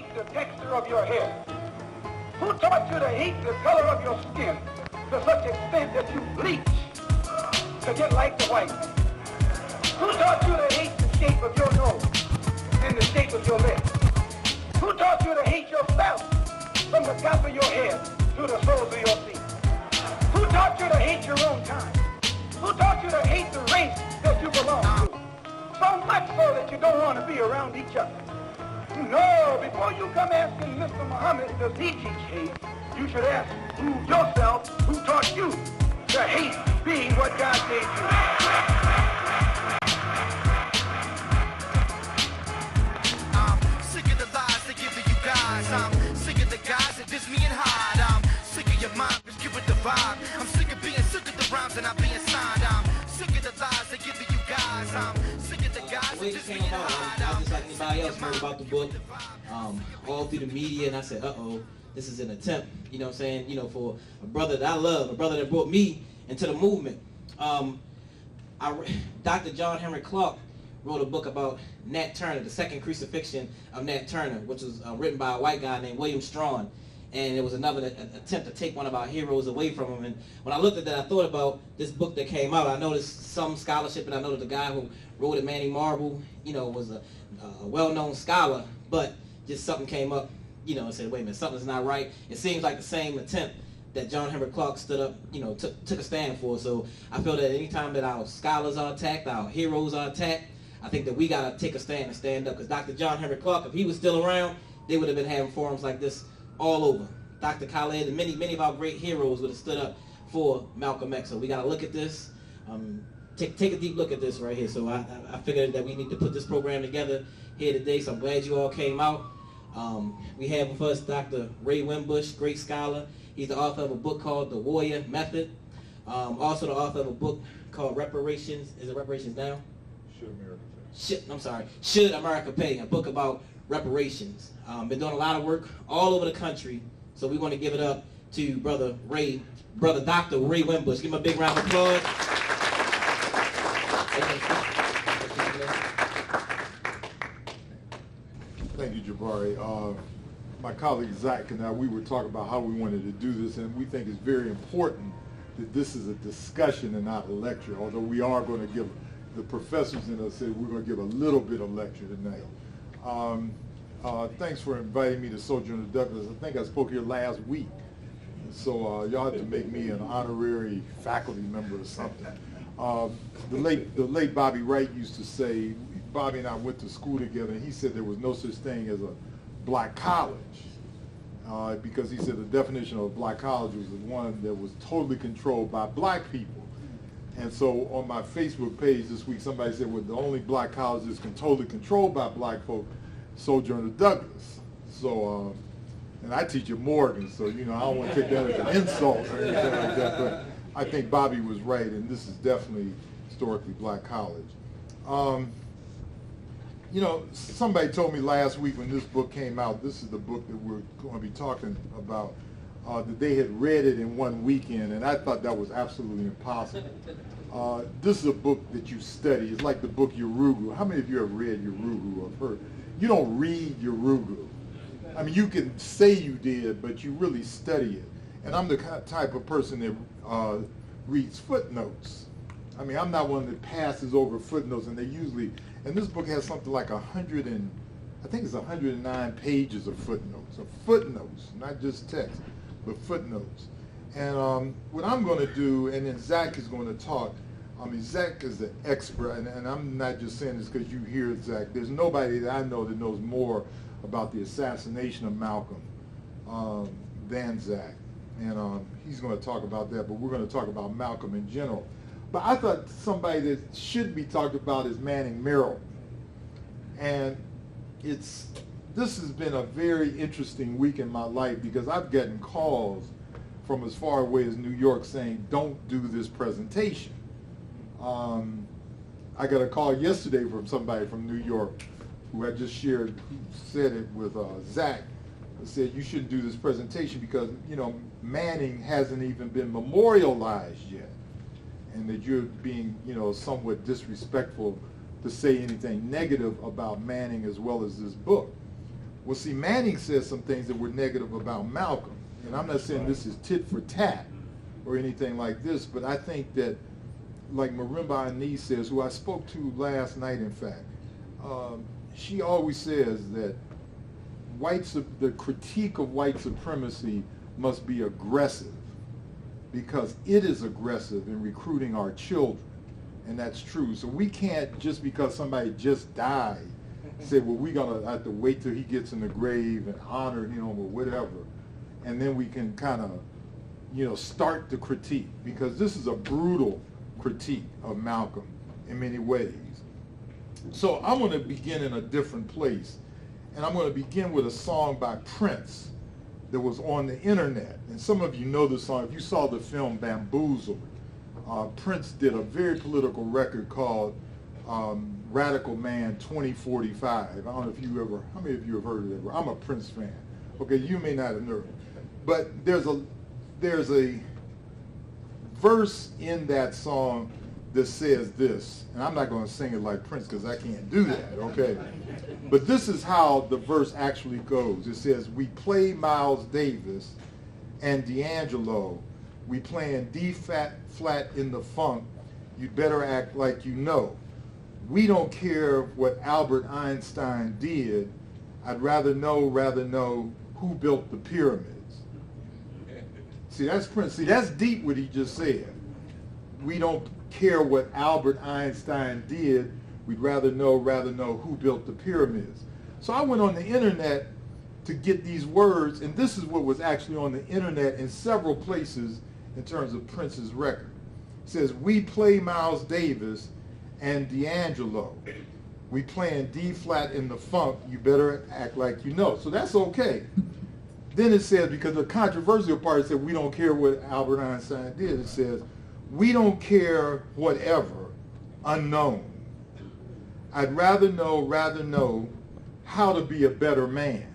hate the texture of your hair? Who taught you to hate the color of your skin to such extent that you bleach to get like the white man? Who taught you to hate the shape of your nose and the shape of your lips? Who taught you to hate yourself from the top of your head to the soles of your feet? Who taught you to hate your own kind? Who taught you to hate the race that you belong to? So much so that you don't want to be around each other. No, before you come asking Mr. Muhammad, does he teach hate, you should ask yourself who taught you to hate being what God gave you. I'm sick of the lies they give you guys. I'm sick of the guys that diss me and hide. I'm sick of your mind, just give it the vibe. I'm sick of being sick of the rhymes and not being signed. I'm sick of the lies they give you guys. I'm sick of the guys that diss me and hide. I just like anybody else heard about the book, all through the media, and I said, this is an attempt, you know what I'm saying, you know, for a brother that I love, a brother that brought me into the movement. Dr. John Henry Clarke wrote a book about Nat Turner, the second crucifixion of Nat Turner, which was written by a white guy named William Strawn. And it was another attempt to take one of our heroes away from him. And when I looked at that, I thought about this book that came out. I noticed some scholarship, and I know that the guy who wrote it, Marable, you know, was a well-known scholar, but just something came up, you know, and said, wait a minute, something's not right. It seems like the same attempt that John Henry Clarke stood up, you know, took a stand for. So I feel that anytime that our scholars are attacked, our heroes are attacked, I think that we got to take a stand and stand up. Because Dr. John Henry Clarke, if he was still around, they would have been having forums like this all over. Dr. Khaled and many of our great heroes would have stood up for Malcolm X. So we got to look at this, take a deep look at this right here. So I figured that we need to put this program together here today. So I'm glad you all came out. We have with us Dr. Ray Winbush, great scholar. He's the author of a book called The Warrior Method. Also the author of a book called Reparations. Is it Reparations Now? Should America Pay? Should America Pay? A book about reparations. Been doing a lot of work all over the country. So we want to give it up to Brother Dr. Ray Winbush. Give him a big round of applause. Thank you, Jabari. My colleague Zach and I, we were talking about how we wanted to do this, and we think it's very important that this is a discussion and not a lecture, although we are going to give, the professors in us said we're going to give a little bit of lecture tonight. Thanks for inviting me to Sojourner Douglas. I think I spoke here last week, so y'all have to make me an honorary faculty member or something. The late Bobby Wright used to say, Bobby and I went to school together, and he said there was no such thing as a black college, because he said the definition of a black college was one that was totally controlled by black people. And so on my Facebook page this week, somebody said, well, the only black college that's totally controlled by black folk, Sojourner Douglas. So, and I teach at Morgan, so, you know, I don't want to take that as an insult or anything like that, but I think Bobby was right, and this is definitely historically black college. You know, somebody told me last week when this book came out, this is the book that we're going to be talking about, that they had read it in one weekend, and I thought that was absolutely impossible. This is a book that you study. It's like the book Yurugu. How many of you have read Yurugu or heard? You don't read Yurugu. I mean, you can say you did, but you really study it. And I'm the type of person that reads footnotes. I mean, I'm not one that passes over footnotes, and they usually, and this book has something like 109 pages of footnotes. Not just text, but footnotes. And what I'm going to do, and then Zach is going to talk. I mean, Zach is the expert, and I'm not just saying this because you hear Zach. There's nobody that I know that knows more about the assassination of Malcolm than Zach. And he's going to talk about that, but we're going to talk about Malcolm in general. But I thought somebody that should be talked about is Manning Marable. And this has been a very interesting week in my life because I've gotten calls from as far away as New York saying, don't do this presentation. I got a call yesterday from somebody from New York who I just shared, who said it with Zach, said you shouldn't do this presentation because, you know, Manning hasn't even been memorialized yet, and that you're being, you know, somewhat disrespectful to say anything negative about Manning as well as this book. Well, see, Manning said some things that were negative about Malcolm. And I'm not saying this is tit for tat or anything like this, but I think that, like Marimba Ani says, who I spoke to last night, in fact, she always says that the critique of white supremacy must be aggressive because it is aggressive in recruiting our children. And that's true. So we can't, just because somebody just died, say, well, we're going to have to wait till he gets in the grave and honor him or whatever. And then we can kind of, start the critique, because this is a brutal critique of Malcolm in many ways. So I'm going to begin in a different place. And I'm going to begin with a song by Prince that was on the internet. And some of you know the song. If you saw the film Bamboozled, Prince did a very political record called Radical Man 2045. I don't know if how many of you have heard of it? I'm a Prince fan. Okay, you may not have known. But there's a verse in that song that says this, and I'm not going to sing it like Prince because I can't do that, okay? But this is how the verse actually goes. It says, we play Miles Davis and D'Angelo. We playing D flat in the funk. You'd better act like you know. We don't care what Albert Einstein did. I'd rather know who built the pyramids. See, that's Prince. See, that's deep what he just said. We don't care what Albert Einstein did. We'd rather know who built the pyramids. So I went on the internet to get these words, and this is what was actually on the internet in several places in terms of Prince's record. It says, we play Miles Davis and D'Angelo. We playing D flat in the funk. You better act like you know. So that's okay. Then it says, because the controversial part said we don't care what Albert Einstein did. It says, we don't care whatever, unknown. I'd rather know how to be a better man.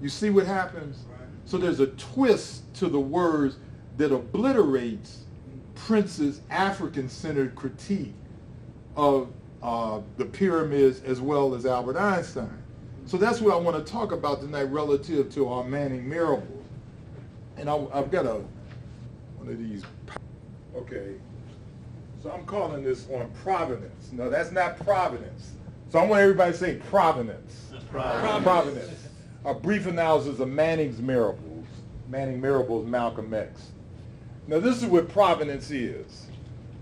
You see what happens? So there's a twist to the words that obliterates Prince's African-centered critique of the pyramids as well as Albert Einstein. So that's what I want to talk about tonight relative to our Manning Marable. And I've got one of these. Okay. So I'm calling this on provenance. No, that's not providence. So I want everybody to say provenance. Provenance. A brief analysis of Manning's Marables. Manning Marable's Malcolm X. Now this is what provenance is.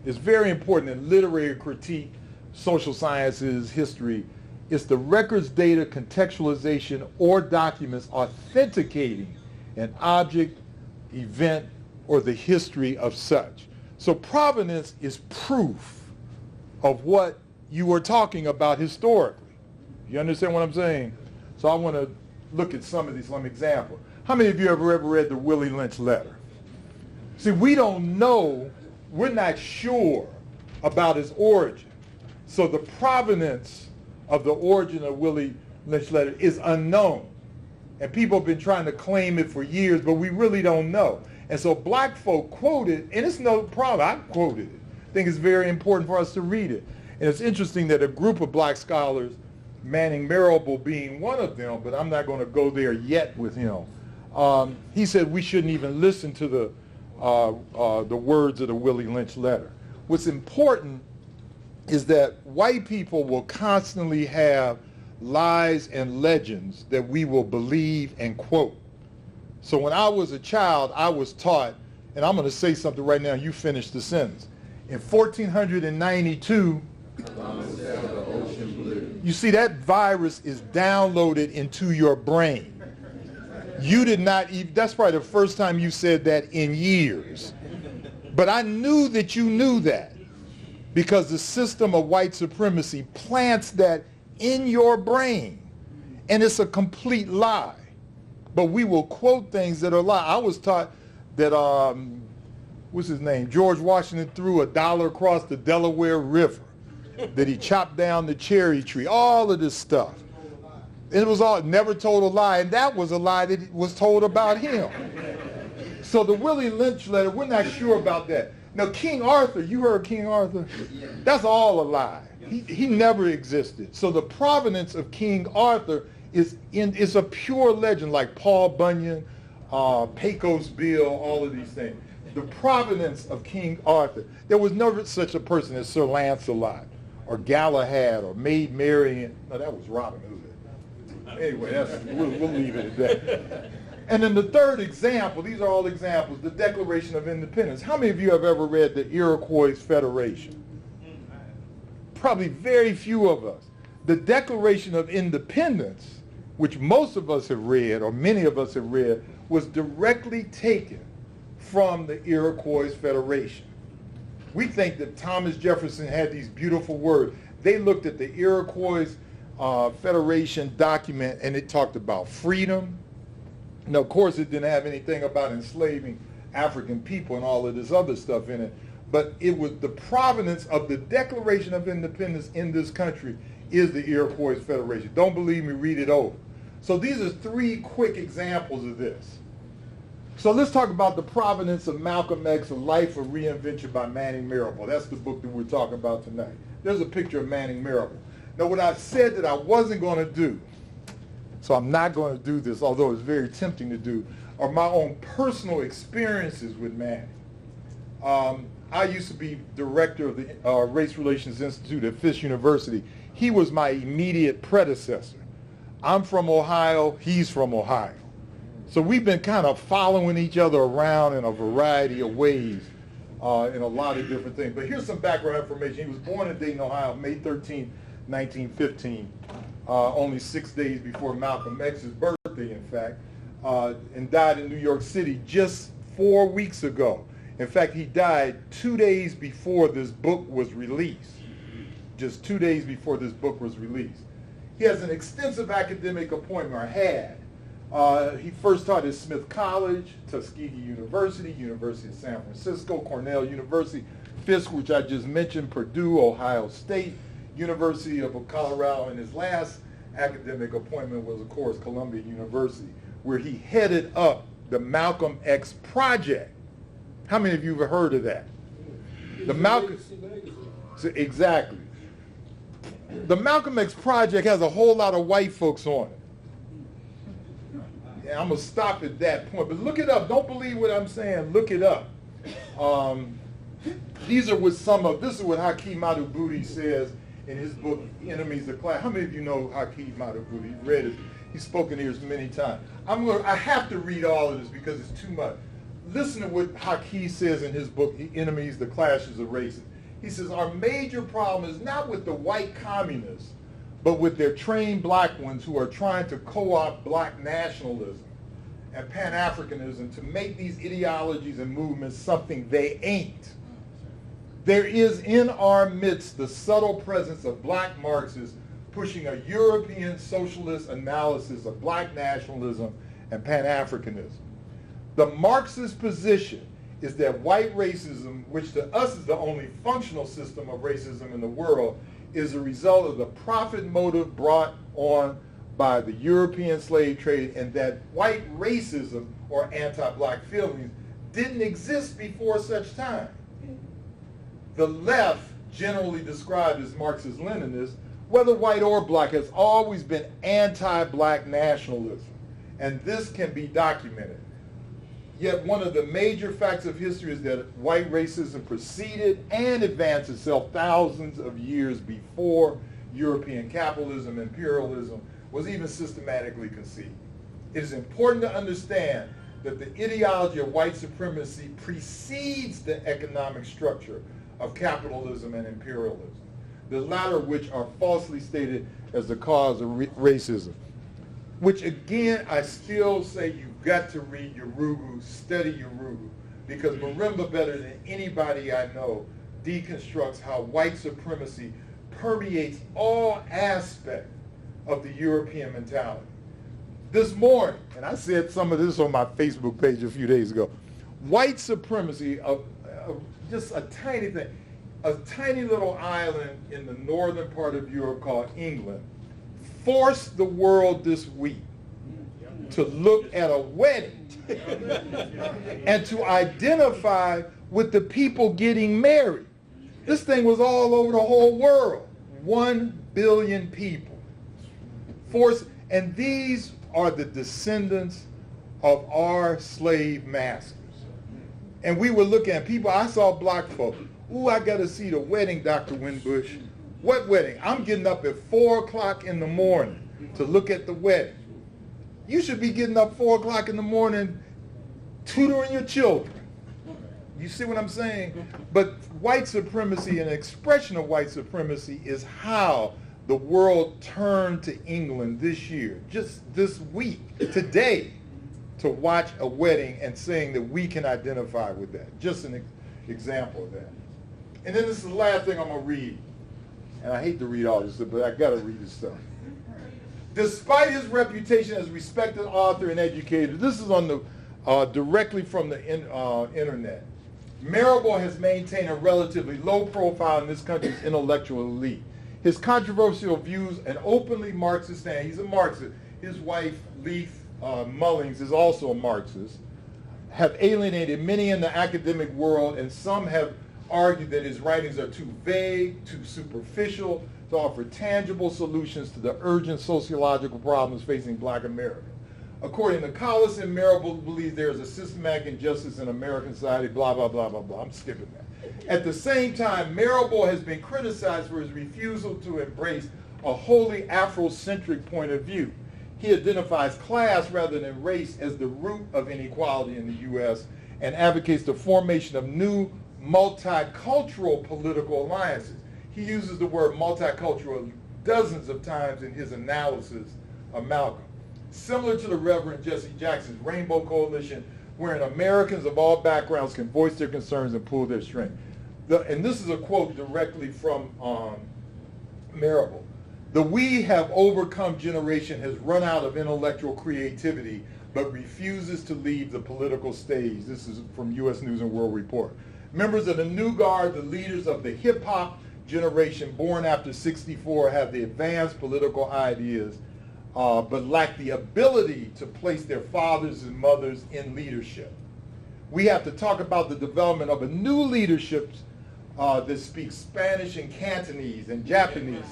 It's very important in literary critique, social sciences, history. It's the records, data, contextualization, or documents authenticating an object, event, or the history of such. So provenance is proof of what you were talking about historically. You understand what I'm saying? So I want to look at some examples. How many of you have ever read the Willie Lynch letter? See, we don't know, we're not sure about its origin. So the provenance of the origin of Willie Lynch letter is unknown. And people have been trying to claim it for years, but we really don't know. And so black folk quote it, and it's no problem. I quoted it. I think it's very important for us to read it. And it's interesting that a group of black scholars, Manning Marable being one of them, but I'm not going to go there yet with him. He said we shouldn't even listen to the words of the Willie Lynch letter. What's important is that white people will constantly have lies and legends that we will believe and quote. So when I was a child, I was taught, and I'm going to say something right now, you finish the sentence. In 1492, you see that virus is downloaded into your brain. You did not even, that's probably the first time you said that in years. But I knew that you knew that because the system of white supremacy plants that in your brain. And it's a complete lie. But we will quote things that are lie. I was taught that, what's his name? George Washington threw $1 across the Delaware River, that he chopped down the cherry tree, all of this stuff. It was all, never told a lie, and that was a lie that was told about him. So the Willie Lynch letter, we're not sure about that. Now, King Arthur, you heard King Arthur? That's all a lie. He never existed. So the provenance of King Arthur is a pure legend, like Paul Bunyan, Pecos Bill, all of these things. The provenance of King Arthur. There was never such a person as Sir Lancelot, or Galahad, or Maid Marian. No, that was Robin Hood. Anyway, we'll leave it at that. And then the third example, these are all examples, the Declaration of Independence. How many of you have ever read the Iroquois Federation? Probably very few of us. The Declaration of Independence, which most of us have read, or many of us have read, was directly taken from the Iroquois Federation. We think that Thomas Jefferson had these beautiful words. They looked at the Iroquois Federation document, and it talked about freedom. Now, of course, it didn't have anything about enslaving African people and all of this other stuff in it, but it was the provenance of the Declaration of Independence in this country is the Iroquois Federation. Don't believe me, read it over. So these are three quick examples of this. So let's talk about the provenance of Malcolm X, A Life of Reinvention by Manning Marable. That's the book that we're talking about tonight. There's a picture of Manning Marable. Now, what I said that I wasn't going to do, so I'm not going to do this, although it's very tempting to do, are my own personal experiences with Manning. I used to be director of the Race Relations Institute at Fisk University. He was my immediate predecessor. I'm from Ohio, he's from Ohio. So we've been kind of following each other around in a variety of ways in a lot of different things. But here's some background information. He was born in Dayton, Ohio, May 13, 1915. Only 6 days before Malcolm X's birthday, in fact, and died in New York City just 4 weeks ago. In fact, he died 2 days before this book was released. Just 2 days before this book was released. He has an extensive academic appointment, or had. He first taught at Smith College, Tuskegee University, University of San Francisco, Cornell University, Fisk, which I just mentioned, Purdue, Ohio State, University of Colorado, and his last academic appointment was, of course, Columbia University, where he headed up the Malcolm X Project. How many of you have heard of that? The Malcolm, exactly. The Malcolm X Project has a whole lot of white folks on it. And I'm going to stop at that point, but look it up. Don't believe what I'm saying. Look it up. These are with some of, this is what Hakeem Madhubuti says in his book, Enemies of Class. How many of you know Hakeem Madhubuti? You've read it. He's spoken here many times. I have to read all of this because it's too much. Listen to what Hakeem says in his book, Enemies, the Clashes of Races. He says, our major problem is not with the white communists, but with their trained black ones who are trying to co-opt black nationalism and Pan-Africanism to make these ideologies and movements something they ain't. There is in our midst the subtle presence of black Marxists pushing a European socialist analysis of black nationalism and Pan-Africanism. The Marxist position is that white racism, which to us is the only functional system of racism in the world, is a result of the profit motive brought on by the European slave trade, and that white racism or anti-black feelings didn't exist before such time. The left, generally described as Marxist-Leninists, whether white or black, has always been anti-black nationalism, and this can be documented. Yet one of the major facts of history is that white racism preceded and advanced itself thousands of years before European capitalism, imperialism was even systematically conceived. It is important to understand that the ideology of white supremacy precedes the economic structure of capitalism and imperialism, the latter of which are falsely stated as the cause of racism. Which again, I still say you've got to read Yurugu, study Yurugu, because Marimba, better than anybody I know, deconstructs how white supremacy permeates all aspects of the European mentality. This morning, and I said some of this on my Facebook page a few days ago, white supremacy, just a tiny thing, a tiny little island in the northern part of Europe called England, forced the world this week to look at a wedding and to identify with the people getting married. This thing was all over the whole world. 1 billion people. Forced, And these are the descendants of our slave masters. And we were looking at people, I saw black folk. Ooh, I got to see the wedding, Dr. Winbush. What wedding? I'm getting up at 4 o'clock in the morning to look at the wedding. You should be getting up 4 o'clock in the morning tutoring your children. You see what I'm saying? But white supremacy, an expression of white supremacy, is how the world turned to England this year, just this week, today, to watch a wedding and saying that we can identify with that. Just an example of that. And then this is the last thing I'm going to read. And I hate to read all this stuff, but I got to read this stuff. Despite his reputation as a respected author and educator, this is on the directly from the internet. Marable has maintained a relatively low profile in this country's intellectual elite. His controversial views and openly Marxist stand, he's a Marxist. His wife, Leith Mullings, is also a Marxist, have alienated many in the academic world, and some have argued that his writings are too vague, too superficial to offer tangible solutions to the urgent sociological problems facing black America. According to Collison, Marable believes there is a systematic injustice in American society, blah, blah, blah, blah, blah. I'm skipping that. At the same time, Marable has been criticized for his refusal to embrace a wholly Afrocentric point of view. He identifies class rather than race as the root of inequality in the U.S. and advocates the formation of new multicultural political alliances. He uses the word multicultural dozens of times in his analysis of Malcolm. Similar to the Reverend Jesse Jackson's Rainbow Coalition, wherein Americans of all backgrounds can voice their concerns and pull their strength. And this is a quote directly from Marable. The "we have overcome" generation has run out of intellectual creativity, but refuses to leave the political stage. This is from U.S. News and World Report. Members of the New Guard, the leaders of the hip-hop generation born after '64, have the advanced political ideas, but lack the ability to place their fathers and mothers in leadership. We have to talk about the development of a new leadership that speaks Spanish and Cantonese and Japanese,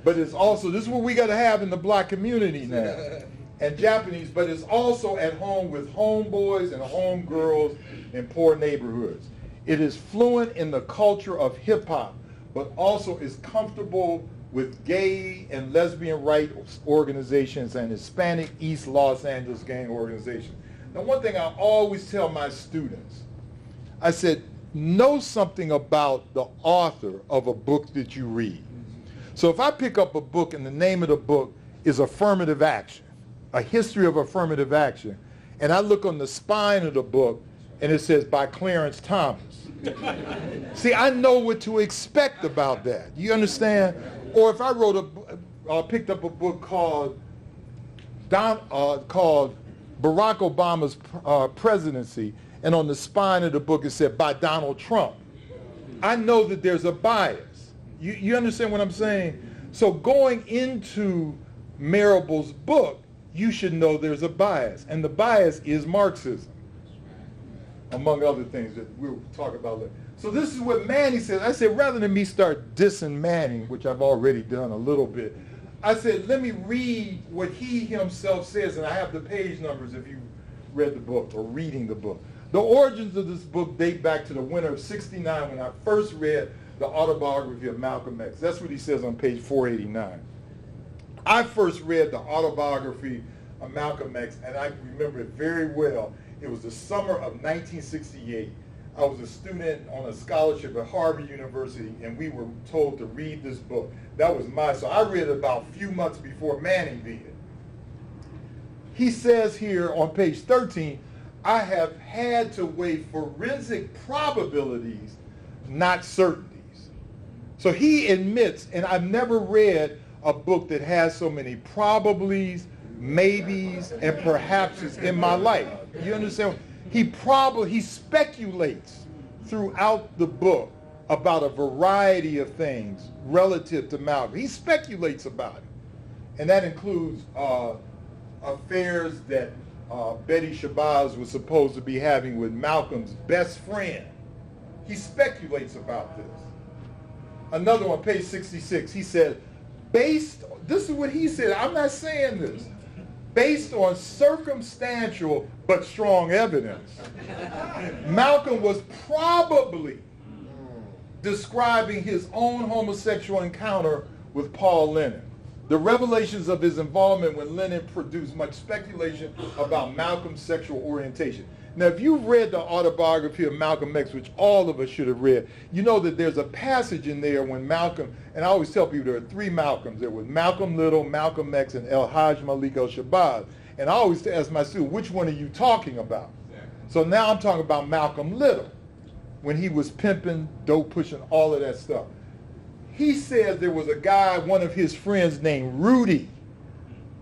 but it's also, this is what we got to have in the black community now, and Japanese, but it's also at home with homeboys and homegirls in poor neighborhoods. It is fluent in the culture of hip-hop, but also is comfortable with gay and lesbian rights organizations and Hispanic East Los Angeles gang organizations. Now, one thing I always tell my students, I said, know something about the author of a book that you read. So if I pick up a book and the name of the book is Affirmative Action, a history of affirmative action, and I look on the spine of the book and it says by Clarence Thomas. See, I know what to expect about that. You understand? Or if I picked up a book called Barack Obama's presidency, and on the spine of the book it said by Donald Trump, I know that there's a bias. You understand what I'm saying? So going into Marable's book, you should know there's a bias, and the bias is Marxism, among other things that we'll talk about later. So this is what Manning says. I said, rather than me start dissing Manning, which I've already done a little bit, I said, let me read what he himself says, and I have the page numbers if you read the book or reading the book. The origins of this book date back to the winter of '69 when I first read the autobiography of Malcolm X. That's what he says on page 489. I first read the autobiography of Malcolm X, and I remember it very well. It was the summer of 1968. I was a student on a scholarship at Harvard University, and we were told to read this book. That was so I read it about a few months before Manning did. He says here on page 13, I have had to weigh forensic probabilities, not certainties. So he admits, and I've never read a book that has so many probablys, maybes, and perhapses in my life. You understand? He speculates throughout the book about a variety of things relative to Malcolm. He speculates about it. And that includes affairs that Betty Shabazz was supposed to be having with Malcolm's best friend. He speculates about this. Another one, page 66, he said, this is what he said, I'm not saying this, based on circumstantial but strong evidence, Malcolm was probably describing his own homosexual encounter with Paul Lennon. The revelations of his involvement with Lennon produced much speculation about Malcolm's sexual orientation. Now, if you've read the autobiography of Malcolm X, which all of us should have read, you know that there's a passage in there when Malcolm, and I always tell people there are three Malcolms. There was Malcolm Little, Malcolm X, and El Hajj Malik El-Shabazz. And I always ask my students, which one are you talking about? So now I'm talking about Malcolm Little, when he was pimping, dope pushing, all of that stuff. He says there was a guy, one of his friends named Rudy.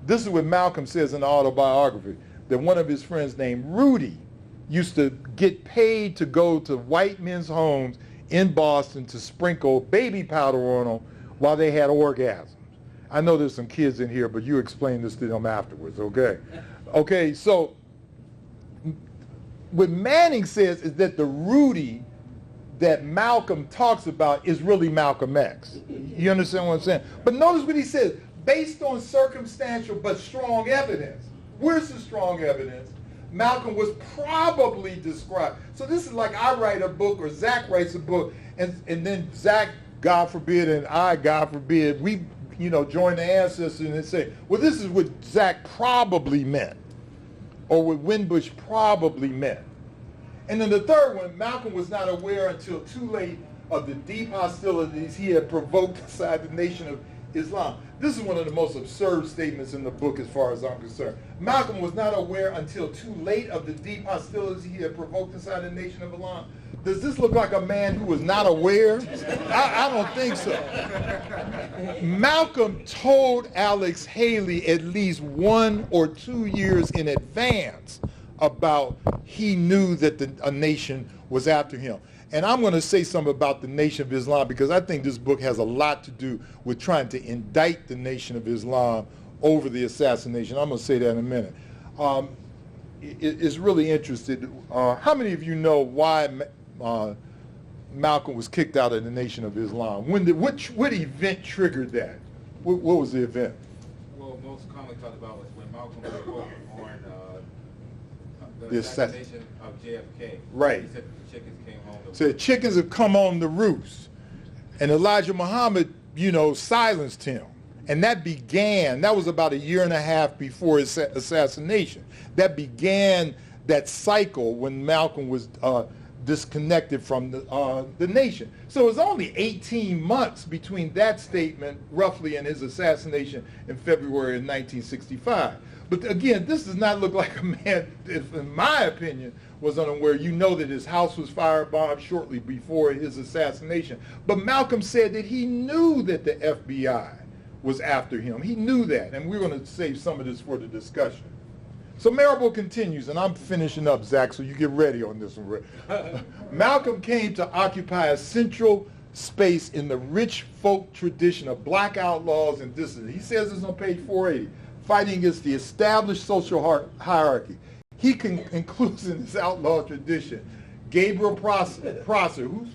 This is what Malcolm says in the autobiography, that one of his friends named Rudy used to get paid to go to white men's homes in Boston to sprinkle baby powder on them while they had orgasms. I know there's some kids in here, but you explain this to them afterwards, okay? Okay, so what Manning says is that the Rudy that Malcolm talks about is really Malcolm X. You understand what I'm saying? But notice what he says, based on circumstantial but strong evidence. Where's the strong evidence? Malcolm was probably described. So this is like I write a book or Zach writes a book, and then Zach, God forbid, and I, God forbid, we join the ancestors and say, well, this is what Zach probably meant, or what Winbush probably meant. And then the third one, Malcolm was not aware until too late of the deep hostilities he had provoked inside the Nation of Islam. This is one of the most absurd statements in the book as far as I'm concerned. Malcolm was not aware until too late of the deep hostilities he had provoked inside the Nation of Islam. Does this look like a man who was not aware? I don't think so. Malcolm told Alex Haley at least 1 or 2 years in advance about he knew that a nation was after him. And I'm going to say something about the Nation of Islam because I think this book has a lot to do with trying to indict the Nation of Islam over the assassination. I'm going to say that in a minute. It's really interesting. How many of you know why Malcolm was kicked out of the Nation of Islam? What event triggered that? What was the event? Well, most commonly talked about was when Malcolm was on the assassination of JFK. Right. He said the chickens came home. Said chickens have come on the roost. And Elijah Muhammad, silenced him. And that was about 1.5 years before his assassination. That began that cycle when Malcolm was disconnected from the nation. So it was only 18 months between that statement, roughly, and his assassination in February of 1965. But again, this does not look like a man, in my opinion, was unaware. You know that his house was firebombed shortly before his assassination. But Malcolm said that he knew that the FBI was after him. He knew that, and we're going to save some of this for the discussion. So Marable continues, and I'm finishing up, Zach, so you get ready on this one. Malcolm came to occupy a central space in the rich folk tradition of black outlaws and dissidents. He says this on page 480, fighting against the established social hierarchy. He includes in his outlaw tradition Gabriel Prosser, who's,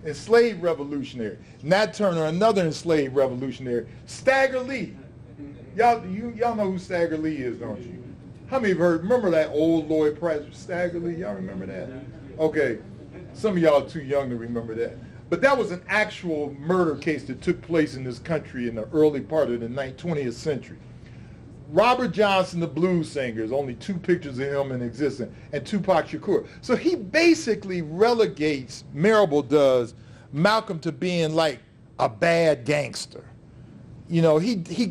enslaved revolutionary. Nat Turner, another enslaved revolutionary. Stagger Lee. Y'all know who Stagger Lee is, don't you? How many have heard? Remember that old Lloyd Price Stagger Lee? Y'all remember that? Okay. Some of y'all are too young to remember that. But that was an actual murder case that took place in this country in the early part of the 20th century. Robert Johnson, the blues singer, there's only 2 pictures of him in existence, and Tupac Shakur. So he basically relegates, Marable does, Malcolm to being like a bad gangster. He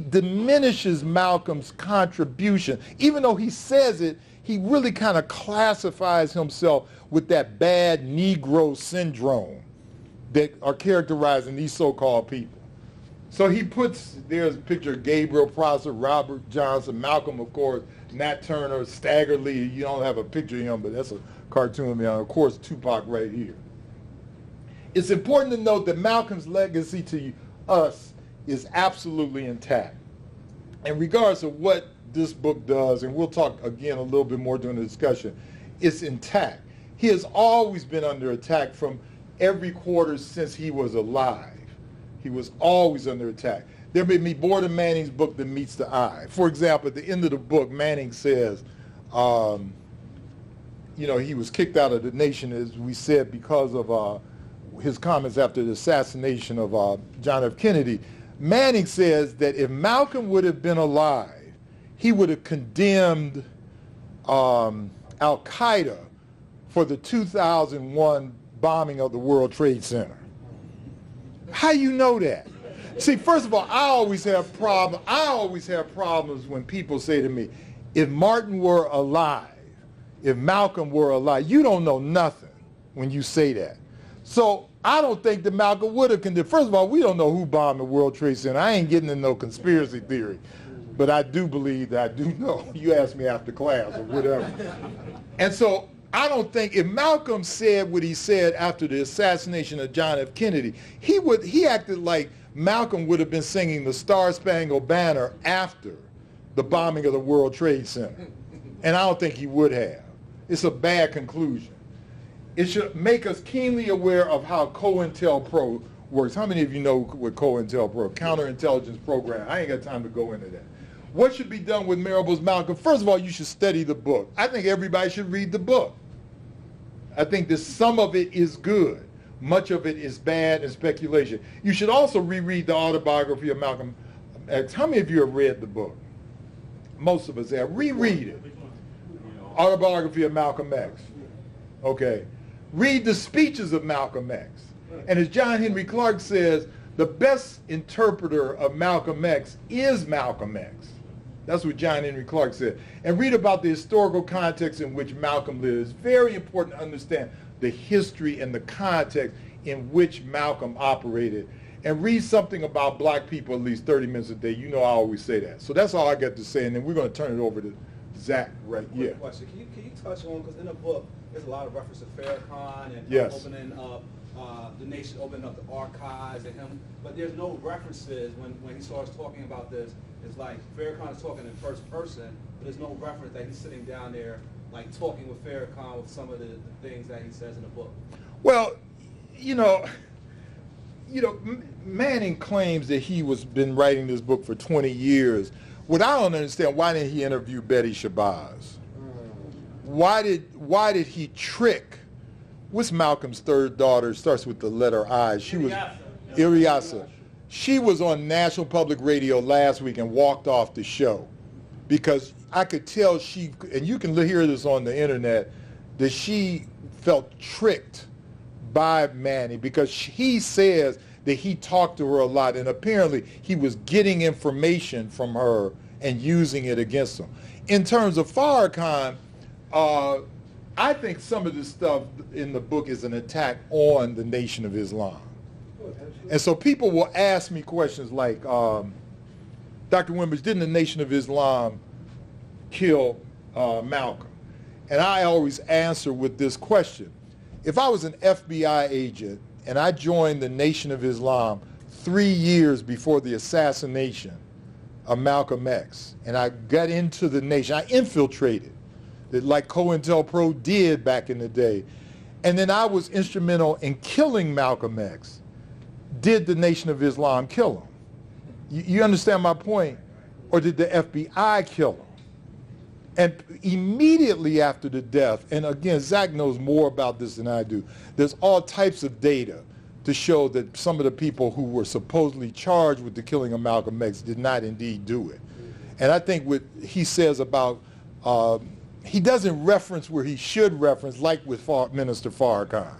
diminishes Malcolm's contribution. Even though he says it, he really kind of classifies himself with that bad Negro syndrome that are characterizing these so-called people. So he puts, there's a picture of Gabriel Prosser, Robert Johnson, Malcolm, of course, Nat Turner, Stagger Lee. You don't have a picture of him, but that's a cartoon of him. Of course, Tupac right here. It's important to note that Malcolm's legacy to us is absolutely intact. In regards to what this book does, and we'll talk again a little bit more during the discussion, it's intact. He has always been under attack from every quarter since he was alive. He was always under attack. there may be more to Manning's book than meets the eye. For example, at the end of the book, Manning says, you know, he was kicked out of the nation, as we said, because of his comments after the assassination of John F. Kennedy. Manning says that if Malcolm would have been alive, he would have condemned Al-Qaeda for the 2001 bombing of the World Trade Center. How you know that? See, first of all, I always have problems when people say to me, if Martin were alive, if Malcolm were alive, you don't know nothing when you say that. So I don't think that Malcolm would have condemned. First of all, we don't know who bombed the World Trade Center. I ain't getting into no conspiracy theory, but I do believe that I do know. You ask me after class or whatever. And so I don't think if Malcolm said what he said after the assassination of John F. Kennedy, he acted like Malcolm would have been singing the Star-Spangled Banner after the bombing of the World Trade Center. And I don't think he would have. It's a bad conclusion. It should make us keenly aware of how COINTELPRO works. How many of you know what COINTELPRO, counterintelligence program? I ain't got time to go into that. What should be done with Marable's Malcolm? First of all, you should study the book. I think everybody should read the book. I think that some of it is good. Much of it is bad and speculation. You should also reread the autobiography of Malcolm X. How many of you have read the book? Most of us have. Reread it. Autobiography of Malcolm X. Okay. Read the speeches of Malcolm X. And as John Henry Clark says, the best interpreter of Malcolm X is Malcolm X. That's what John Henry Clark said. And read about the historical context in which Malcolm lived. It's very important to understand the history and the context in which Malcolm operated. And read something about black people at least 30 minutes a day. You know I always say that. So that's all I got to say, and then we're going to turn it over to Zach right here. Question. Can you touch on, because in the book there's a lot of reference to Farrakhan and Yes. opening up the nation, opening up the archives and him, but there's no references when he starts talking about this. It's like Farrakhan is talking in first person, but there's no reference that he's sitting down there like talking with Farrakhan with some of the things that he says in the book. Well, you know, Manning claims that he was been writing this book for 20 years. What I don't understand, why didn't he interview Betty Shabazz? Why did he trick? What's Malcolm's third daughter? Starts with the letter I. She was Iriasa. She was on National Public Radio last week and walked off the show because I could tell she, and you can hear this on the internet, that she felt tricked by Manning because he says that he talked to her a lot, and apparently he was getting information from her and using it against him. In terms of Farrakhan, I think some of this stuff in the book is an attack on the Nation of Islam. And so people will ask me questions like, Dr. Winbush, didn't the Nation of Islam kill Malcolm? And I always answer with this question. If I was an FBI agent and I joined the Nation of Islam 3 years before the assassination of Malcolm X, and I got into the nation, I infiltrated, like COINTELPRO did back in the day, and then I was instrumental in killing Malcolm X, did the Nation of Islam kill him? You understand my point? Or did the FBI kill him? And immediately after the death, and again, Zach knows more about this than I do, there's all types of data to show that some of the people who were supposedly charged with the killing of Malcolm X did not indeed do it. And I think what he says about, he doesn't reference where he should reference, like with Minister Farrakhan.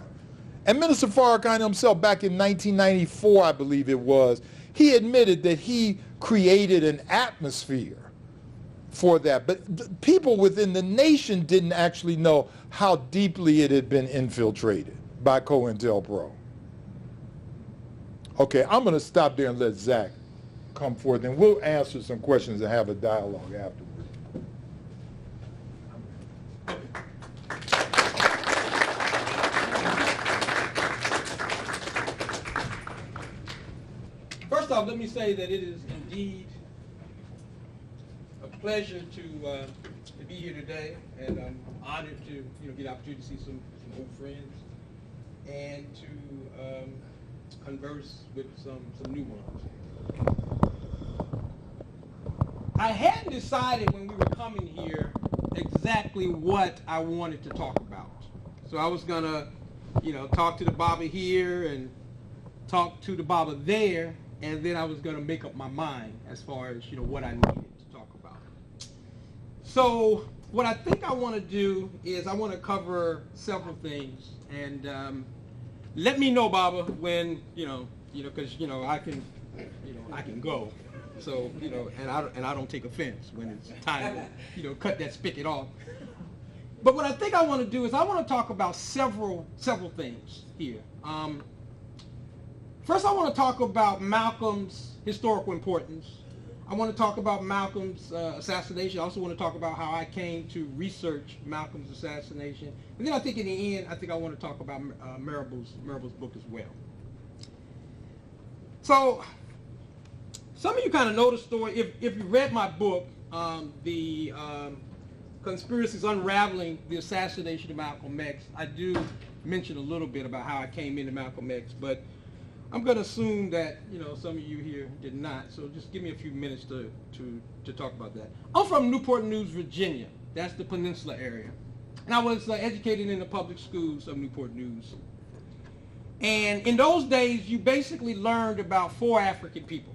And Minister Farrakhan himself, back in 1994, I believe it was, he admitted that he created an atmosphere for that. But people within the nation didn't actually know how deeply it had been infiltrated by COINTELPRO. Okay, I'm going to stop there and let Zach come forth, and we'll answer some questions and have a dialogue afterwards. First off, let me say that it is indeed a pleasure to be here today, and I'm honored to get the opportunity to see some old friends and to converse with some new ones. I hadn't decided when we were coming here exactly what I wanted to talk about. So I was going to, talk to the Baba here and talk to the Baba there, and then I was going to make up my mind as far as, what I needed to talk about. So what I think I want to do is I want to cover several things, and let me know, Baba, when, because, I can go. So, and I don't take offense when it's time to, cut that spigot off. But what I think I want to do is I want to talk about several things here. First, I want to talk about Malcolm's historical importance. I want to talk about Malcolm's assassination. I also want to talk about how I came to research Malcolm's assassination. And then I think in the end, I want to talk about Marable's book as well. So, some of you kind of know the story. If you read my book, the Conspiracies Unraveling the Assassination of Malcolm X, I do mention a little bit about how I came into Malcolm X, but I'm going to assume that, some of you here did not, so just give me a few minutes to talk about that. I'm from Newport News, Virginia. That's the peninsula area. And I was educated in the public schools of Newport News. And in those days, you basically learned about 4 African people.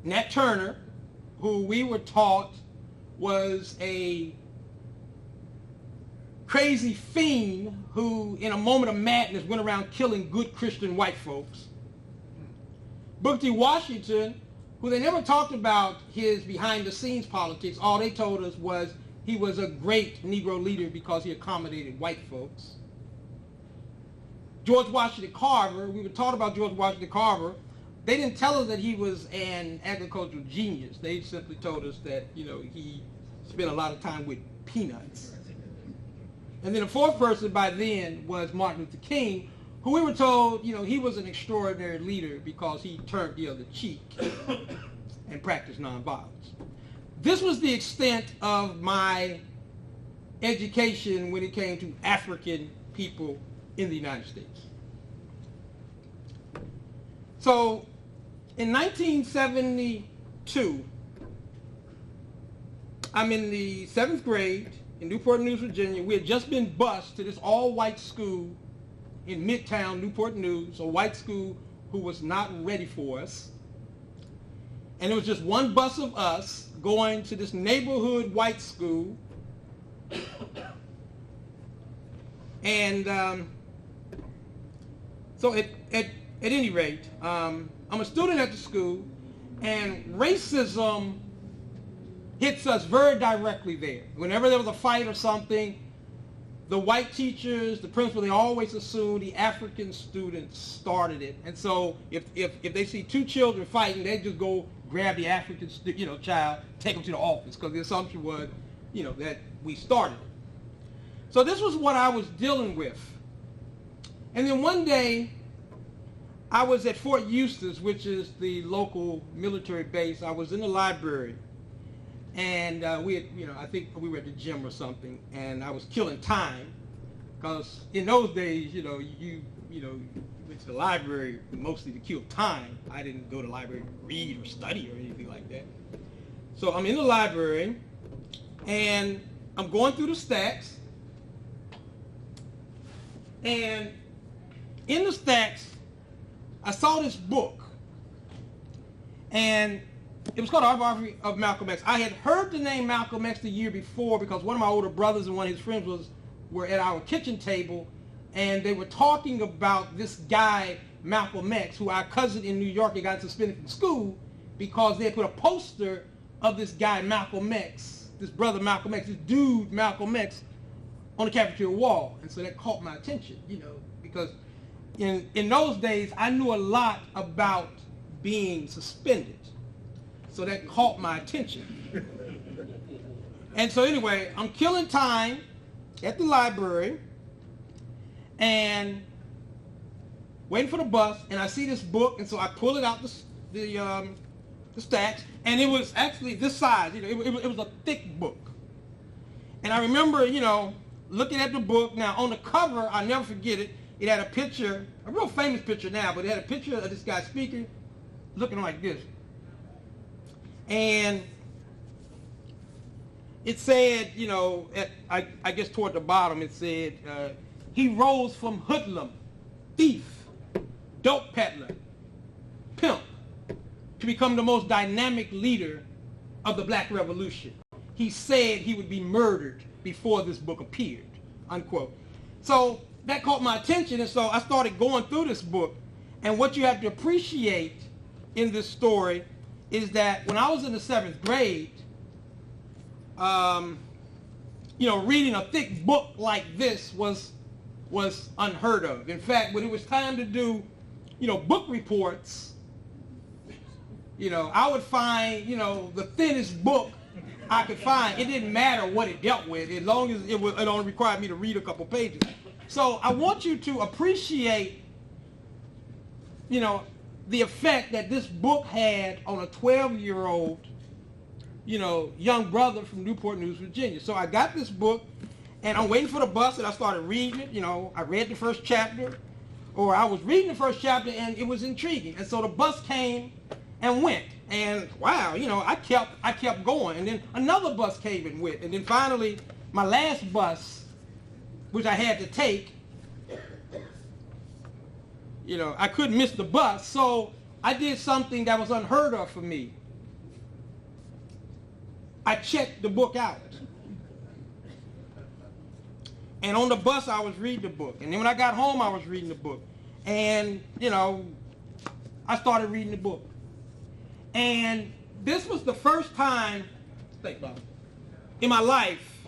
Nat Turner, who we were taught was a crazy fiend who, in a moment of madness, went around killing good Christian white folks. Booker T. Washington, who they never talked about his behind-the-scenes politics. All they told us was he was a great Negro leader because he accommodated white folks. George Washington Carver, we were taught about George Washington Carver. They didn't tell us that he was an agricultural genius. They simply told us that, he spent a lot of time with peanuts. And then the 4th person by then was Martin Luther King, who we were told, he was an extraordinary leader because he turned the other cheek and practiced nonviolence. This was the extent of my education when it came to African people in the United States. So, in 1972, I'm in the 7th grade in Newport News, Virginia. We had just been bused to this all-white school in Midtown Newport News, a white school who was not ready for us. And it was just one bus of us going to this neighborhood white school. And so at any rate, I'm a student at the school, and racism hits us very directly there. Whenever there was a fight or something, the white teachers, the principal, they always assume the African students started it. And so if they see 2 children fighting, they just go grab the African child, take them to the office, because the assumption was, that we started it. So this was what I was dealing with. And then one day, I was at Fort Eustis, which is the local military base. I was in the library, and we had, I think we were at the gym or something, and I was killing time, because in those days, you went to the library mostly to kill time. I didn't go to the library to read or study or anything like that. So I'm in the library, and I'm going through the stacks, and in the stacks, I saw this book, and it was called Autobiography of Malcolm X. I had heard the name Malcolm X the year before because one of my older brothers and one of his friends were at our kitchen table, and they were talking about this guy, Malcolm X, who our cousin in New York had got suspended from school because they had put a poster of this guy, Malcolm X, this brother Malcolm X, this dude, Malcolm X, on the cafeteria wall. And so that caught my attention, because in those days, I knew a lot about being suspended. So that caught my attention. And so anyway, I'm killing time at the library and waiting for the bus, and I see this book, and so I pull it out the stacks, and it was actually this size. It was a thick book. And I remember, looking at the book. Now, on the cover, I'll never forget it, it had a picture, a real famous picture now, but it had a picture of this guy speaking, looking like this. And it said, you know, I guess toward the bottom it said, he rose from hoodlum, thief, dope peddler, pimp, to become the most dynamic leader of the Black Revolution. He said he would be murdered before this book appeared, unquote. So that caught my attention, and so I started going through this book. And what you have to appreciate in this story is that when I was in the 7th grade, you know, reading a thick book like this was unheard of. In fact, when it was time to do, you know, book reports, you know, I would find, you know, the thinnest book I could find. It didn't matter what it dealt with, as long as it only required me to read a couple pages. So I want you to appreciate, you know, the effect that this book had on a 12-year-old, you know, young brother from Newport News, Virginia. So I got this book, and I'm waiting for the bus, and I started reading it. You know, I read the first chapter, or I was reading the first chapter, and it was intriguing. And so the bus came and went, and wow, you know, I kept going, and then another bus came and went, and then finally, my last bus, which I had to take, you know, I couldn't miss the bus, so I did something that was unheard of for me. I checked the book out. And on the bus, I was reading the book. And then when I got home, I was reading the book. And, you know, I started reading the book. And this was the first time, in my life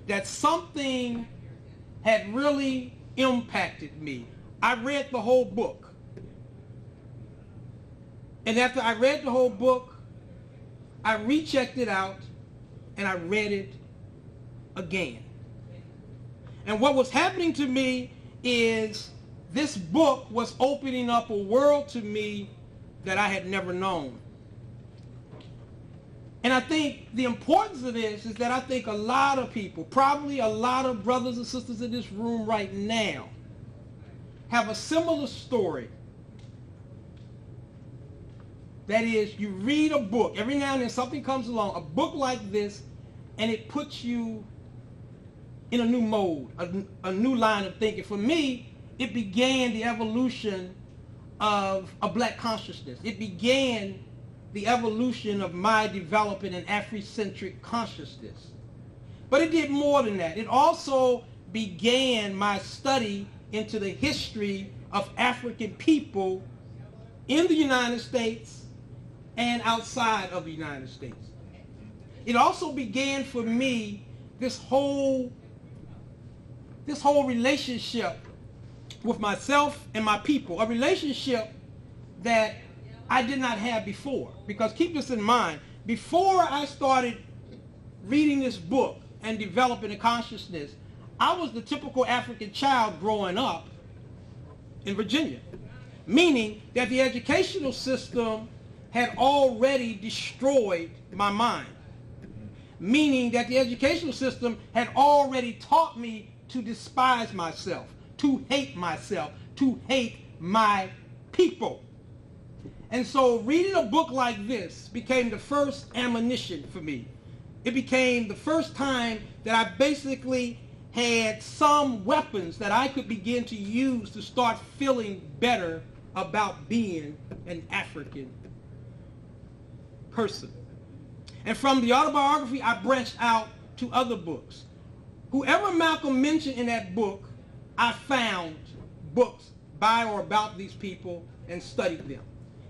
that something had really impacted me. I read the whole book. And after I read the whole book, I rechecked it out and I read it again. And what was happening to me is this book was opening up a world to me that I had never known. And I think the importance of this is that I think a lot of people, probably a lot of brothers and sisters in this room right now, have a similar story. That is, you read a book, every now and then something comes along, a book like this, and it puts you in a new mode, a new line of thinking. For me, it began the evolution of a black consciousness. It began the evolution of my developing an Afrocentric consciousness. But it did more than that. It also began my study into the history of African people in the United States and outside of the United States. It also began for me this whole relationship with myself and my people, a relationship that I did not have before. Because keep this in mind, before I started reading this book and developing a consciousness, I was the typical African child growing up in Virginia, meaning that the educational system had already destroyed my mind, meaning that the educational system had already taught me to despise myself, to hate myself, to hate my people. And so reading a book like this became the first ammunition for me. It became the first time that I basically had some weapons that I could begin to use to start feeling better about being an African person. And from the autobiography, I branched out to other books. Whoever Malcolm mentioned in that book, I found books by or about these people and studied them.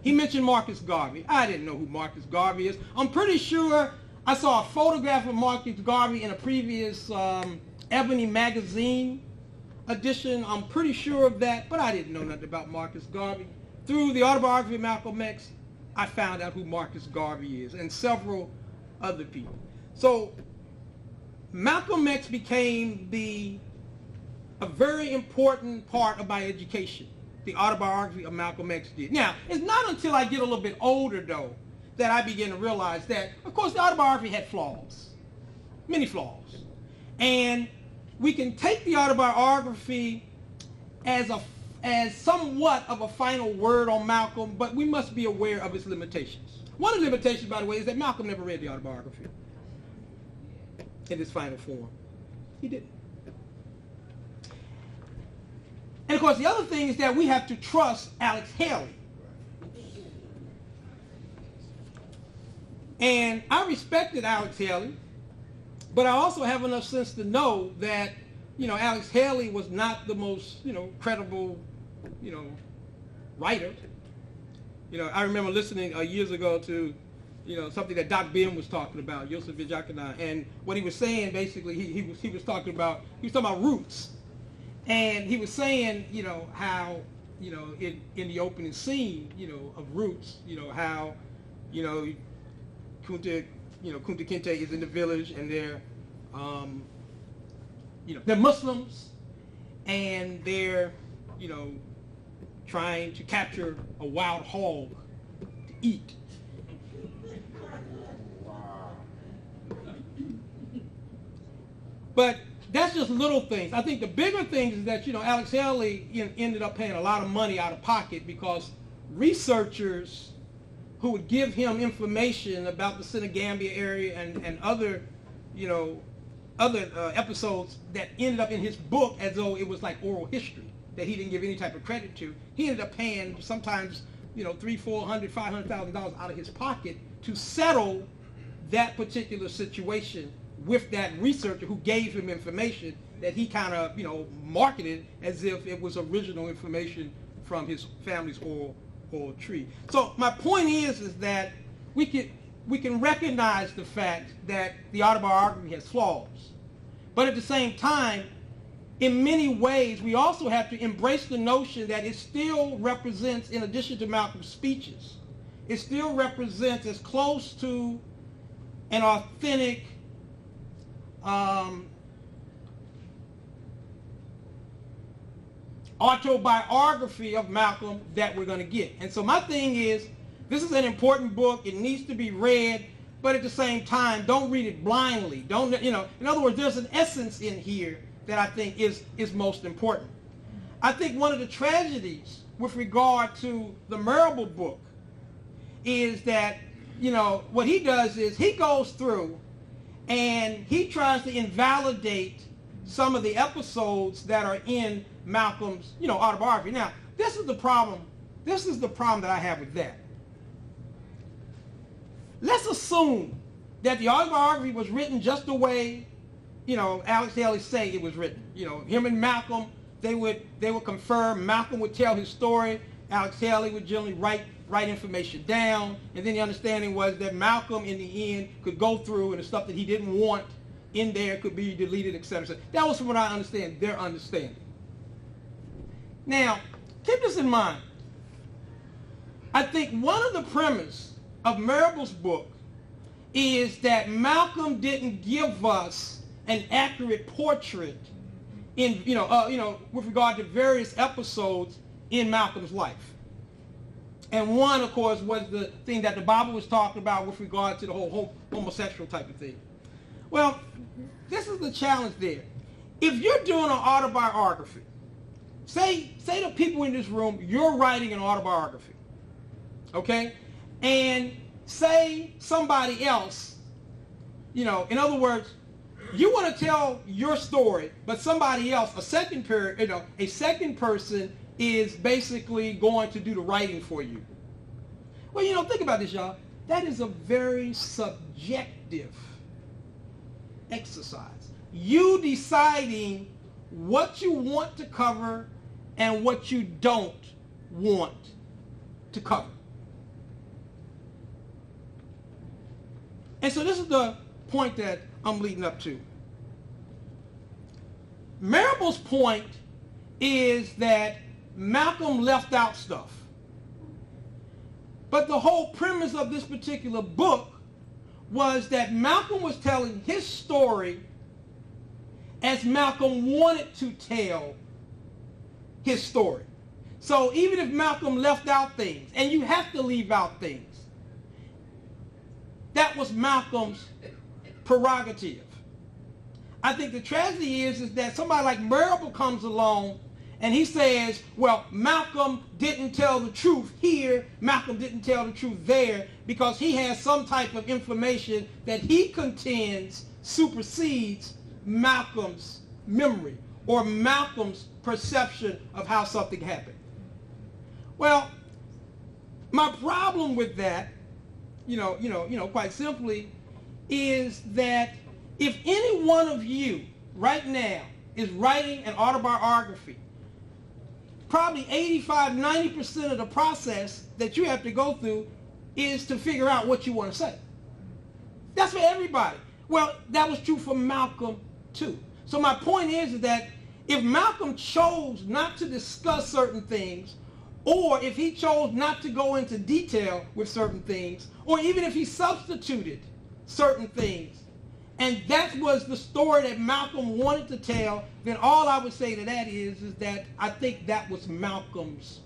He mentioned Marcus Garvey. I didn't know who Marcus Garvey is. I'm pretty sure I saw a photograph of Marcus Garvey in a previous Ebony magazine edition. I'm pretty sure of that, but I didn't know nothing about Marcus Garvey. Through the autobiography of Malcolm X, I found out who Marcus Garvey is and several other people. So Malcolm X became a very important part of my education. The autobiography of Malcolm X did. Now, it's not until I get a little bit older, though, that I begin to realize that, of course, the autobiography had flaws, many flaws. And we can take the autobiography as as somewhat of a final word on Malcolm, but we must be aware of its limitations. One of the limitations, by the way, is that Malcolm never read the autobiography in its final form. He didn't. And of course, the other thing is that we have to trust Alex Haley. And I respected Alex Haley, but I also have enough sense to know that, Alex Haley was not the most, credible, writer. I remember listening years ago to, something that Doc Ben was talking about, Yosef Vijakana, and what he was saying basically, he was talking about roots, and he was saying, how, in the opening scene, of Roots, how, Kunta Kinte is in the village, and they're Muslims, and they're, trying to capture a wild hog to eat. But that's just little things. I think the bigger things is that, Alex Haley ended up paying a lot of money out of pocket because researchers who would give him information about the Senegambia area and other, other episodes that ended up in his book as though it was like oral history that he didn't give any type of credit to. He ended up paying sometimes, $300,000, $400,000, $500,000 out of his pocket to settle that particular situation with that researcher who gave him information that he kind of, marketed as if it was original information from his family's oral tree. So my point is that we can recognize the fact that the autobiography has flaws, but at the same time, in many ways, we also have to embrace the notion that it still represents, in addition to Malcolm's speeches, it still represents as close to an authentic autobiography of Malcolm that we're going to get. And so my thing is, this is an important book. It needs to be read, but at the same time, don't read it blindly. Don't, in other words, there's an essence in here that I think is most important. I think one of the tragedies with regard to the Marable book is that, what he does is he goes through and he tries to invalidate some of the episodes that are in Malcolm's, autobiography. Now, this is the problem. This is the problem that I have with that. Let's assume that the autobiography was written just the way, Alex Haley say it was written. Him and Malcolm, they would confer. Malcolm would tell his story. Alex Haley would generally write information down, and then the understanding was that Malcolm, in the end, could go through and the stuff that he didn't want in there could be deleted, etc. That was from what I understand, their understanding. Now, keep this in mind. I think one of the premise of Marable's book is that Malcolm didn't give us an accurate portrait in, with regard to various episodes in Malcolm's life. And one, of course, was the thing that the Bible was talking about with regard to the whole homosexual type of thing. Well, this is the challenge there. If you're doing an autobiography, say to people in this room, you're writing an autobiography, okay? And say somebody else, in other words, you want to tell your story, but somebody else, a second person is basically going to do the writing for you. Well, think about this, y'all. That is a very subjective exercise. You deciding what you want to cover and what you don't want to cover. And so this is the point that I'm leading up to. Marable's point is that Malcolm left out stuff. But the whole premise of this particular book was that Malcolm was telling his story as Malcolm wanted to tell his story. So even if Malcolm left out things, and you have to leave out things, that was Malcolm's prerogative. I think the tragedy is that somebody like Marable comes along And he says, well, Malcolm didn't tell the truth here, Malcolm didn't tell the truth there, because he has some type of information that he contends supersedes Malcolm's memory or Malcolm's perception of how something happened. Well, my problem with that, quite simply, is that if any one of you right now is writing an autobiography, probably 85-90% of the process that you have to go through is to figure out what you want to say. That's for everybody. Well, that was true for Malcolm too. So my point is that if Malcolm chose not to discuss certain things, or if he chose not to go into detail with certain things, or even if he substituted certain things, and that was the story that Malcolm wanted to tell, then all I would say to that is that I think that was Malcolm's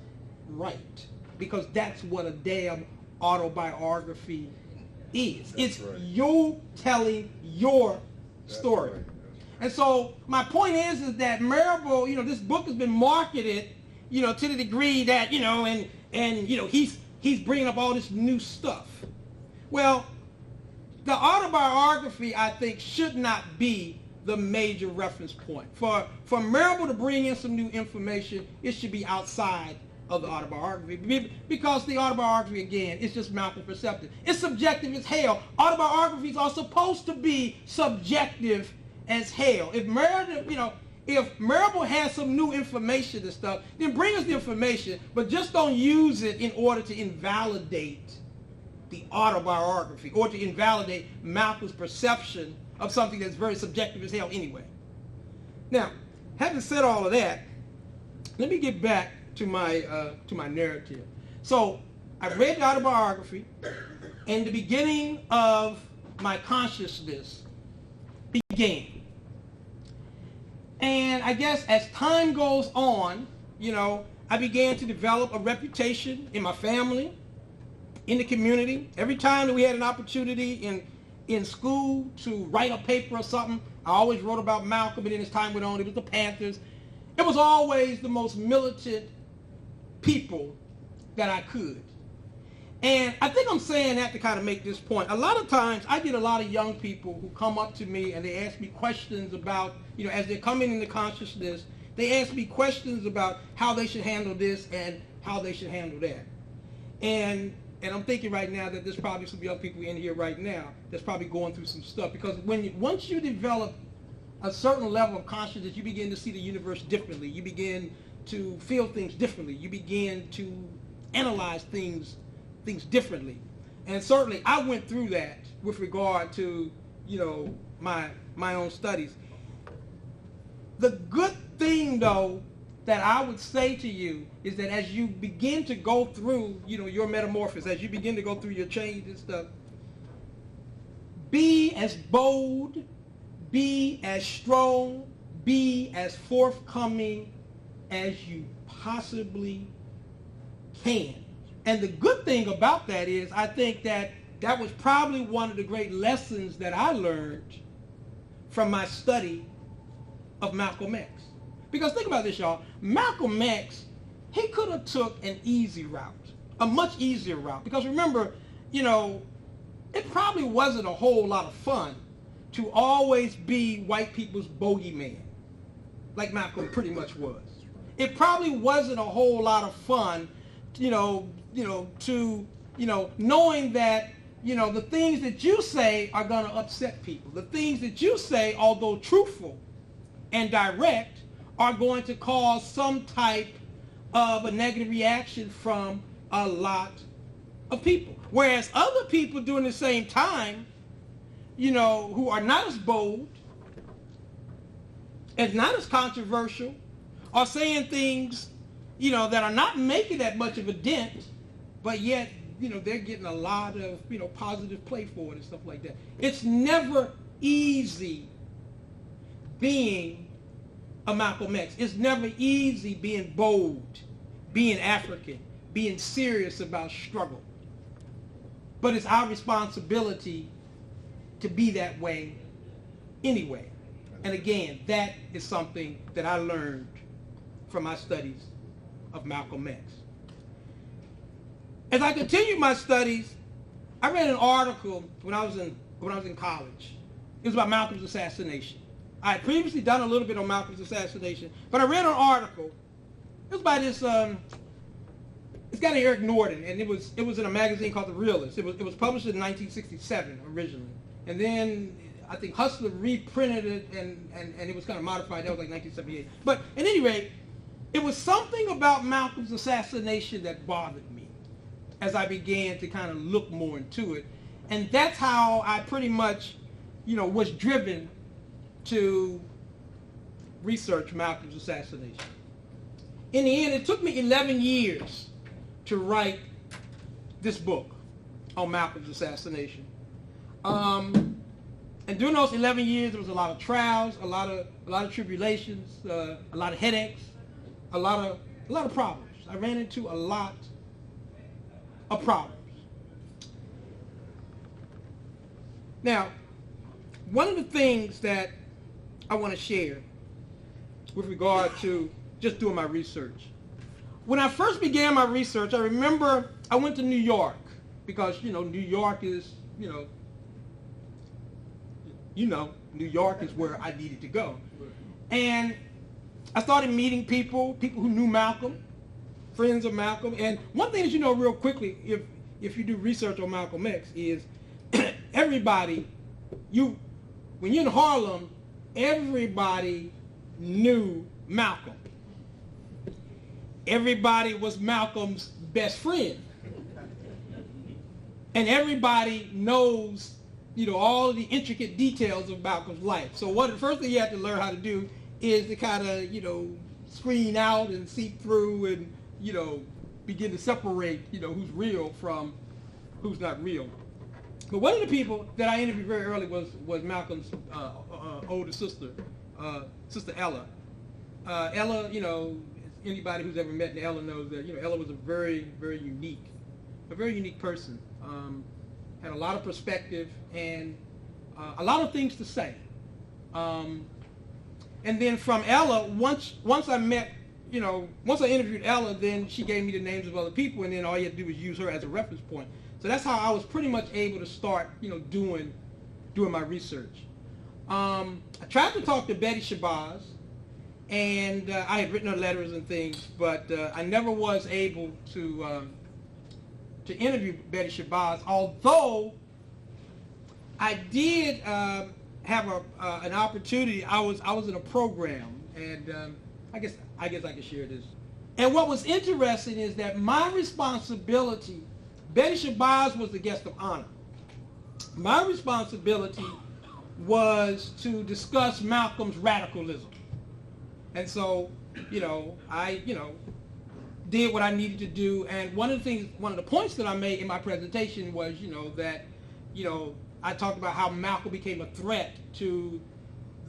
right. Because that's what a damn autobiography is. It's you telling your story. And so my point is that Marable, this book has been marketed, to the degree that, he's bringing up all this new stuff. Well, the autobiography, I think, should not be the major reference point. For Marable to bring in some new information, it should be outside of the autobiography. Because the autobiography, again, is just Malcolm perceptive. It's subjective as hell. Autobiographies are supposed to be subjective as hell. If Marable has some new information and stuff, then bring us the information, but just don't use it in order to invalidate the autobiography or to invalidate Malcolm's perception of something that's very subjective as hell anyway. Now, having said all of that, let me get back to my narrative. So I read the autobiography, and the beginning of my consciousness began. And I guess as time goes on, I began to develop a reputation in my family, in the community. Every time that we had an opportunity in school to write a paper or something, I always wrote about Malcolm, and then as time went on, it was the Panthers. It was always the most militant people that I could. And I think I'm saying that to kind of make this point. A lot of times, I get a lot of young people who come up to me and they ask me questions about, as they're coming into consciousness, they ask me questions about how they should handle this and how they should handle that. And I'm thinking right now that there's probably some young people in here right now that's probably going through some stuff, because once you develop a certain level of consciousness, you begin to see the universe differently. You begin to feel things differently. You begin to analyze things differently. And certainly I went through that with regard to, my own studies. The good thing, though, that I would say to you is that as you begin to go through, your metamorphosis, as you begin to go through your change and stuff, be as bold, be as strong, be as forthcoming as you possibly can. And the good thing about that is I think that was probably one of the great lessons that I learned from my study of Malcolm X. Because think about this, y'all. Malcolm X, he could have took an easy route, a much easier route. Because remember, it probably wasn't a whole lot of fun to always be white people's bogeyman, like Malcolm pretty much was. It probably wasn't a whole lot of fun, knowing that, the things that you say are going to upset people. The things that you say, although truthful and direct, are going to cause some type of a negative reaction from a lot of people. Whereas other people during the same time, who are not as bold and not as controversial, are saying things, that are not making that much of a dent, but yet, they're getting a lot of, positive play for it and stuff like that. It's never easy being a Malcolm X. It's never easy being bold, being African, being serious about struggle. But it's our responsibility to be that way anyway. And again, that is something that I learned from my studies of Malcolm X. As I continued my studies, I read an article when I was in college. It was about Malcolm's assassination. I had previously done a little bit on Malcolm's assassination, but I read an article. It was by this guy named Eric Norden, and it was in a magazine called The Realist. It was published in 1967 originally, and then I think Hustler reprinted it, and it was kind of modified. That was like 1978. But at any rate, it was something about Malcolm's assassination that bothered me as I began to kind of look more into it, and that's how I pretty much, was driven to research Malcolm's assassination. In the end, it took me 11 years to write this book on Malcolm's assassination. And during those 11 years, there was a lot of trials, a lot of tribulations, a lot of headaches, a lot of problems. I ran into a lot of problems. Now, one of the things that I want to share with regard to just doing my research. When I first began my research, I remember I went to New York because, New York is, New York is where I needed to go. And I started meeting people who knew Malcolm, friends of Malcolm. And one thing that you know real quickly, if you do research on Malcolm X, is everybody, when you're in Harlem, everybody knew Malcolm. Everybody was Malcolm's best friend. And everybody knows, all of the intricate details of Malcolm's life. So the first thing you have to learn how to do is to kind of, screen out and see through and, begin to separate, who's real from who's not real. But one of the people that I interviewed very early was Malcolm's older sister, Sister Ella. Ella, anybody who's ever met Ella knows that, Ella was a very, very unique person. Had a lot of perspective and a lot of things to say. And then from Ella, once I met, once I interviewed Ella, then she gave me the names of other people, and then all you had to do was use her as a reference point. So that's how I was pretty much able to start, doing my research. I tried to talk to Betty Shabazz, and I had written her letters and things, but I never was able to interview Betty Shabazz, although I did have an opportunity. I was in a program, and I guess I can share this. And what was interesting is that my responsibility, Betty Shabazz was the guest of honor. My responsibility was to discuss Malcolm's radicalism. And so, I, did what I needed to do. And one of the points that I made in my presentation was, that, I talked about how Malcolm became a threat to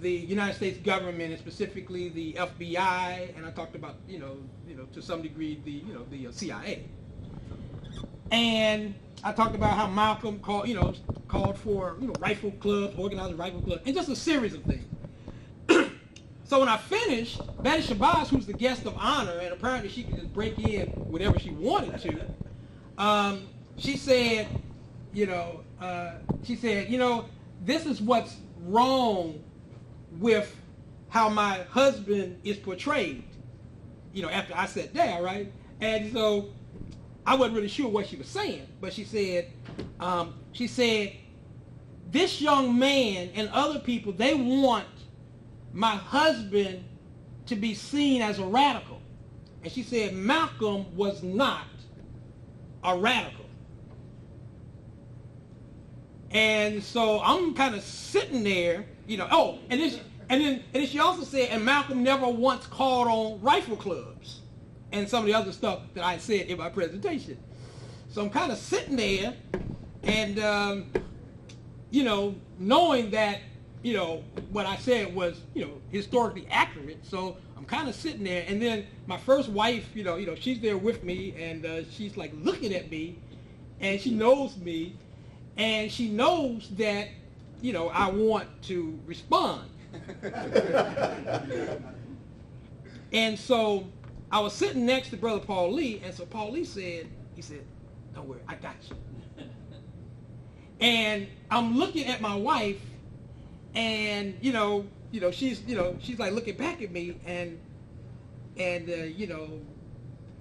the United States government, and specifically the FBI, and I talked about, to some degree, the CIA. And I talked about how Malcolm called for, rifle clubs, organized rifle clubs, and just a series of things. So when I finished, Betty Shabazz, who's the guest of honor, and apparently she could just break in whenever she wanted to, she said, this is what's wrong with how my husband is portrayed, after I sat down, right? And so I wasn't really sure what she was saying, but she said, this young man and other people, they want my husband to be seen as a radical. And she said Malcolm was not a radical. And so I'm kind of sitting there, and then she also said, and Malcolm never once called on rifle clubs and some of the other stuff that I said in my presentation. So I'm kind of sitting there and, knowing that, what I said was, historically accurate. So I'm kind of sitting there, and then my first wife, she's there with me, and she's like looking at me, and she knows me, and she knows that, I want to respond. And so I was sitting next to Brother Paul Lee, and so Paul Lee said, don't worry, I got you. And I'm looking at my wife, and she's like looking back at me, and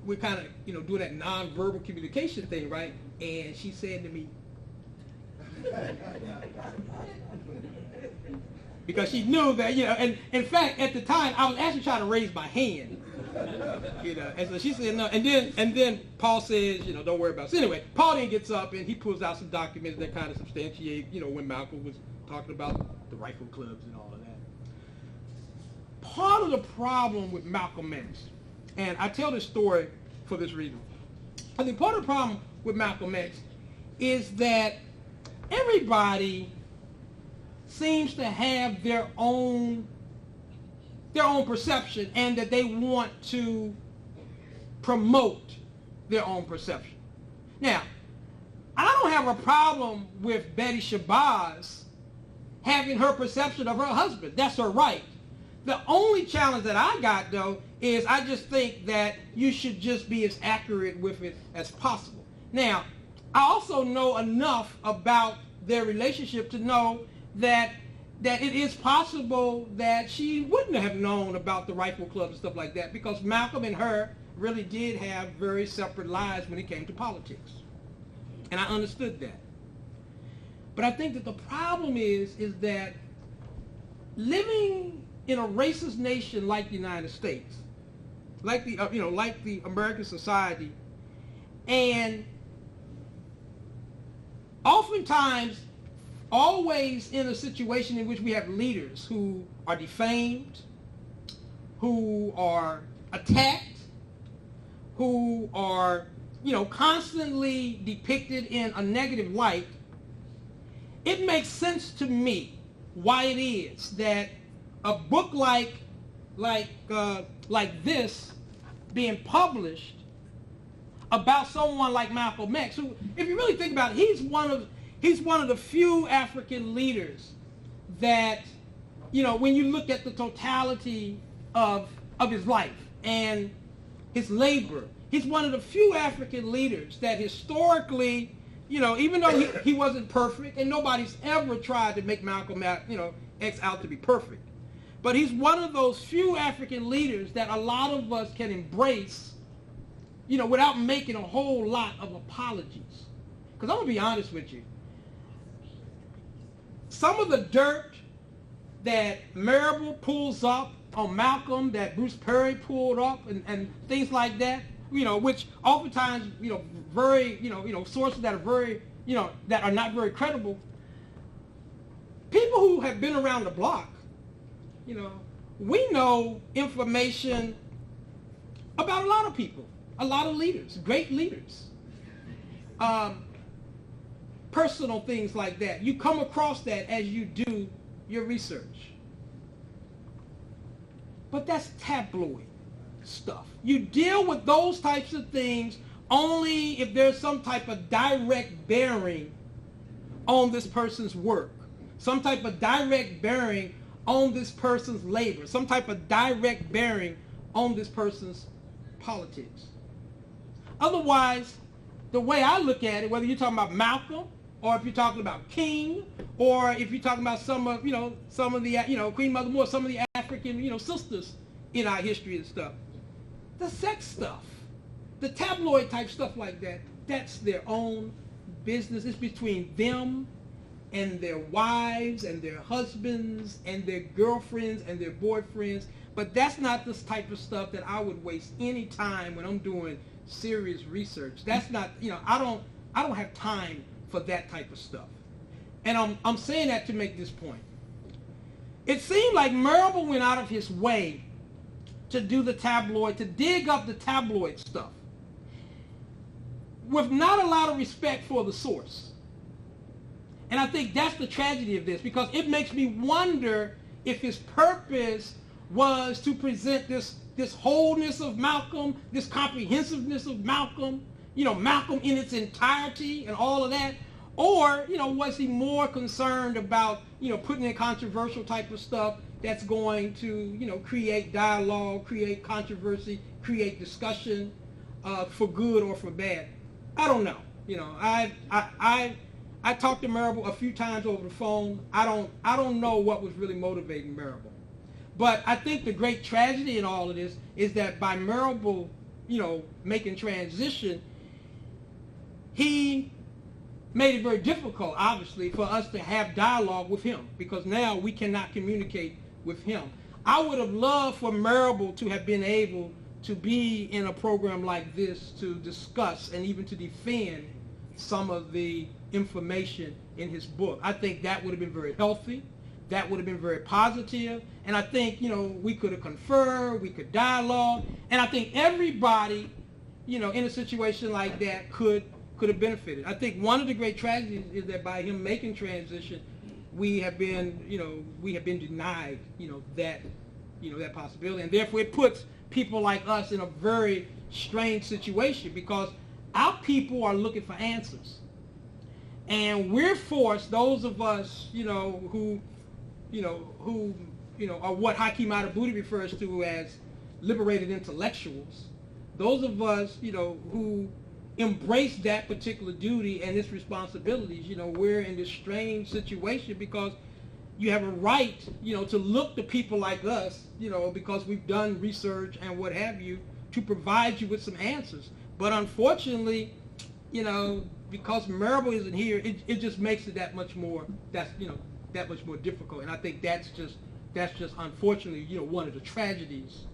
we're kind of doing that nonverbal communication thing, right? And she said to me, because she knew that, and in fact at the time I was actually trying to raise my hand, and so she said no, and then Paul says, don't worry about it. So anyway, Paul then gets up and he pulls out some documents that kind of substantiate, when Malcolm was talking about the rifle clubs and all of that. Part of the problem with Malcolm X, and I tell this story for this reason, I think part of the problem with Malcolm X is that everybody seems to have their own perception, and that they want to promote their own perception. Now, I don't have a problem with Betty Shabazz having her perception of her husband. That's her right. The only challenge that I got, though, is I just think that you should just be as accurate with it as possible. Now, I also know enough about their relationship to know that it is possible that she wouldn't have known about the rifle club and stuff like that, because Malcolm and her really did have very separate lives when it came to politics. And I understood that. But I think that the problem is that living in a racist nation like the United States, like the American society, and oftentimes always in a situation in which we have leaders who are defamed, who are attacked, who are, constantly depicted in a negative light, it makes sense to me why it is that a book like this being published about someone like Malcolm X, who, if you really think about it, he's one of the few African leaders that, when you look at the totality of his life and his labor, he's one of the few African leaders that historically, even though he wasn't perfect, and nobody's ever tried to make Malcolm X out to be perfect, but he's one of those few African leaders that a lot of us can embrace, without making a whole lot of apologies. Because I'm going to be honest with you. Some of the dirt that Marable pulls up on Malcolm, that Bruce Perry pulled up, and things like that, which oftentimes, very, sources that are very, that are not very credible. People who have been around the block, we know information about a lot of people, a lot of leaders, great leaders. Personal things like that. You come across that as you do your research. But that's tabloid stuff. You deal with those types of things only if there's some type of direct bearing on this person's work, some type of direct bearing on this person's labor, some type of direct bearing on this person's politics. Otherwise, the way I look at it, whether you're talking about Malcolm, or if you're talking about King, or if you're talking about some of the, Queen Mother Moore, some of the African, sisters in our history and stuff, the sex stuff, the tabloid type stuff like that, that's their own business. It's between them and their wives and their husbands and their girlfriends and their boyfriends. But that's not this type of stuff that I would waste any time when I'm doing serious research. That's not, I don't have time for that type of stuff. And I'm saying that to make this point. It seemed like Marable went out of his way to do the tabloid, to dig up the tabloid stuff, with not a lot of respect for the source. And I think that's the tragedy of this, because it makes me wonder if his purpose was to present this wholeness of Malcolm, this comprehensiveness of Malcolm, Malcolm in its entirety and all of that, or, was he more concerned about, putting in controversial type of stuff, that's going to, create dialogue, create controversy, create discussion, for good or for bad. I don't know. I talked to Marable a few times over the phone. I don't know what was really motivating Marable. But I think the great tragedy in all of this is that by Marable, making transition, he made it very difficult, obviously, for us to have dialogue with him, because now we cannot communicate with him. I would have loved for Marable to have been able to be in a program like this to discuss and even to defend some of the information in his book. I think that would have been very healthy. That would have been very positive. And I think, we could have conferred, we could dialogue. And I think everybody, in a situation like that could have benefited. I think one of the great tragedies is that by him making transition, we have been denied, that possibility. And therefore it puts people like us in a very strange situation, because our people are looking for answers. And we're forced, those of us, who are what Hakeem Adabuti refers to as liberated intellectuals, those of us, who embrace that particular duty and its responsibilities, we're in this strange situation, because you have a right, to look to people like us, because we've done research and what have you, to provide you with some answers. But unfortunately, because Marable isn't here, it just makes it that much more difficult. And I think that's just unfortunately, one of the tragedies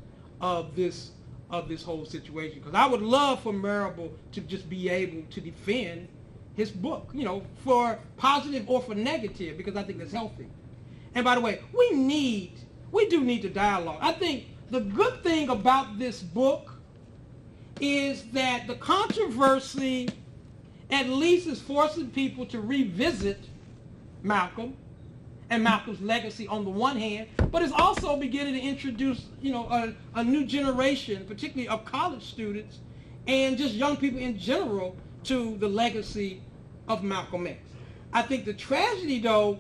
of this whole situation. Because I would love for Marable to just be able to defend his book, for positive or for negative, because I think that's healthy. And by the way, we do need to dialogue. I think the good thing about this book is that the controversy at least is forcing people to revisit Malcolm and Malcolm's legacy on the one hand, but it's also beginning to introduce, a new generation, particularly of college students and just young people in general, to the legacy of Malcolm X. I think the tragedy, though,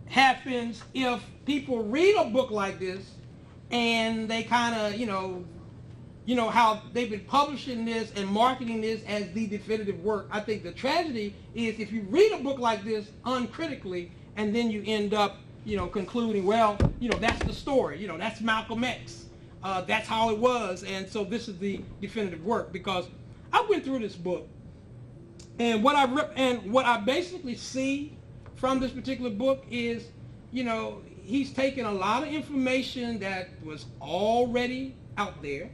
happens if people read a book like this and they kind of, how they've been publishing this and marketing this as the definitive work. I think the tragedy is if you read a book like this uncritically and then you end up, concluding, well, that's the story, that's Malcolm X. That's how it was, and so this is the definitive work. Because I went through this book, and what I basically see from this particular book is, he's taken a lot of information that was already out there.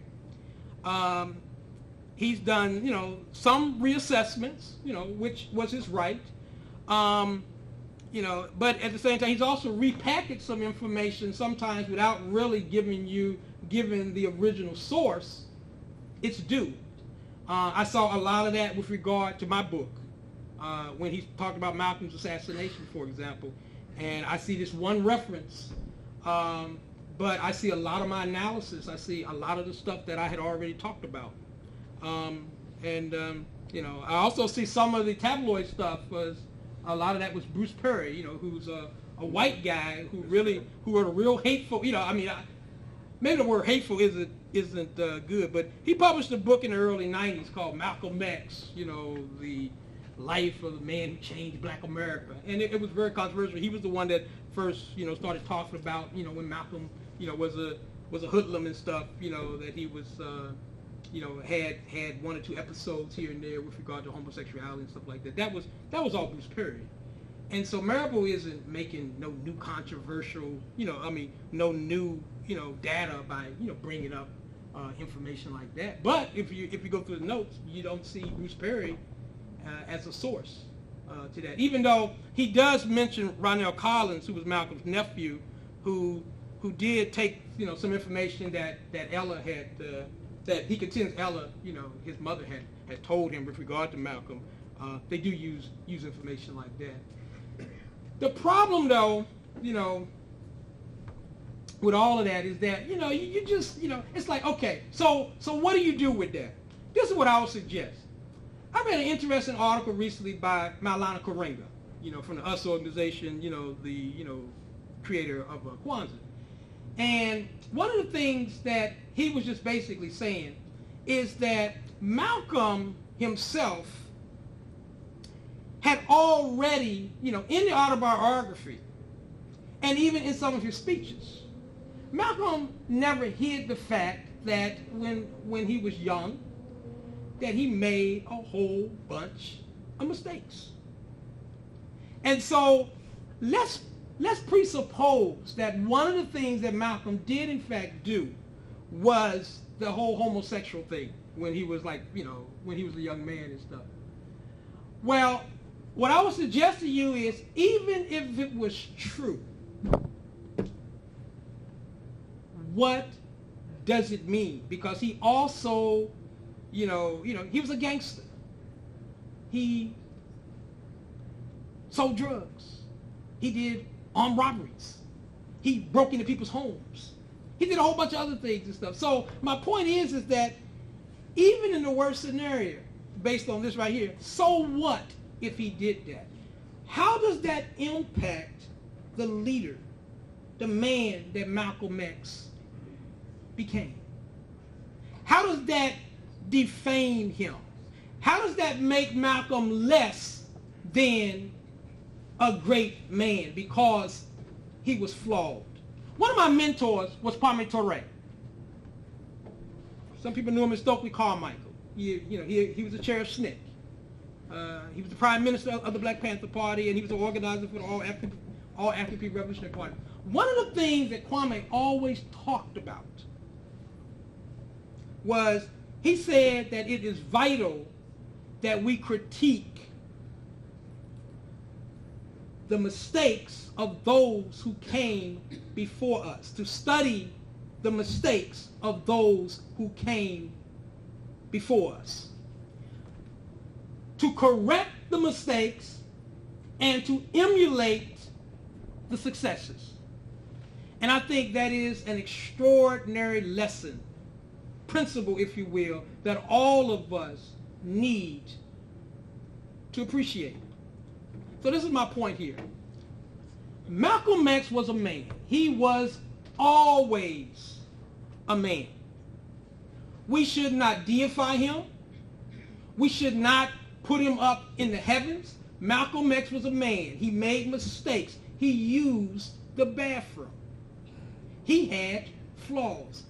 He's done, some reassessments, which was his right. But at the same time, he's also repackaged some information sometimes without really giving the original source its due. I saw a lot of that with regard to my book, when he talked about Malcolm's assassination, for example. And I see this one reference, but I see a lot of my analysis. I see a lot of the stuff that I had already talked about. I also see some of the tabloid stuff was, a lot of that was Bruce Perry, who's a white guy who wrote a real hateful, maybe the word hateful isn't good, but he published a book in the early 90s called Malcolm X, the life of the man who changed Black America. And it was very controversial. He was the one that first, started talking about, when Malcolm, was a hoodlum and stuff, that he was, had one or two episodes here and there with regard to homosexuality and stuff like that. That was all Bruce Perry. And so Marable isn't making no new controversial, no new, data by, bringing up information like that. But if you go through the notes, you don't see Bruce Perry as a source to that. Even though he does mention Ronell Collins, who was Malcolm's nephew, who did take, some information that Ella had, that he contends Ella, his mother had told him with regard to Malcolm. They do use information like that. The problem, though, with all of that is that, you just, it's like, okay, so what do you do with that? This is what I would suggest. I read an interesting article recently by Maulana Karenga, from the US organization, the, creator of Kwanzaa. And one of the things that he was just basically saying is that Malcolm himself had already, in the autobiography, and even in some of his speeches, Malcolm never hid the fact that when he was young, that he made a whole bunch of mistakes. And so let's presuppose that one of the things that Malcolm did in fact do was the whole homosexual thing when he was when he was a young man and stuff. Well, what I would suggest to you is, even if it was true, what does it mean? Because he also, he was a gangster. He sold drugs. He did armed robberies. He broke into people's homes. He did a whole bunch of other things and stuff. So my point is that even in the worst scenario, based on this right here, so what if he did that? How does that impact the leader, the man that Malcolm X became? How does that defame him? How does that make Malcolm less than a great man because he was flawed? One of my mentors was Kwame Ture. Some people knew him as Stokely Carmichael. He was the chair of SNCC. He was the prime minister of the Black Panther Party, and he was the organizer for the All African People Revolutionary Party. One of the things that Kwame always talked about was, he said that it is vital that we critique the mistakes of those who came before us, to study the mistakes of those who came before us, to correct the mistakes and to emulate the successes. And I think that is an extraordinary lesson, principle, if you will, that all of us need to appreciate. So this is my point here. Malcolm X was a man. He was always a man. We should not deify him. We should not put him up in the heavens. Malcolm X was a man. He made mistakes. He used the bathroom. He had flaws.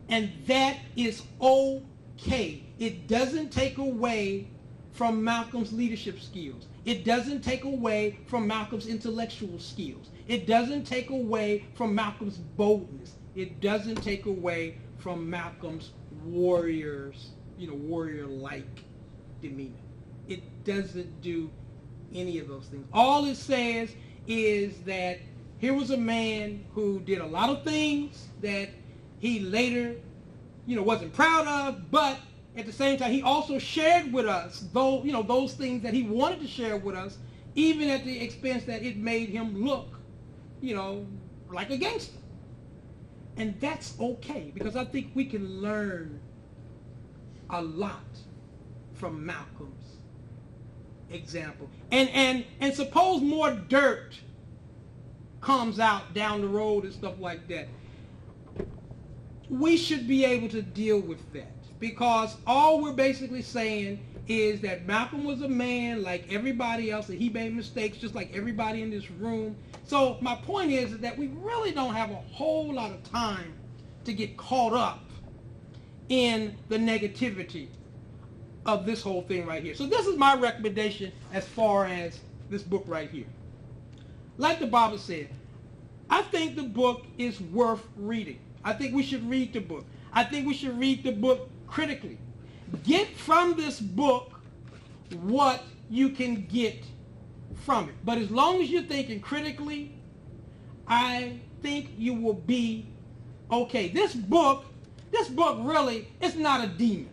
And that is okay. It doesn't take away from Malcolm's leadership skills. It doesn't take away from Malcolm's intellectual skills. It doesn't take away from Malcolm's boldness. It doesn't take away from Malcolm's warrior-like demeanor. It doesn't do any of those things. All it says is that here was a man who did a lot of things that he later, wasn't proud of, but at the same time, he also shared with us, those things that he wanted to share with us, even at the expense that it made him look, like a gangster. And that's okay, because I think we can learn a lot from Malcolm's example. And suppose more dirt comes out down the road and stuff like that. We should be able to deal with that, because all we're basically saying is that Malcolm was a man like everybody else, and he made mistakes just like everybody in this room. So my point is that we really don't have a whole lot of time to get caught up in the negativity of this whole thing right here. So this is my recommendation as far as this book right here. Like the Bible said, I think the book is worth reading. I think we should read the book. I think we should read the book critically. Get from this book what you can get from it. But as long as you're thinking critically, I think you will be okay. This book really, it's not a demon.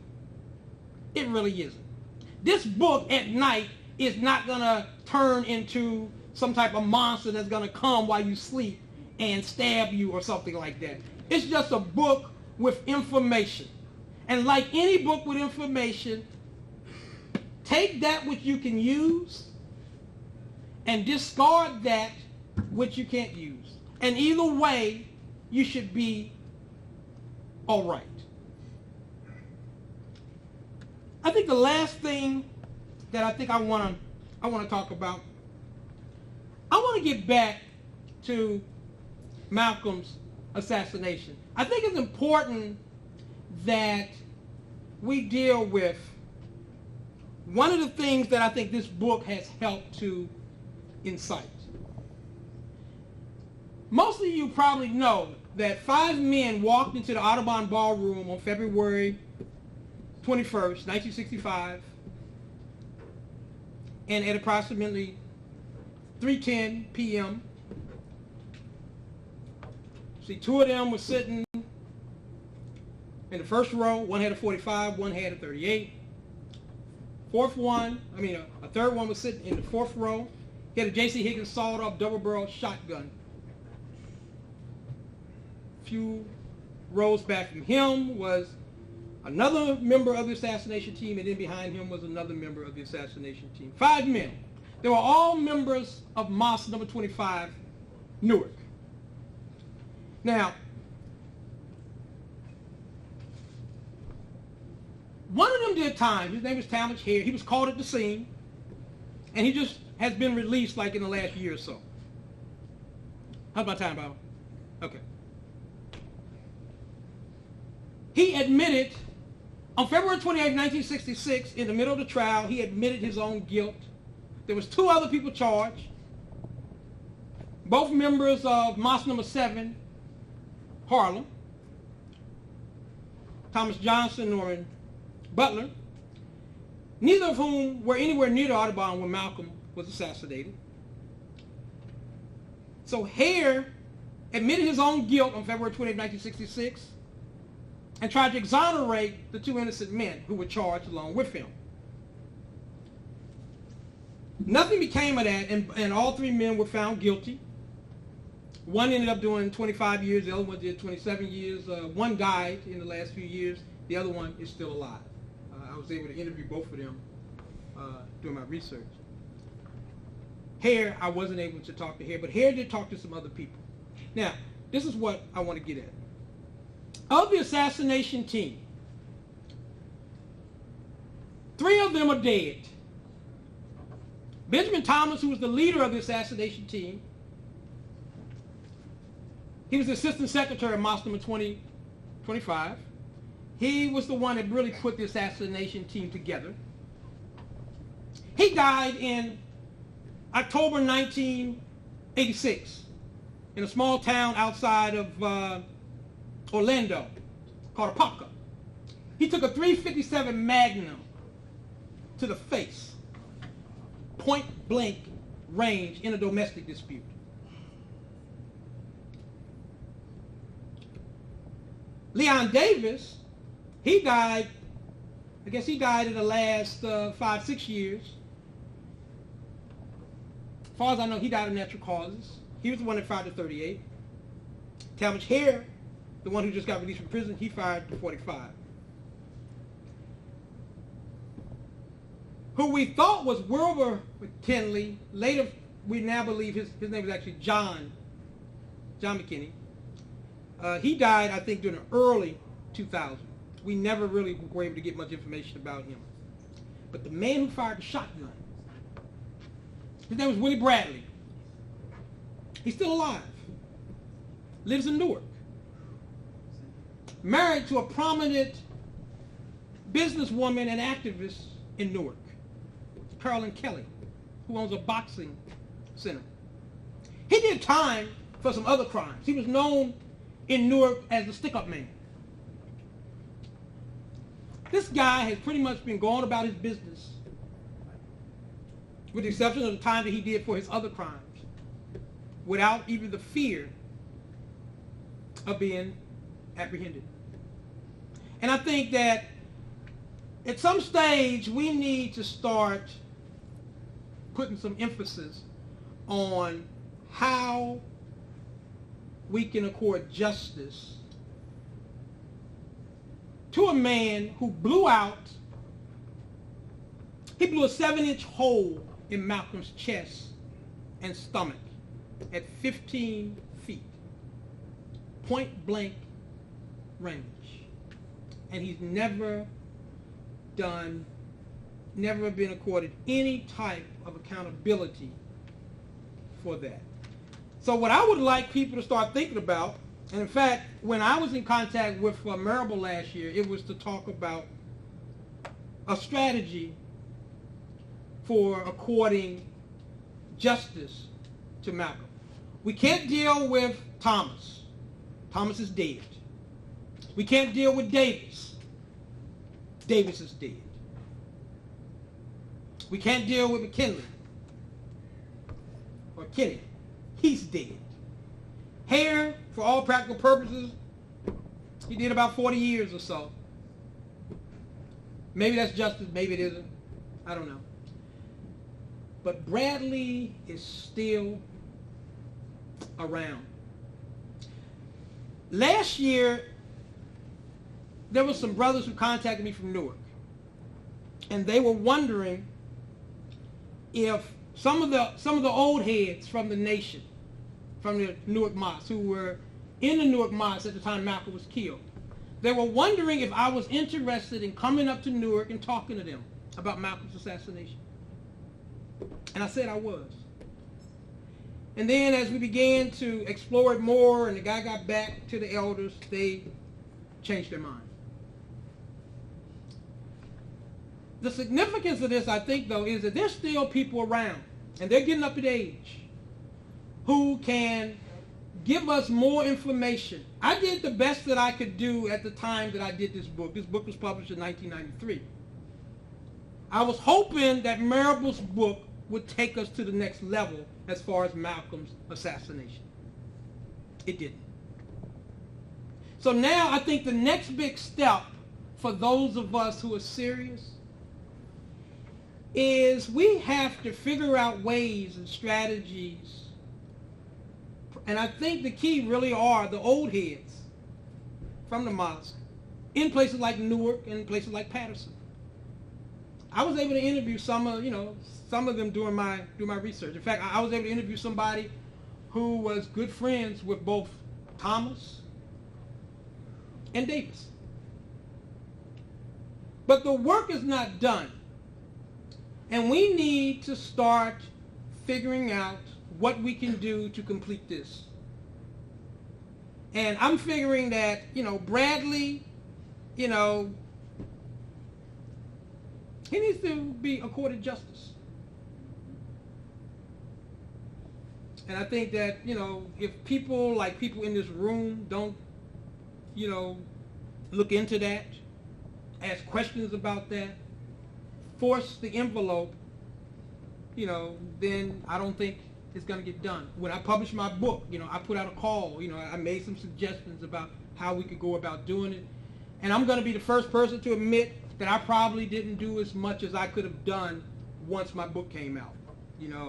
It really isn't. This book at night is not going to turn into some type of monster that's going to come while you sleep and stab you or something like that. It's just a book with information. And like any book with information, take that which you can use and discard that which you can't use. And either way, you should be all right. I think the last thing that I want to talk about, I want to get back to Malcolm's assassination. I think it's important that we deal with one of the things that I think this book has helped to incite. Most of you probably know that 5 men walked into the Audubon Ballroom on February 21st, 1965, and at approximately 3:10 p.m., see, 2 of them were sitting in the first row. One had a 45, one had a 38. A third one was sitting in the 4th row. He had a J.C. Higgins sawed-off double-barrel shotgun. A few rows back from him was another member of the assassination team, and then behind him was another member of the assassination team. 5 men. They were all members of Mosque number 25, Newark. Now, one of them did time. His name was Talmadge Hare. He was caught at the scene, and he just has been released like in the last year or so. How's my time, Bob? Okay. He admitted, on February 28, 1966, in the middle of the trial, he admitted his own guilt. There was 2 other people charged, both members of Mosque number 7, Harlem, Thomas Johnson, Norman Butler, neither of whom were anywhere near the Audubon when Malcolm was assassinated. So Hare admitted his own guilt on February 28, 1966, and tried to exonerate the 2 innocent men who were charged along with him. Nothing became of that, and all 3 men were found guilty. One ended up doing 25 years, the other one did 27 years. One died in the last few years. The other one is still alive. I was able to interview both of them doing my research. Hare, I wasn't able to talk to Hare, but Hare did talk to some other people. Now, this is what I want to get at. Of the assassination team, 3 of them are dead. Benjamin Thomas, who was the leader of the assassination team, he was the assistant secretary of Mosque number 25. He was the one that really put the assassination team together. He died in October 1986 in a small town outside of Orlando called Apopka. He took a .357 Magnum to the face, point blank range, in a domestic dispute. Leon Davis, he died, I guess he died in the last 5-6 years. As far as I know, he died of natural causes. He was the one that fired the 38. Talmadge Hare, the one who just got released from prison, he fired the 45. Who we thought was Wilbur McKinley, later we now believe his name was actually John McKinney. He died, I think, during the early 2000s. We never really were able to get much information about him. But the man who fired the shotgun, his name was Willie Bradley. He's still alive. Lives in Newark. Married to a prominent businesswoman and activist in Newark, Carolyn Kelly, who owns a boxing center. He did time for some other crimes. He was known in Newark as the stick-up man. This guy has pretty much been going about his business, with the exception of the time that he did for his other crimes, without even the fear of being apprehended. And I think that at some stage we need to start putting some emphasis on how we can accord justice to a man who blew a 7-inch hole in Malcolm's chest and stomach at 15 feet, point blank range. And he's never been accorded any type of accountability for that. So what I would like people to start thinking about, and in fact, when I was in contact with Marable last year, it was to talk about a strategy for according justice to Malcolm. We can't deal with Thomas. Thomas is dead. We can't deal with Davis. Davis is dead. We can't deal with McKinley or Kenny. He's dead. Hare, for all practical purposes, he did about 40 years or so. Maybe that's justice, maybe it isn't. I don't know. But Bradley is still around. Last year, there were some brothers who contacted me from Newark. And they were wondering if some of the old heads from the nation, from the Newark Mosque, who were in the Newark Mosque at the time Malcolm was killed, they were wondering if I was interested in coming up to Newark and talking to them about Malcolm's assassination. And I said I was. And then as we began to explore it more and the guy got back to the elders, they changed their mind. The significance of this, I think, though, is that there's still people around, and they're getting up in age, who can give us more information. I did the best that I could do at the time that I did this book. This book was published in 1993. I was hoping that Marable's book would take us to the next level as far as Malcolm's assassination. It didn't. So now I think the next big step for those of us who are serious is we have to figure out ways and strategies. And I think the key really are the old heads from the mosque in places like Newark and places like Patterson. I was able to interview some of them during my research. In fact, I was able to interview somebody who was good friends with both Thomas and Davis. But the work is not done. And we need to start figuring out what we can do to complete this. And I'm figuring that, Bradley, he needs to be accorded justice. And I think that, if people in this room don't, look into that, ask questions about that, force the envelope, then I don't think it's going to get done. When I published my book, I put out a call, I made some suggestions about how we could go about doing it. And I'm going to be the first person to admit that I probably didn't do as much as I could have done once my book came out.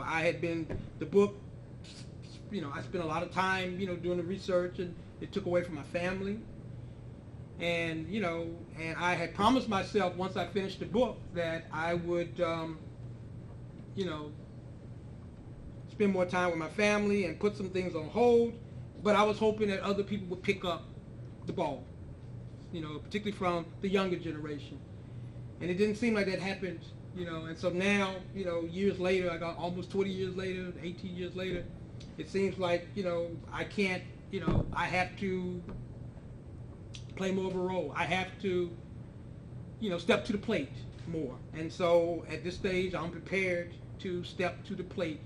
I had been, the book, I spent a lot of time, doing the research, and it took away from my family. And, and I had promised myself once I finished the book that I would, spend more time with my family and put some things on hold. But I was hoping that other people would pick up the ball, particularly from the younger generation. And it didn't seem like that happened, and so now, years later, I got almost 20 years later, 18 years later, it seems like, I can't, I have to play more of a role. I have to, step to the plate more. And so at this stage, I'm prepared to step to the plate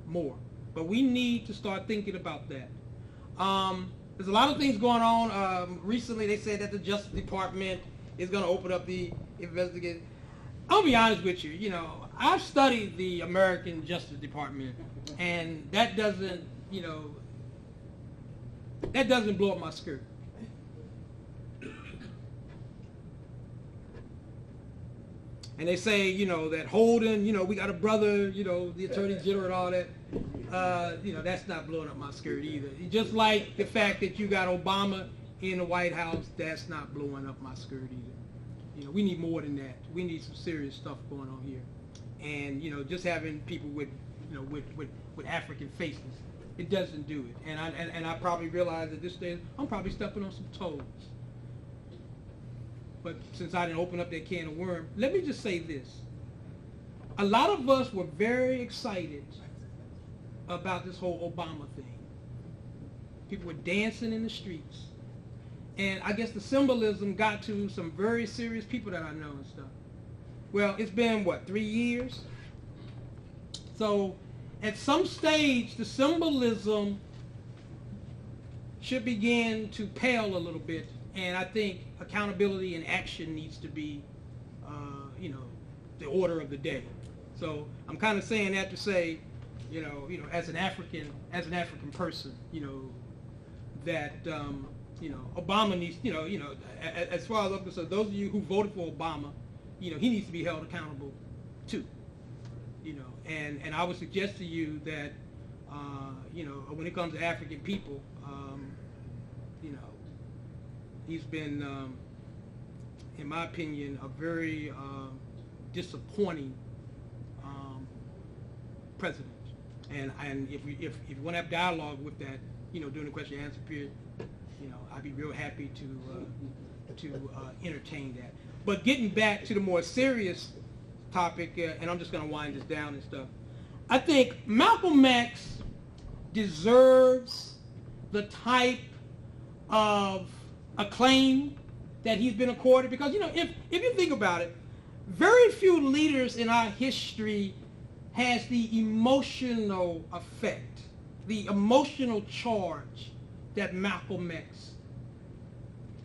more. But we need to start thinking about that. There's a lot of things going on. Recently, they said that the Justice Department is going to open up the investigation. I'll be honest with you. I've studied the American Justice Department, and that doesn't, that doesn't blow up my skirt. And they say, that Holden, we got a brother, the Attorney General and all that. That's not blowing up my skirt either. Just like the fact that you got Obama in the White House, that's not blowing up my skirt either. We need more than that. We need some serious stuff going on here. And, just having people with African faces It doesn't do it. And I probably realize at this stage, I'm probably stepping on some toes. But since I didn't open up that can of worms, let me just say this. A lot of us were very excited about this whole Obama thing. People were dancing in the streets. And I guess the symbolism got to some very serious people that I know and stuff. Well, it's been, 3 years? So at some stage, the symbolism should begin to pale a little bit. And I think accountability and action needs to be, the order of the day. So I'm kind of saying that to say, as an African person, that Obama needs, as far as I'm concerned, those of you who voted for Obama, he needs to be held accountable too. And I would suggest to you that, when it comes to African people, he's been, in my opinion, a very disappointing president. And if you want to have dialogue with that, during the question and answer period, I'd be real happy to entertain that. But getting back to the more serious topic, and I'm just going to wind this down and stuff. I think Malcolm X deserves the type of acclaim that he's been accorded, because if you think about it, very few leaders in our history has the emotional effect, the emotional charge that Malcolm X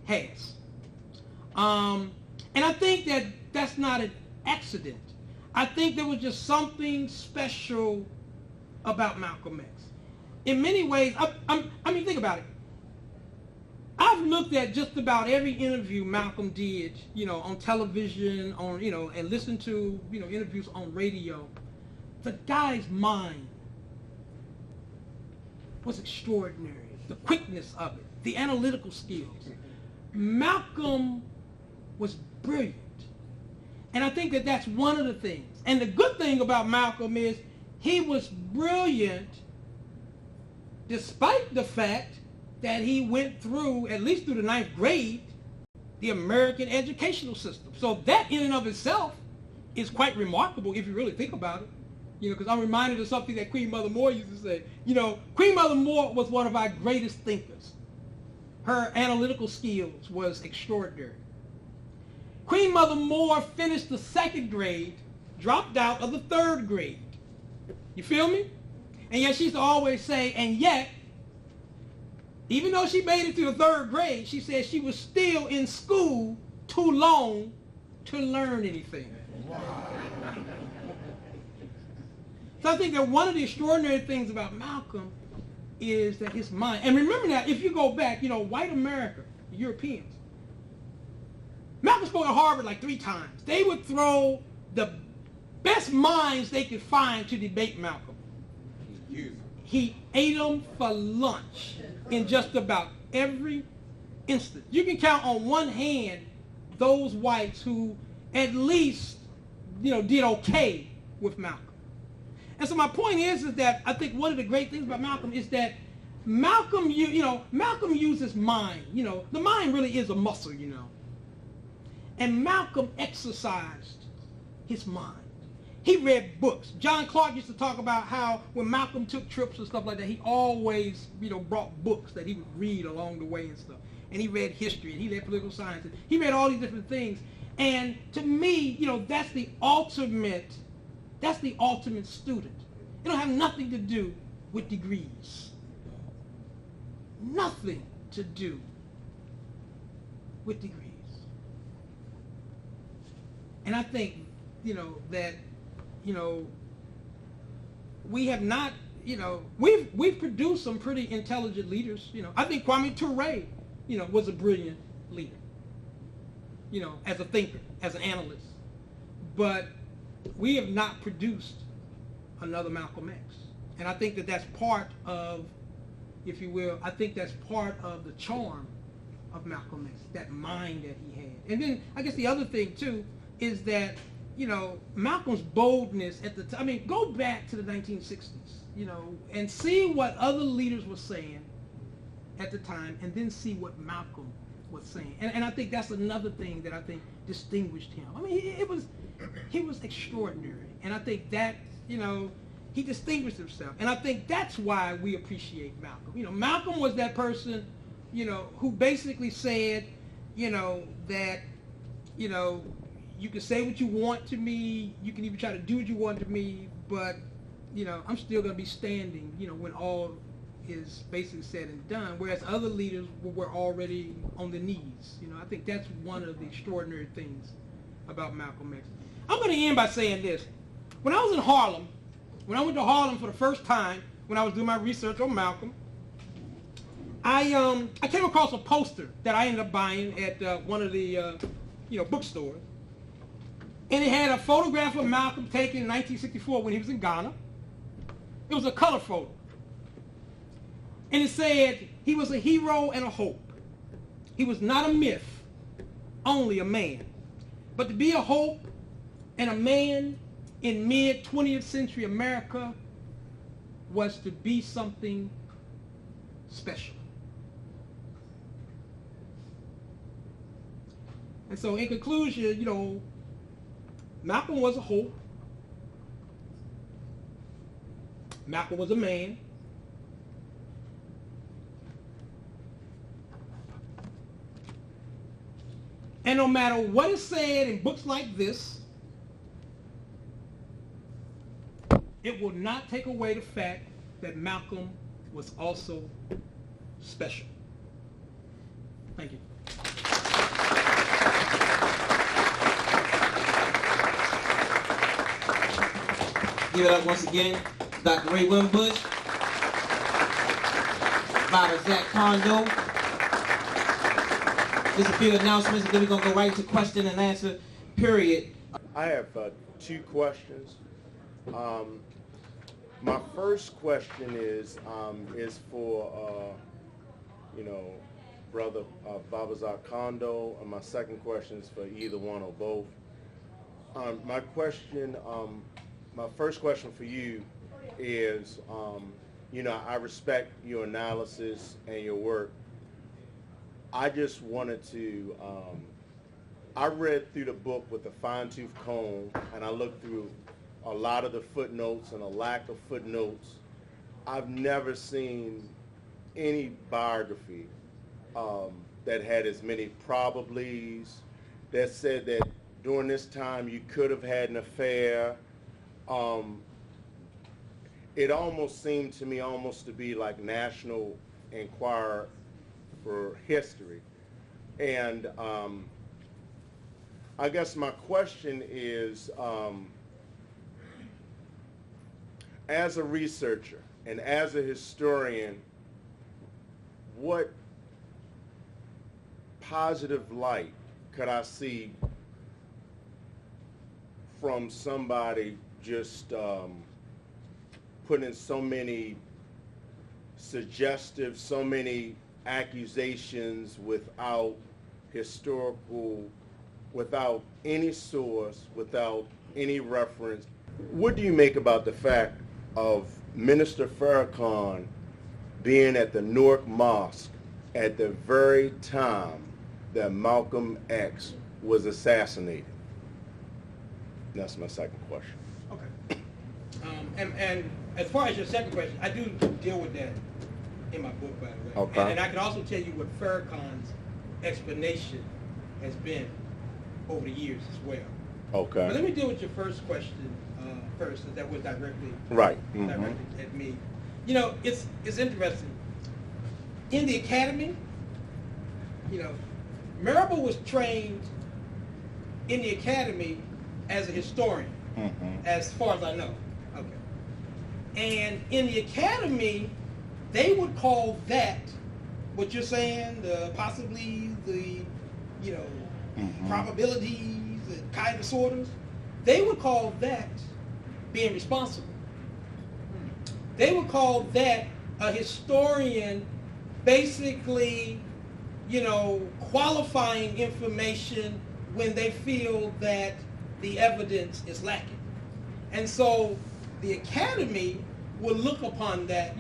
has. And I think that that's not an accident. I think there was just something special about Malcolm X. In many ways, I mean, think about it. I've looked at just about every interview Malcolm did, on television, and listened to, interviews on radio. The guy's mind was extraordinary. The quickness of it, the analytical skills. Malcolm was brilliant. And I think that that's one of the things. And the good thing about Malcolm is he was brilliant despite the fact that he went through, at least through the 9th grade, the American educational system. So that in and of itself is quite remarkable if you really think about it. Because I'm reminded of something that Queen Mother Moore used to say. Queen Mother Moore was one of our greatest thinkers. Her analytical skills was extraordinary. Queen Mother Moore finished the 2nd grade, dropped out of the 3rd grade. You feel me? And yet she used to always say, and yet, even though she made it to the 3rd grade, she said she was still in school too long to learn anything. Wow. So I think that one of the extraordinary things about Malcolm is that his mind, and remember now, if you go back, white America, Europeans, Malcolm spoke at Harvard like 3 times. They would throw the best minds they could find to debate Malcolm. He ate them for lunch in just about every instance. You can count on one hand those whites who at least, did okay with Malcolm. And so my point is that I think one of the great things about Malcolm is that Malcolm uses mind. The mind really is a muscle, And Malcolm exercised his mind. He read books. John Clark used to talk about how when Malcolm took trips and stuff like that, he always, brought books that he would read along the way and stuff. And he read history, and he read political science, and he read all these different things. And to me, that's the ultimate student. It don't have nothing to do with degrees. Nothing to do with degrees. And I think, that, we have not, we've produced some pretty intelligent leaders. I think Kwame Ture, was a brilliant leader, as a thinker, as an analyst. But we have not produced another Malcolm X. And I think that that's part of, if you will, I think that's part of the charm of Malcolm X, that mind that he had. And then I guess the other thing too is that Malcolm's boldness at the time. I mean, go back to the 1960s, and see what other leaders were saying at the time, and then see what Malcolm was saying. And I think that's another thing that I think distinguished him. I mean, he was extraordinary, and I think that he distinguished himself, and I think that's why we appreciate Malcolm. Malcolm was that person, who basically said, that you can say what you want to me, you can even try to do what you want to me, but I'm still going to be standing, when all is basically said and done, whereas other leaders were already on the knees. I think that's one of the extraordinary things about Malcolm X. I'm going to end by saying this. When I was in Harlem, when I went to Harlem for the first time, when I was doing my research on Malcolm, I came across a poster that I ended up buying at one of the bookstores, and it had a photograph of Malcolm taken in 1964 when he was in Ghana. It was a color photo, and it said he was a hero and a hope. He was not a myth, only a man. But to be a hope and a man in mid-20th century America was to be something special. And so in conclusion, Malcolm was a hope. Malcolm was a man. And no matter what is said in books like this, it will not take away the fact that Malcolm was also special. Thank you. Give it up once again, Dr. Ray Winbush, Dr. Zak Kondo. Just a few announcements, and then we're going to go right into question and answer period. I have two questions. My first question is for brother Zak Kondo, and my second question is for either one or both. My first question for you is, I respect your analysis and your work. I just wanted to, I read through the book with a fine-tooth comb, and I looked through a lot of the footnotes and a lack of footnotes. I've never seen any biography that had as many probablys, that said that during this time you could have had an affair. It almost seemed to me to be like National Enquirer for history. And I guess my question is, as a researcher and as a historian, what positive light could I see from somebody just putting in so many suggestive, so many accusations without historical, without any source, without any reference? What do you make about the fact of Minister Farrakhan being at the Newark Mosque at the very time that Malcolm X was assassinated? That's my second question. Okay. And as far as your second question, I do deal with that in my book, by the way. Okay. And I can also tell you what Farrakhan's explanation has been over the years as well. Okay. But let me deal with your first question first, since that was directly at me. It's interesting. In the academy, Marable was trained in the academy as a historian, as far as I know. Okay. And in the academy, they would call that, what you're saying, possibly the, probabilities, the kind disorders, they would call that being responsible. They would call that a historian basically, qualifying information when they feel that the evidence is lacking. And so the academy will look upon that,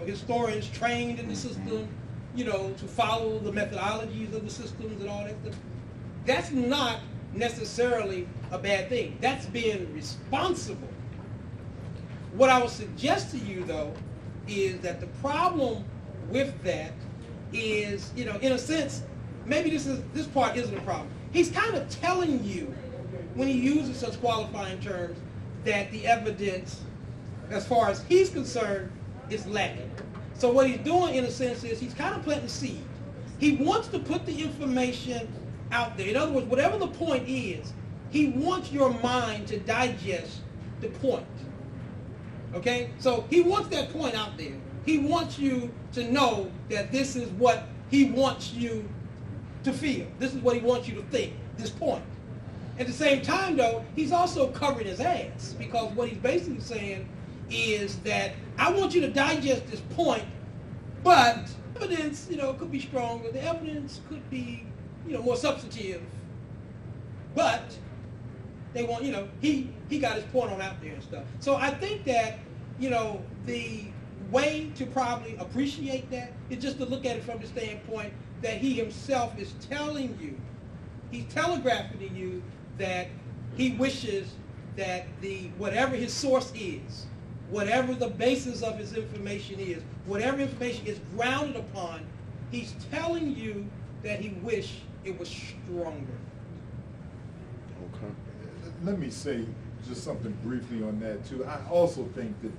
historians trained in the system, to follow the methodologies of the systems and all that stuff. That's not necessarily a bad thing. That's being responsible. What I would suggest to you, though, is that the problem with that is, in a sense, maybe this part isn't a problem. He's kind of telling you, when he uses such qualifying terms, that the evidence, as far as he's concerned, is lacking. So what he's doing, in a sense, is he's kind of planting seed. He wants to put the information out there. In other words, whatever the point is, he wants your mind to digest the point. Okay? So he wants that point out there. He wants you to know that this is what he wants you to feel. This is what he wants you to think, this point. At the same time, though, he's also covering his ass, because what he's basically saying is that I want you to digest this point, but evidence, could be stronger. The evidence could be, more substantive. But they want, he got his point on out there and stuff. So I think that, the way to probably appreciate that is just to look at it from the standpoint that he himself is telling you, he's telegraphing to you that he wishes that whatever his source is, whatever the basis of his information is, whatever information is grounded upon, he's telling you that he wished it was stronger. Okay. Let me say just something briefly on that too. I also think that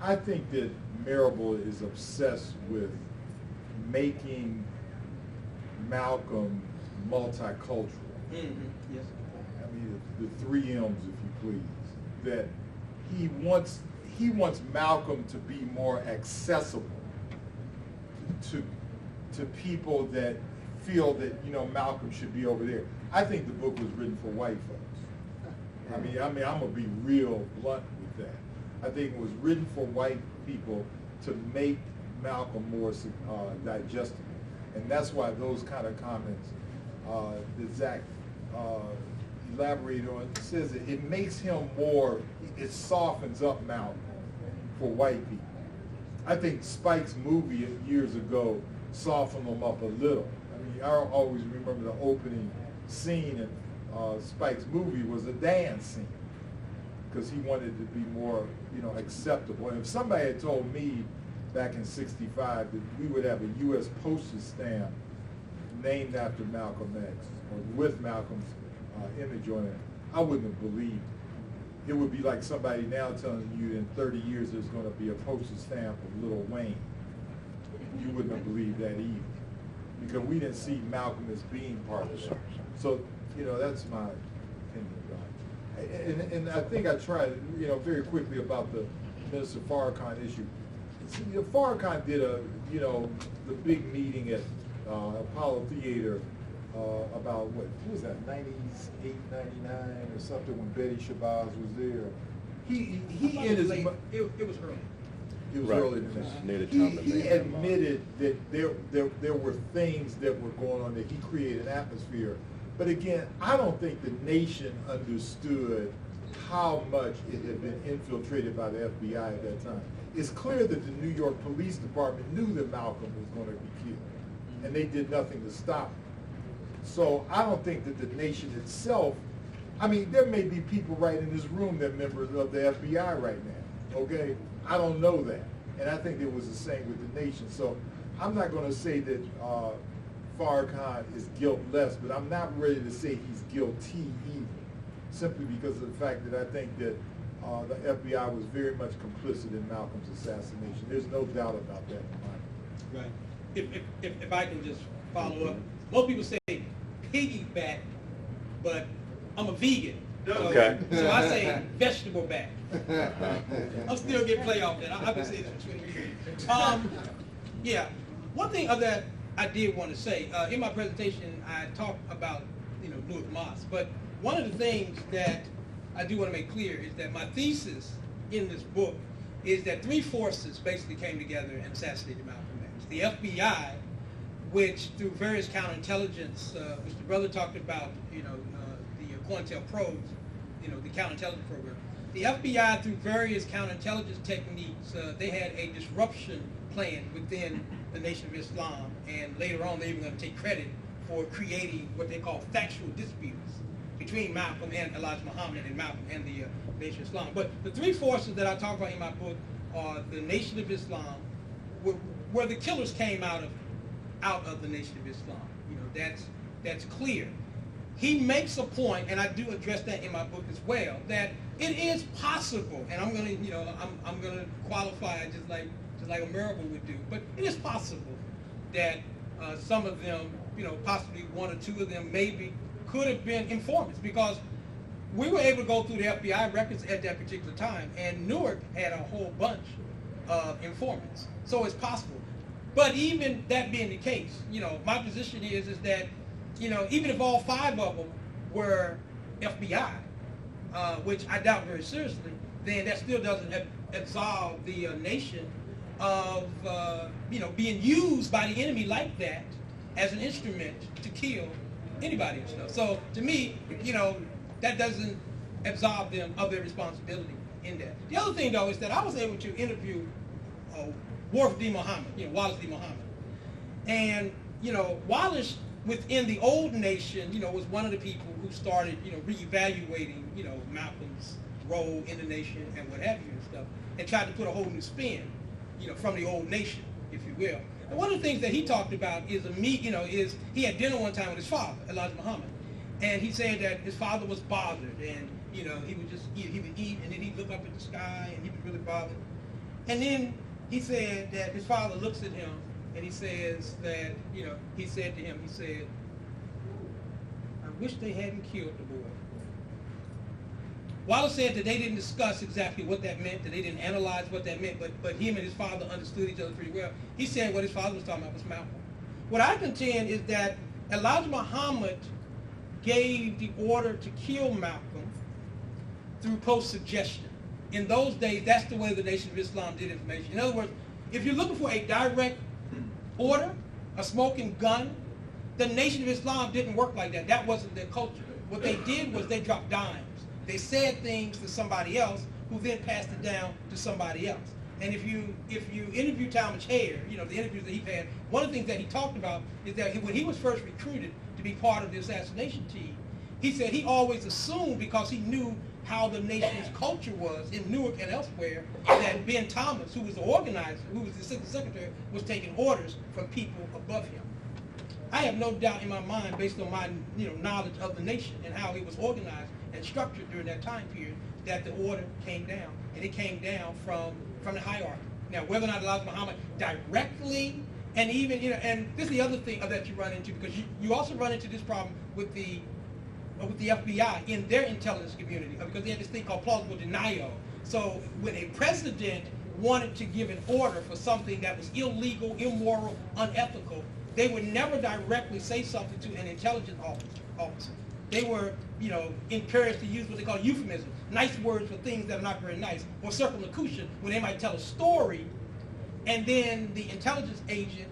I think that Marable is obsessed with making Malcolm multicultural. Mm-hmm. Yes. I mean, the 3 M's, if you please. That he wants Malcolm to be more accessible to people that feel that Malcolm should be over there. I think the book was written for white folks. I mean, I'm gonna be real blunt with that. I think it was written for white people to make Malcolm more digestible, and that's why those kind of comments that Zach elaborated on says it makes him more. It softens up Malcolm for white people. I think Spike's movie years ago softened him up a little. I mean, I always remember the opening scene in Spike's movie was a dance scene because he wanted to be more, acceptable. And if somebody had told me back in '65 that we would have a U.S. postage stamp named after Malcolm X or with Malcolm's image on it, I wouldn't have believed it. It would be like somebody now telling you in 30 years there's going to be a postage stamp of Lil Wayne. You wouldn't have believed that either, because we didn't see Malcolm as being part of it. So, that's my opinion about it. And I think I tried, very quickly about the Minister Farrakhan issue. See, Farrakhan did the big meeting at Apollo Theater about what was that, 98, 99 or something, when Betty Shabazz was there. He in his it was early. It was Right. early than that. Near the time that He they admitted that there were things that were going on, that he created an atmosphere. But again, I don't think the nation understood how much it had been infiltrated by the FBI at that time. It's clear that the New York Police Department knew that Malcolm was going to be killed, and they did nothing to stop it. So I don't think that the nation itself, I mean, there may be people right in this room that are members of the FBI right now, okay? I don't know that. And I think it was the same with the nation. So I'm not going to say that Farrakhan is guiltless, but I'm not ready to say he's guilty either, simply because of the fact that I think that the FBI was very much complicit in Malcolm's assassination. There's no doubt about that in my mind. Right. If I can just follow up, most people say piggyback, but I'm a vegan. Okay. So I say vegetable back. I'm still getting play off that. I've been saying this for 20 years. Yeah. One thing that I did want to say, in my presentation, I talked about, Louis Moss, but one of the things that I do want to make clear is that my thesis in this book is that 3 forces basically came together and assassinated Malcolm X. The FBI which through various counterintelligence, which the brother talked about, the COINTELPRO, the counterintelligence program. The FBI, through various counterintelligence techniques, they had a disruption plan within the Nation of Islam, and later on they're even going to take credit for creating what they call factual disputes between Malcolm and Elijah Muhammad, and Malcolm and the Nation of Islam. But the three forces that I talk about in my book are the Nation of Islam, where the killers came out of the Nation of Islam. That's clear. He makes a point, and I do address that in my book as well, that it is possible, and I'm gonna qualify it just like a Marable would do, but it is possible that some of them, possibly one or two of them maybe could have been informants, because we were able to go through the FBI records at that particular time, and Newark had a whole bunch of informants. So it's possible. But even that being the case, my position is that, even if all five of them were FBI, which I doubt very seriously, then that still doesn't absolve the nation of, being used by the enemy like that as an instrument to kill anybody and stuff. So to me, that doesn't absolve them of their responsibility in that. The other thing, though, is that I was able to interview Wallace D. Muhammad. And, Wallace, within the old nation, was one of the people who started, reevaluating, Malcolm's role in the nation and what have you and stuff, and tried to put a whole new spin, from the old nation, if you will. And one of the things that he talked about is is he had dinner one time with his father, Elijah Muhammad, and he said that his father was bothered, and he would just he would eat, and then he'd look up at the sky, and he was really bothered. And then he said that his father looks at him, and he says that he said to him, "I wish they hadn't killed the boy." Wallace said that they didn't discuss exactly what that meant, that they didn't analyze what that meant, but him and his father understood each other pretty well. He said what his father was talking about was Malcolm. What I contend is that Elijah Muhammad gave the order to kill Malcolm through post-suggestion. In those days, that's the way the Nation of Islam did information. In other words, if you're looking for a direct order, a smoking gun, the Nation of Islam didn't work like that. That wasn't their culture. What they did was they dropped dimes. They said things to somebody else, who then passed it down to somebody else. And if you interview Talmadge Hare, the interviews that he's had, one of the things that he talked about is that when he was first recruited to be part of the Assassination Team, he said he always assumed, because he knew how the nation's culture was in Newark and elsewhere, that Ben Thomas, who was the organizer, who was the assistant secretary, was taking orders from people above him. I have no doubt in my mind, based on my knowledge of the nation and how it was organized and structured during that time period, that the order came down, and it came down from the hierarchy. Now, whether or not Elijah Muhammad directly, and even and this is the other thing that you run into, because you also run into this problem with the FBI in their intelligence community, because they had this thing called plausible denial. So when a president wanted to give an order for something that was illegal, immoral, unethical, they would never directly say something to an intelligence officer. They were, encouraged to use what they call euphemism, nice words for things that are not very nice, or circumlocution, when they might tell a story, and then the intelligence agent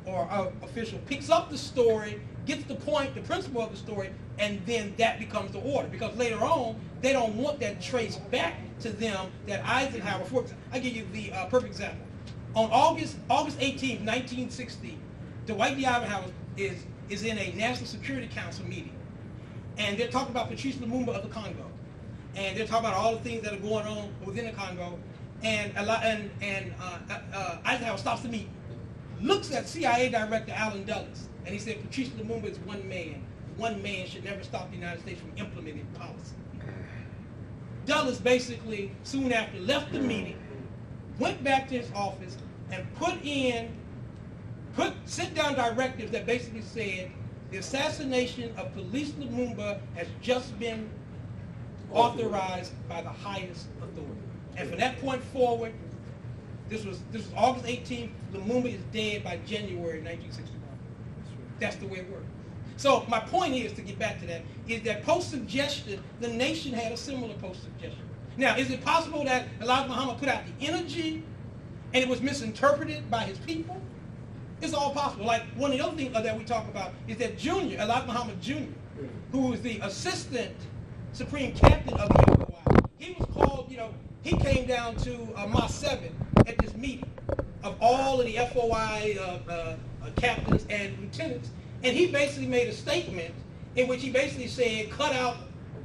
or official picks up the story, gets the point, the principle of the story, and then that becomes the order. Because later on, they don't want that traced back to them that Eisenhower, for example, I'll give you the perfect example. On August 18th, 1960, Dwight D. Eisenhower is in a National Security Council meeting, and they're talking about Patrice Lumumba of the Congo, and they're talking about all the things that are going on within the Congo, and Eisenhower stops the meeting, looks at CIA Director Allen Dulles, and he said, Patrice Lumumba is one man. One man should never stop the United States from implementing policy. Dulles basically, soon after, left the meeting, went back to his office, and sent down directives that basically said the assassination of Police Lumumba has just been authorized by the highest authority. And from that point forward, this was August 18th, Lumumba is dead by January 1961. That's the way it worked. So my point is, to get back to that, is that post-suggestion, the nation had a similar post-suggestion. Now, is it possible that Elijah Muhammad put out the energy and it was misinterpreted by his people? It's all possible. Like one of the other things that we talk about is that Junior, Elijah Muhammad Jr., who was the assistant supreme captain of the FOI, he was called, he came down to Mosque 7 at this meeting of all of the FOI captains and lieutenants, and he basically made a statement in which he basically said,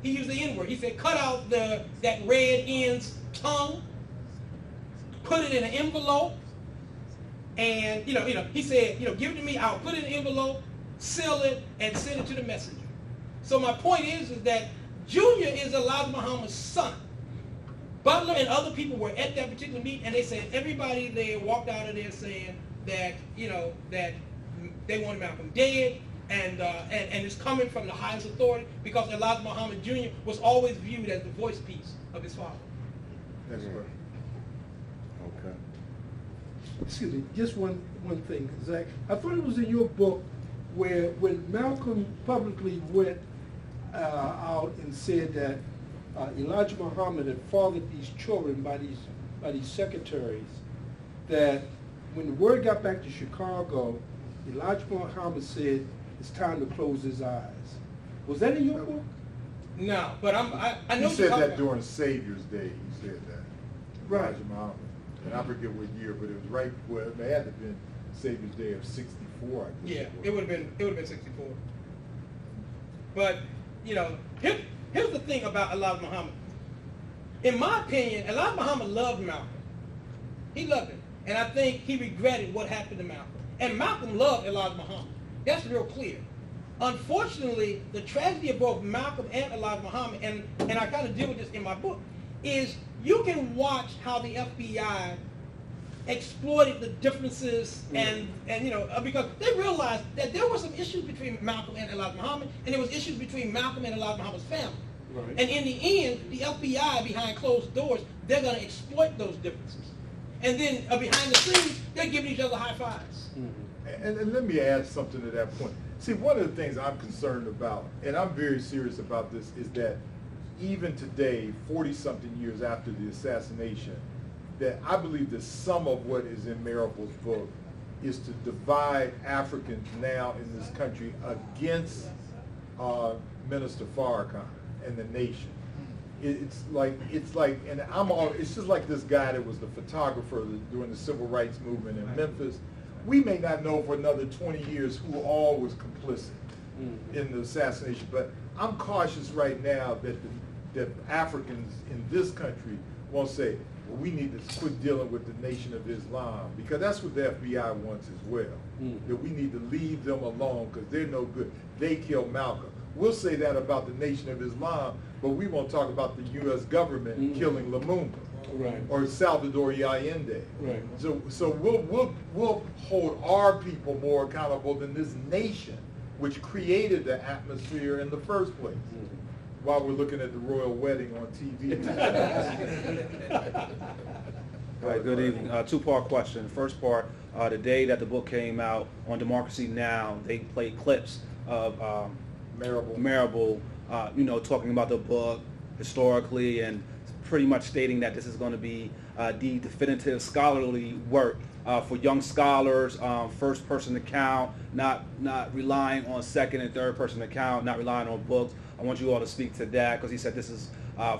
he used the N-word, he said, cut out that red end's tongue, put it in an envelope, and, he said, give it to me, I'll put it in an envelope, seal it, and send it to the messenger. So my point is that Junior is Elijah Muhammad's son. Butler and other people were at that particular meeting, and they said everybody there walked out of there saying that, that they wanted Malcolm dead, and it's coming from the highest authority because Elijah Muhammad Jr. was always viewed as the voice piece of his father. Next question. Okay. Excuse me, just one thing, Zach. I thought it was in your book where when Malcolm publicly went out and said that Elijah Muhammad had fathered these children by these secretaries, that when the word got back to Chicago, Elijah Muhammad said it's time to close his eyes. Was that in your book? No, but I know He said that during Savior's Day. He said that. Right. Elijah Muhammad. And I forget what year, but it was right. Well, it had to have been Savior's Day of '64. I guess. Yeah, it would have been 64. But here's the thing about Elijah Muhammad. In my opinion, Elijah Muhammad loved Malcolm. He loved him, and I think he regretted what happened to Malcolm. And Malcolm loved Elijah Muhammad. That's real clear. Unfortunately, the tragedy of both Malcolm and Elijah Muhammad, and I kind of deal with this in my book, is you can watch how the FBI exploited the differences and because they realized that there were some issues between Malcolm and Elijah Muhammad, and there was issues between Malcolm and Elijah Muhammad's family. Right. And in the end, the FBI, behind closed doors, they're going to exploit those differences. And then behind the scenes, they're giving each other high fives. Mm-hmm. And let me add something to that point. See, one of the things I'm concerned about, and I'm very serious about this, is that even today, 40-something years after the assassination, that I believe that some of what is in Marable's book is to divide Africans now in this country against Minister Farrakhan and the nation. It's like, and it's just like this guy that was the photographer during the civil rights movement in Memphis. We may not know for another 20 years who all was complicit in the assassination, but I'm cautious right now that Africans in this country won't say, well, we need to quit dealing with the Nation of Islam, because that's what the FBI wants as well. That we need to leave them alone because they're no good. They killed Malcolm. We'll say that about the Nation of Islam, but we won't talk about the U.S. government killing Lumumba. Right. Or Salvador Allende. Right. So we'll hold our people more accountable than this nation, which created the atmosphere in the first place. While we're looking at the royal wedding on TV. All right, good evening. Two-part question. First part, the day that the book came out on Democracy Now!, they played clips of Marable, talking about the book historically and pretty much stating that this is going to be the definitive scholarly work for young scholars, first-person account, not relying on second and third-person account, not relying on books. I want you all to speak to that, because he said this is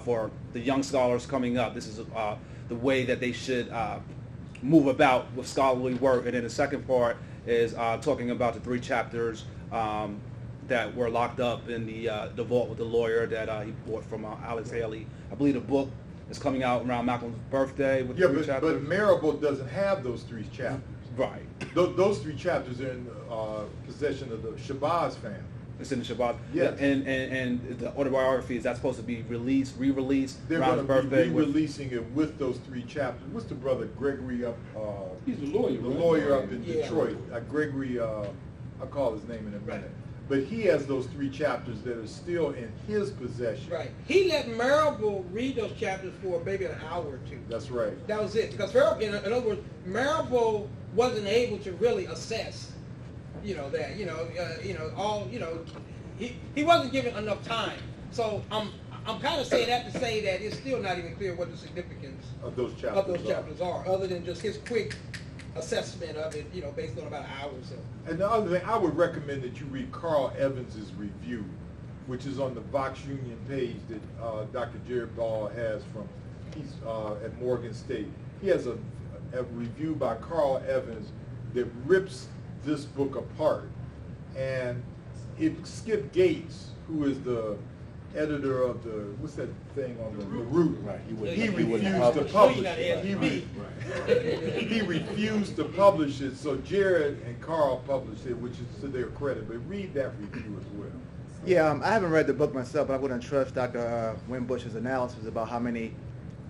for the young scholars coming up. This is the way that they should move about with scholarly work. And then the second part is talking about the 3 chapters that were locked up in the vault with the lawyer that he bought from Alex Haley. I believe the book is coming out around Malcolm's birthday with 3 chapters. But Marable doesn't have those 3 chapters. Right. Those 3 chapters are in possession of the Shabazz family. It's in the Shabbat. Yes. And the autobiography, is that supposed to be re-released They're around his birthday? They're going to be re-releasing it with those 3 chapters. What's the brother Gregory up? He's a lawyer. The lawyer up in Detroit. Gregory, I'll call his name in a minute. Right. But he has those 3 chapters that are still in his possession. Right. He let Marable read those chapters for maybe an hour or 2. That's right. That was it. Because in other words, Marable wasn't able to really assess. He wasn't given enough time. So I'm kind of saying that to say that it's still not even clear what the significance of those chapters are, other than just his quick assessment of it, based on about an hour or so. And the other thing, I would recommend that you read Carl Evans's review, which is on the Vox Union page that Dr. Jared Ball has he's at Morgan State. He has a review by Carl Evans that rips this book apart. And Skip Gates, who is the editor of what's that thing on the root? Right. He refused to publish it. He refused to publish it, so Jared and Carl published it, which is to their credit. But read that review as well. Yeah, I haven't read the book myself, but I wouldn't trust Dr. Winbush's analysis about how many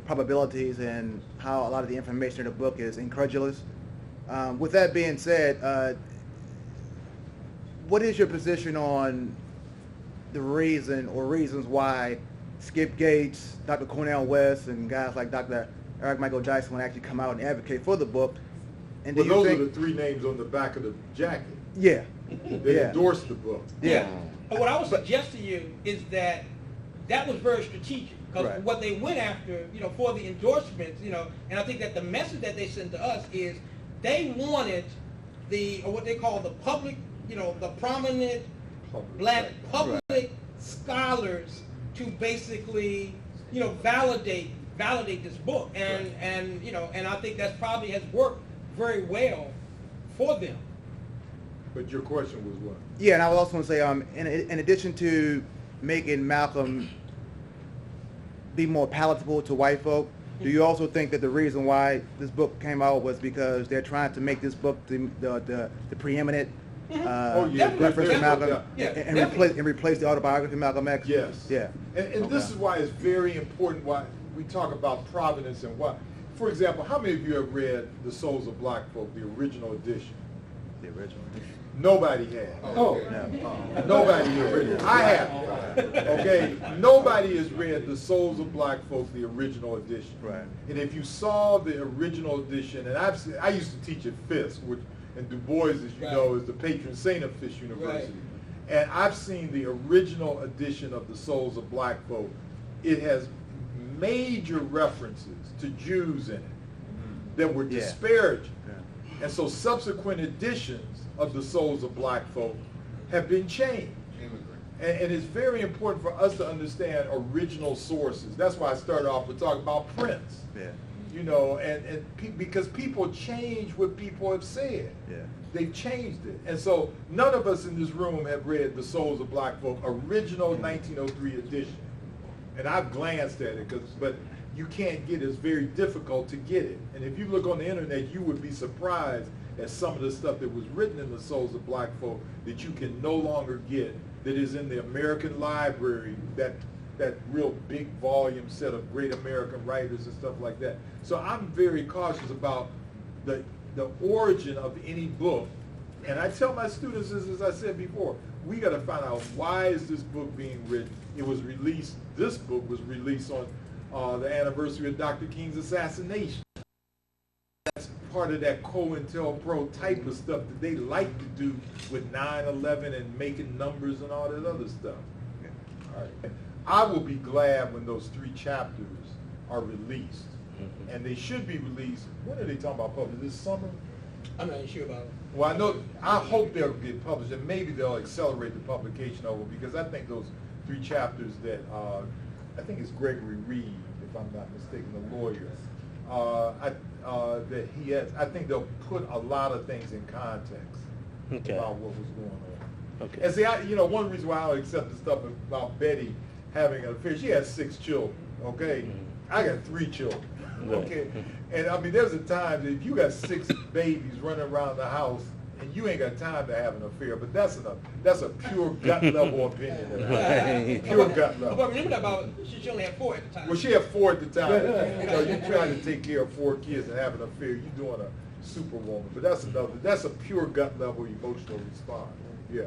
probabilities and how a lot of the information in the book is incredulous. With that being said, what is your position on the reason or reasons why Skip Gates, Dr. Cornel West, and guys like Dr. Eric Michael Dyson would actually come out and advocate for the book? And well, those are the three names on the back of the jacket. Yeah. They endorsed the book. Yeah. But what I would suggest to you is that was very strategic, because what they went after, for the endorsements, and I think that the message that they sent to us is they wanted what they call the public, the prominent black public scholars to basically, validate this book, and I think that probably has worked very well for them. But your question was what? Yeah, and I was also going to say, in addition to making Malcolm be more palatable to white folk, do you also think that the reason why this book came out was because they're trying to make this book the preeminent reference to Malcolm and replace the autobiography of Malcolm X? Yes. Yeah. And this is why it's very important why we talk about provenance and why. For example, how many of you have read The Souls of Black Folk, the original edition? The original edition. Nobody has. Oh. No. Nobody has read it. I have. Okay? Nobody has read The Souls of Black Folk, the original edition. Right. And if you saw the original edition, and I used to teach at Fisk, and Du Bois, as you know, is the patron saint of Fisk University. Right. And I've seen the original edition of The Souls of Black Folk. It has major references to Jews in it that were disparaging. Yeah. And so subsequent editions of The Souls of Black Folk have been changed. And it's very important for us to understand original sources. That's why I started off with talking about Prince. Yeah. Because people change what people have said. Yeah. They've changed it. And so none of us in this room have read The Souls of Black Folk, original 1903 edition. And I've glanced at it, but you can't get it. It's very difficult to get it. And if you look on the internet, you would be surprised at some of the stuff that was written in The Souls of Black Folk that you can no longer get, that is in the American Library, that real big volume set of great American writers and stuff like that. So I'm very cautious about the origin of any book. And I tell my students, as I said before, we got to find out, why is this book being written? This book was released on the anniversary of Dr. King's assassination. That's part of that COINTELPRO type of stuff that they like to do with 9/11 and making numbers and all that other stuff. All right. I will be glad when those 3 chapters are released. And they should be released. When are they talking about publishing? This summer? I'm not sure about it. Well, I hope they'll get published, and maybe they'll accelerate the publication of it, because I think those 3 chapters that, I think it's Gregory Reed, if I'm not mistaken, the lawyer, that he has, I think they'll put a lot of things in context about what was going on. Okay. And see, one reason why I don't accept the stuff about Betty having an affair, she has 6 children, okay? I got 3 children, okay? And I mean, there's a time that if you got 6 babies running around the house and you ain't got time to have an affair, but that's a pure gut level opinion. Pure gut level. But remember that she only had 4 at the time. Well, she had 4 at the time. You're trying to take care of 4 kids and have an affair, you're doing a superwoman. But that's a pure gut level emotional response. Yeah.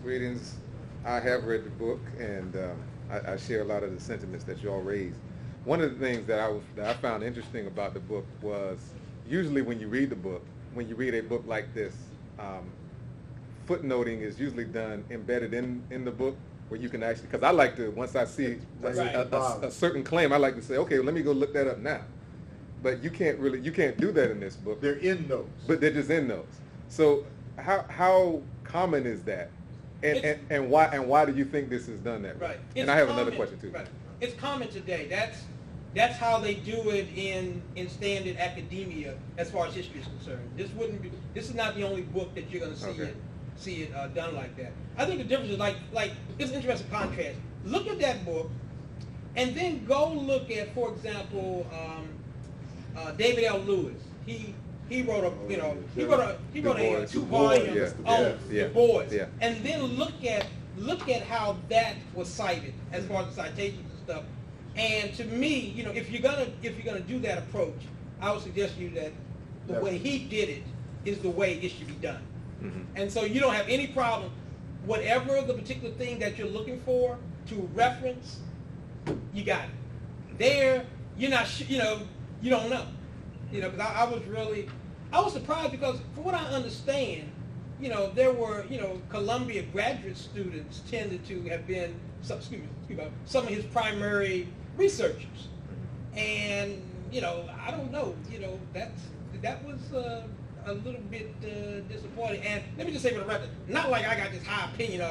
Greetings. I have read the book, and I share a lot of the sentiments that you all raised. One of the things that I found interesting about the book was, usually when you read a book like this, footnoting is usually done embedded in the book, where you can actually, because I like to, once I see a certain claim, I like to say, okay, let me go look that up now. but you can't do that in this book. They're in those. But they're just in those. So how common is that? And why do you think this is done that way? Right. And I have another question too. Right. It's common today. That's how they do it in standard academia as far as history is concerned. This is not the only book that you're going to see it done like that. I think the difference is like it's an interesting contrast. Look at that book, and then go look at, for example, David L. Lewis. He wrote a 2-volume on Du Bois, and then look at how that was cited as far as the citations and stuff. And to me, if you're gonna do that approach, I would suggest to you that the way he did it is the way it should be done. Mm-hmm. And so you don't have any problem, whatever the particular thing that you're looking for to reference, you got it. There, you're not, you don't know. Because I was surprised because from what I understand, there were, Columbia graduate students tended to have been, some of his primary researchers. And, I don't know, that was a little bit disappointing. And let me just say for the record, not like I got this high opinion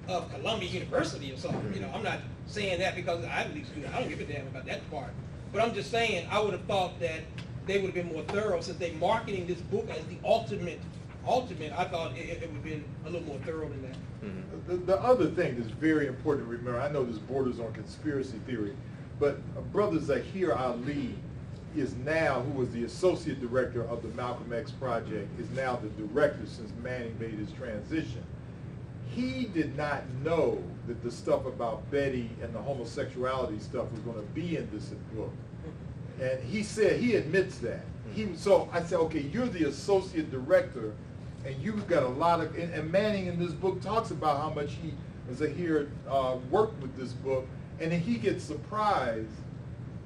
of Columbia University or something. I'm not saying that because I don't give a damn about that part. But I'm just saying I would have thought that they would have been more thorough since they're marketing this book as the ultimate. I thought it would have been a little more thorough than that. Mm-hmm. The other thing that's very important to remember, I know this borders on conspiracy theory, but Brother Zahir Ali is now, who was the associate director of the Malcolm X Project, is now the director since Manning made his transition. He did not know that the stuff about Betty and the homosexuality stuff was going to be in this book. And he said, he admits that. So I said, okay, you're the associate director, and you've got a lot of, and Manning in this book talks about how much he, Zahir, worked with this book, and then he gets surprised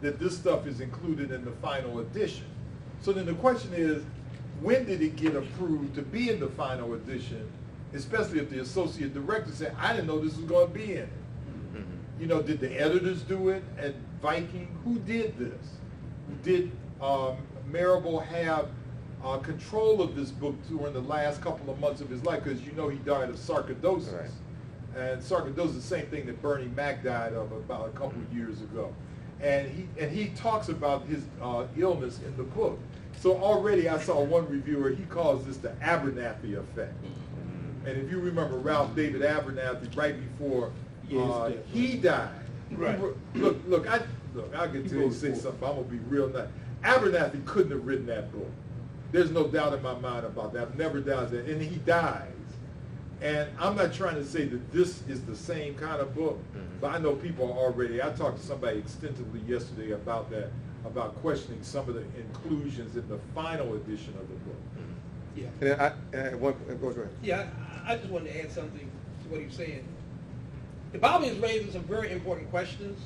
that this stuff is included in the final edition. So then the question is, when did it get approved to be in the final edition, especially if the associate director said, I didn't know this was going to be in it. Mm-hmm. Did the editors do it at Viking? Who did this? Did Marable have control of this book during the last couple of months of his life? Because he died of sarcoidosis. Right. And sarcoidosis is the same thing that Bernie Mac died of about a couple of years ago. And he talks about his illness in the book. So already I saw one reviewer, he calls this the Abernathy effect. Mm-hmm. And if you remember Ralph David Abernathy, right before he died. Right. Look, I can tell you say something, I'm going to be real nice. Abernathy couldn't have written that book. There's no doubt in my mind about that. I've never doubted that. And he dies. And I'm not trying to say that this is the same kind of book, but I know people are already, I talked to somebody extensively yesterday about that, about questioning some of the inclusions in the final edition of the book. Yeah. Go ahead. Yeah, I just wanted to add something to what he was saying. The Bible is raising some very important questions.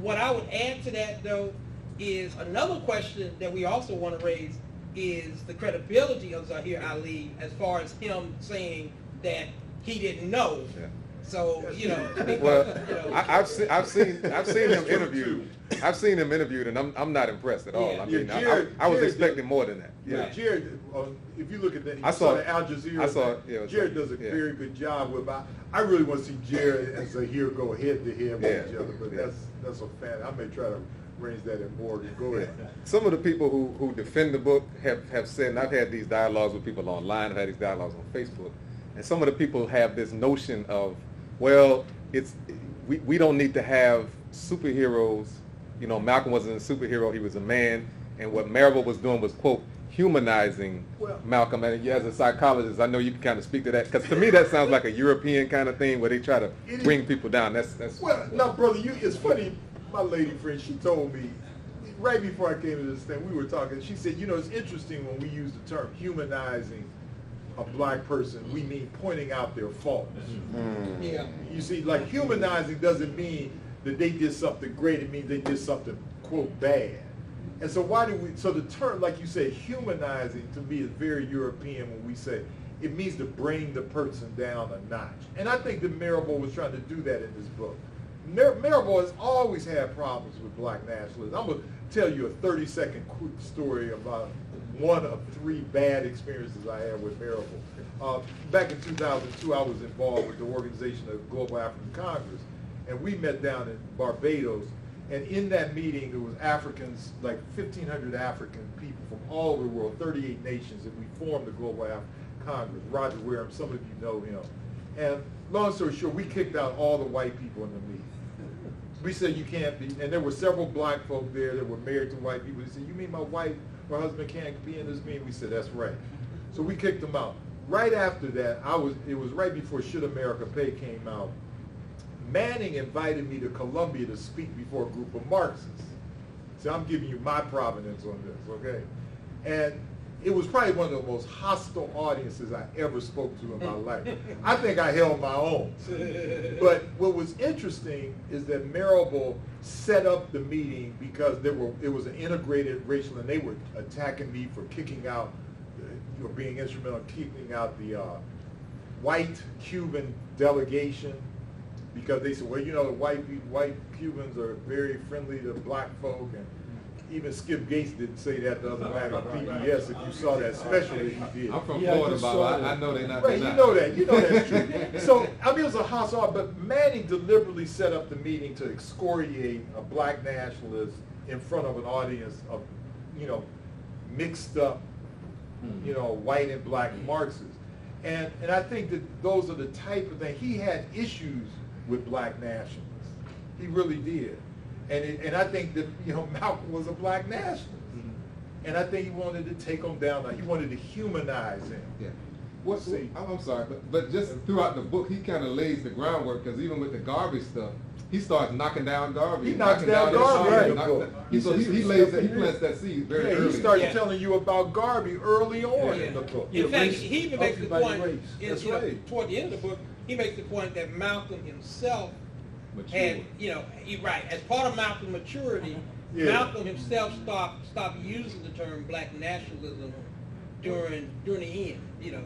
What I would add to that, though, is another question that we also want to raise is the credibility of Zahir Ali as far as him saying that he didn't know. Yeah. So I've seen him interviewed. I've seen him interviewed, and I'm not impressed at all. Yeah. I was expecting more than that. Yeah. Right. Jared, if you look at that, you saw the Al Jazeera. Jared does a very good job with. I really want to see Jared and Zahir go head to head with each other, but that's a fan. I may try to arrange that in Morgan. Go ahead. Some of the people who defend the book have said, and I've had these dialogues with people online, I've had these dialogues on Facebook, and some of the people have this notion of, well, we don't need to have superheroes. Malcolm wasn't a superhero, he was a man, and what Marable was doing was, quote, humanizing Malcolm. And as a psychologist, I know you can kind of speak to that, because to me that sounds like a European kind of thing where they try to bring people down. That's well, now, brother, it's funny. My lady friend, she told me, right before I came to this thing, we were talking, she said, it's interesting when we use the term humanizing a black person, we mean pointing out their faults. Mm. Yeah. You see, like humanizing doesn't mean that they did something great, it means they did something, quote, bad. And so so the term, like you said, humanizing to me is very European when we say, it means to bring the person down a notch. And I think that Marable was trying to do that in this book. Marable has always had problems with black nationalism. I'm going to tell you a 30-second quick story about one of 3 bad experiences I had with Marable. Back in 2002, I was involved with the organization of Global African Congress, and we met down in Barbados. And in that meeting, there was Africans, like 1,500 African people from all over the world, 38 nations, and we formed the Global African Congress. Roger Wareham, some of you know him. And long story short, we kicked out all the white people in the meeting. We said you can't be, and there were several black folk there that were married to white people. They said, you mean my wife or husband can't be in this meeting? We said, that's right. So we kicked them out. Right after that, it was right before Should America Pay came out. Manning invited me to Columbia to speak before a group of Marxists. So I'm giving you my provenance on this, okay? And it was probably one of the most hostile audiences I ever spoke to in my life. I think I held my own. But what was interesting is that Marable set up the meeting because it was an integrated racial, and they were attacking me for kicking out, or being instrumental in kicking out the white Cuban delegation, because they said, well, you know, the white Cubans are very friendly to black folk, and even Skip Gates didn't say that the other night on PBS. If you saw that special that he did. I'm from Florida, Bob. I know they're not. Right, you know that. You know that's true. So, I mean, it was a hostile, but Manning deliberately set up the meeting to excoriate a black nationalist in front of an audience of, you know, mixed up, you know, white and black Marxists. And I think that those are the type of things. He had issues with black nationalists. He really did. And I think that, you know, Malcolm was a black nationalist. And I think he wanted to take him down. He wanted to humanize him. Yeah. I'm sorry, but just throughout the book, he kind of lays the groundwork, because even with the Garvey stuff, he starts knocking down Garvey. He knocks down Garvey. He plants that seed very early. He started telling you about Garvey early on in the book. In fact, he even makes the point, That's right. toward the end of the book, he makes the point that Malcolm himself had, you know, right, as part of Malcolm's maturity, Malcolm himself stopped using the term black nationalism during the end, you know,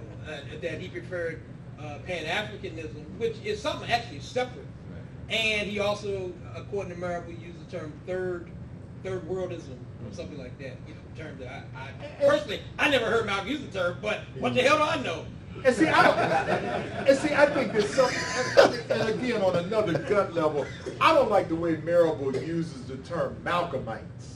that he preferred Pan-Africanism, which is something actually separate. And he also, according to Marable, used the term third worldism or something like that. You know, a term that I personally, I never heard Malcolm use the term, but what the hell do I know? And see, I think there's something, and again, on another gut level, I don't like the way Marable uses the term Malcolmites.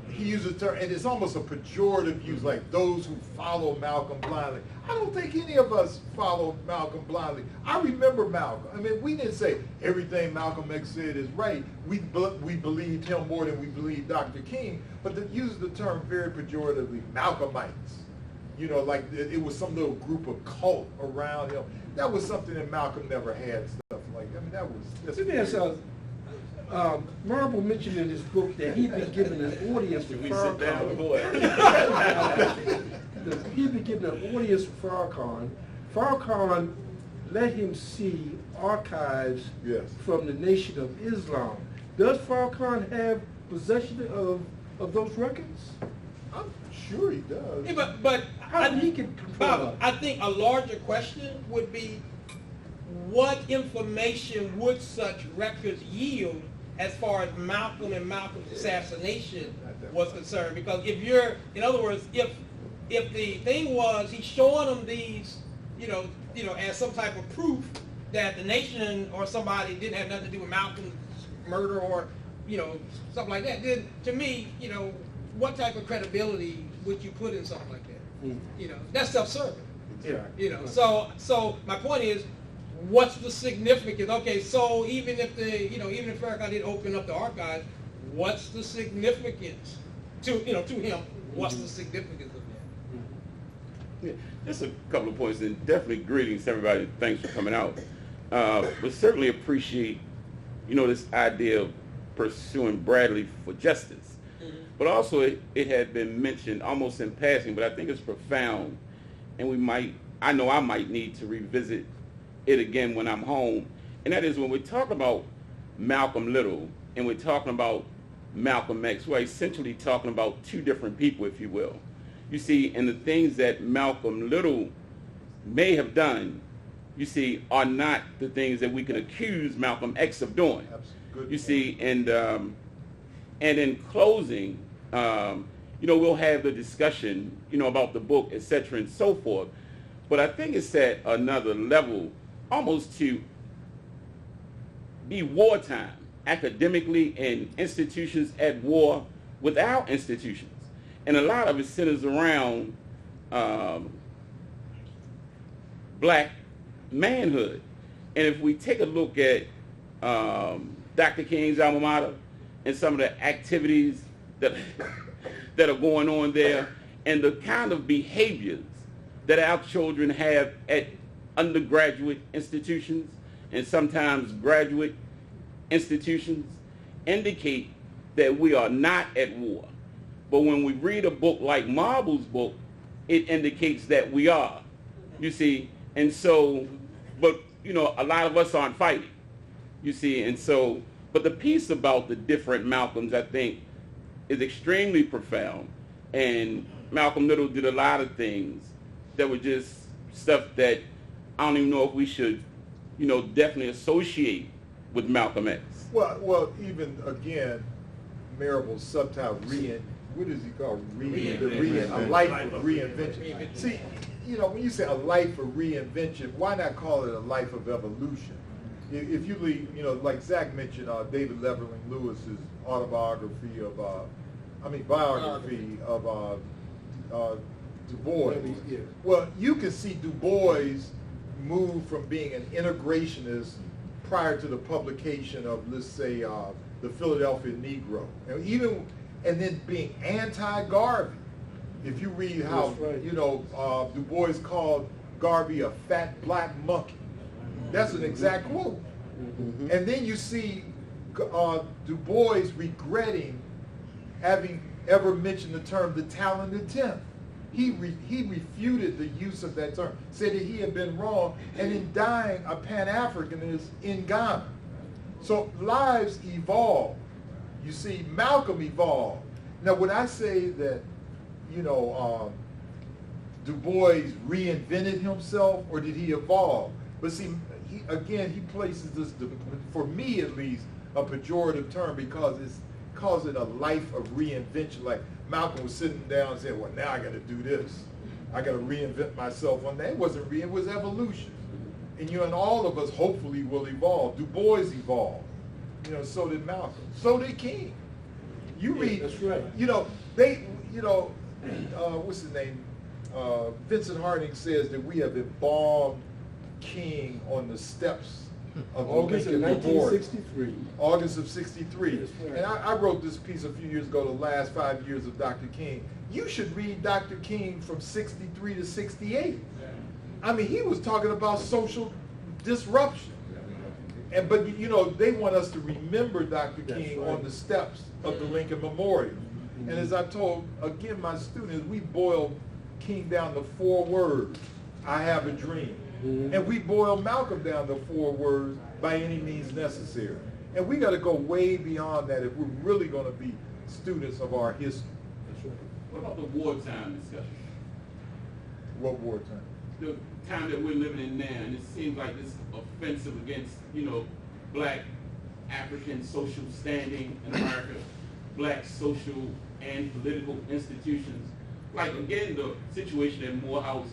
He uses the term, and it's almost a pejorative use, like those who follow Malcolm blindly. I don't think any of us follow Malcolm blindly. I remember Malcolm. I mean, we didn't say everything Malcolm X said is right. We believed him more than we believed Dr. King, but it uses the term very pejoratively, Malcolmites. You know, like it was some little group of cult around him. That was something that Malcolm never had, stuff like that. I mean, that was... Let me ask you, Marable mentioned in his book that he'd been given an audience with Farrakhan. He'd been given an audience with Farrakhan. Farrakhan let him see archives from the Nation of Islam. Does Farrakhan have possession of those records? I'm sure he does. Yeah, but I think a larger question would be, what information would such records yield as far as Malcolm and Malcolm's assassination was concerned? Because if you're, in other words, if the thing was he's showing them these, you know, as some type of proof that the nation or somebody didn't have nothing to do with Malcolm's murder or, you know, something like that, then to me, you know, what type of credibility would you put in something like that? You know, that's self-serving. You know, so my point is, what's the significance? Okay, so even if Farrakhan did open up the archives, what's the significance to him? What's the significance of that? Yeah, just a couple of points, and definitely greetings to everybody. Thanks for coming out. But certainly appreciate, this idea of pursuing Bradley for justice. But also it had been mentioned almost in passing, but I think it's profound, and I know I might need to revisit it again when I'm home, and that is when we talk about Malcolm Little and we're talking about Malcolm X, we're essentially talking about two different people, if you will. You see, and the things that Malcolm Little may have done, you see, are not the things that we can accuse Malcolm X of doing. Good you see, and And in closing, we'll have the discussion, about the book, etc. and so forth. But I think it's at another level, almost to be wartime, academically, and institutions at war with our institutions. And a lot of it centers around black manhood. And if we take a look at Dr. King's alma mater and some of the activities that are going on there, and the kind of behaviors that our children have at undergraduate institutions and sometimes graduate institutions, indicate that we are not at war. But when we read a book like Marable's book, it indicates that we are, you see. And so, but, a lot of us aren't fighting, you see. And so, but the piece about the different Malcolms, I think, is extremely profound. And Malcolm Little did a lot of things that were just stuff that I don't even know if we should, definitely associate with Malcolm X. Well, even again, Marable's subtitle, what is he called? A life of reinvention. See, when you say a life of reinvention, why not call it a life of evolution? If you leave, like Zach mentioned, David Leverling Lewis's biography of Du Bois. Well, you can see Du Bois move from being an integrationist prior to the publication of, let's say, the Philadelphia Negro, and then being anti-Garvey. If you read how Du Bois called Garvey a fat black monkey, that's an exact quote. Mm-hmm. And then you see Du Bois regretting having ever mentioned the term the talented tenth. He refuted the use of that term, said that he had been wrong, and in dying a Pan-Africanist in Ghana. So lives evolve. You see, Malcolm evolved. Now, would I say that, Du Bois reinvented himself, or did he evolve? But see, he places this, for me at least, a pejorative term because it calls it a life of reinvention. Like Malcolm was sitting down and saying, well, now I got to do this. I got to reinvent myself one day. It wasn't it was evolution. And and all of us hopefully will evolve. Du Bois evolved. So did Malcolm. So did King. You read, that's right. What's his name? Vincent Harding says that we have embalmed King on the steps of August of 1963. August of 63. Right. And I wrote this piece a few years ago, the last 5 years of Dr. King. You should read Dr. King from 63 to 68. I mean, he was talking about social disruption. But they want us to remember Dr. King on the steps of the Lincoln Memorial. And as I told, again, my students, we boiled King down to 4 words. I have a dream. And we boil Malcolm down to 4 words, by any means necessary. And we got to go way beyond that if we're really going to be students of our history. What about the wartime discussion? What wartime? The time that we're living in now, and it seems like it's offensive against, black African social standing in America, black social and political institutions. Like, again, the situation at Morehouse,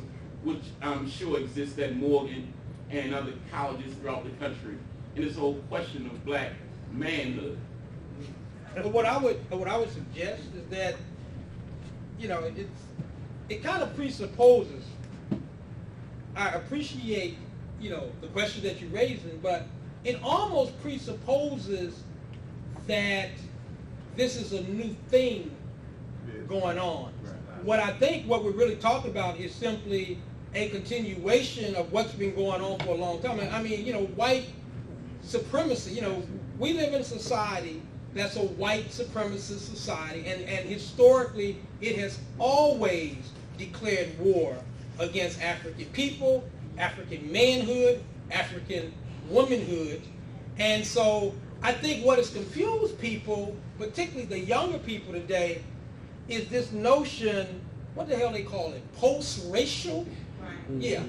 which I'm sure exists at Morgan and other colleges throughout the country, and this whole question of black manhood. But what I would suggest is that, it kind of presupposes. I appreciate, the question that you're raising, but it almost presupposes that this is a new thing going on. What I think what we're really talking about is simply a continuation of what's been going on for a long time. I mean, white supremacy, we live in a society that's a white supremacist society, and historically it has always declared war against African people, African manhood, African womanhood. And so I think what has confused people, particularly the younger people today, is this notion, what the hell they call it, post-racial? Yeah.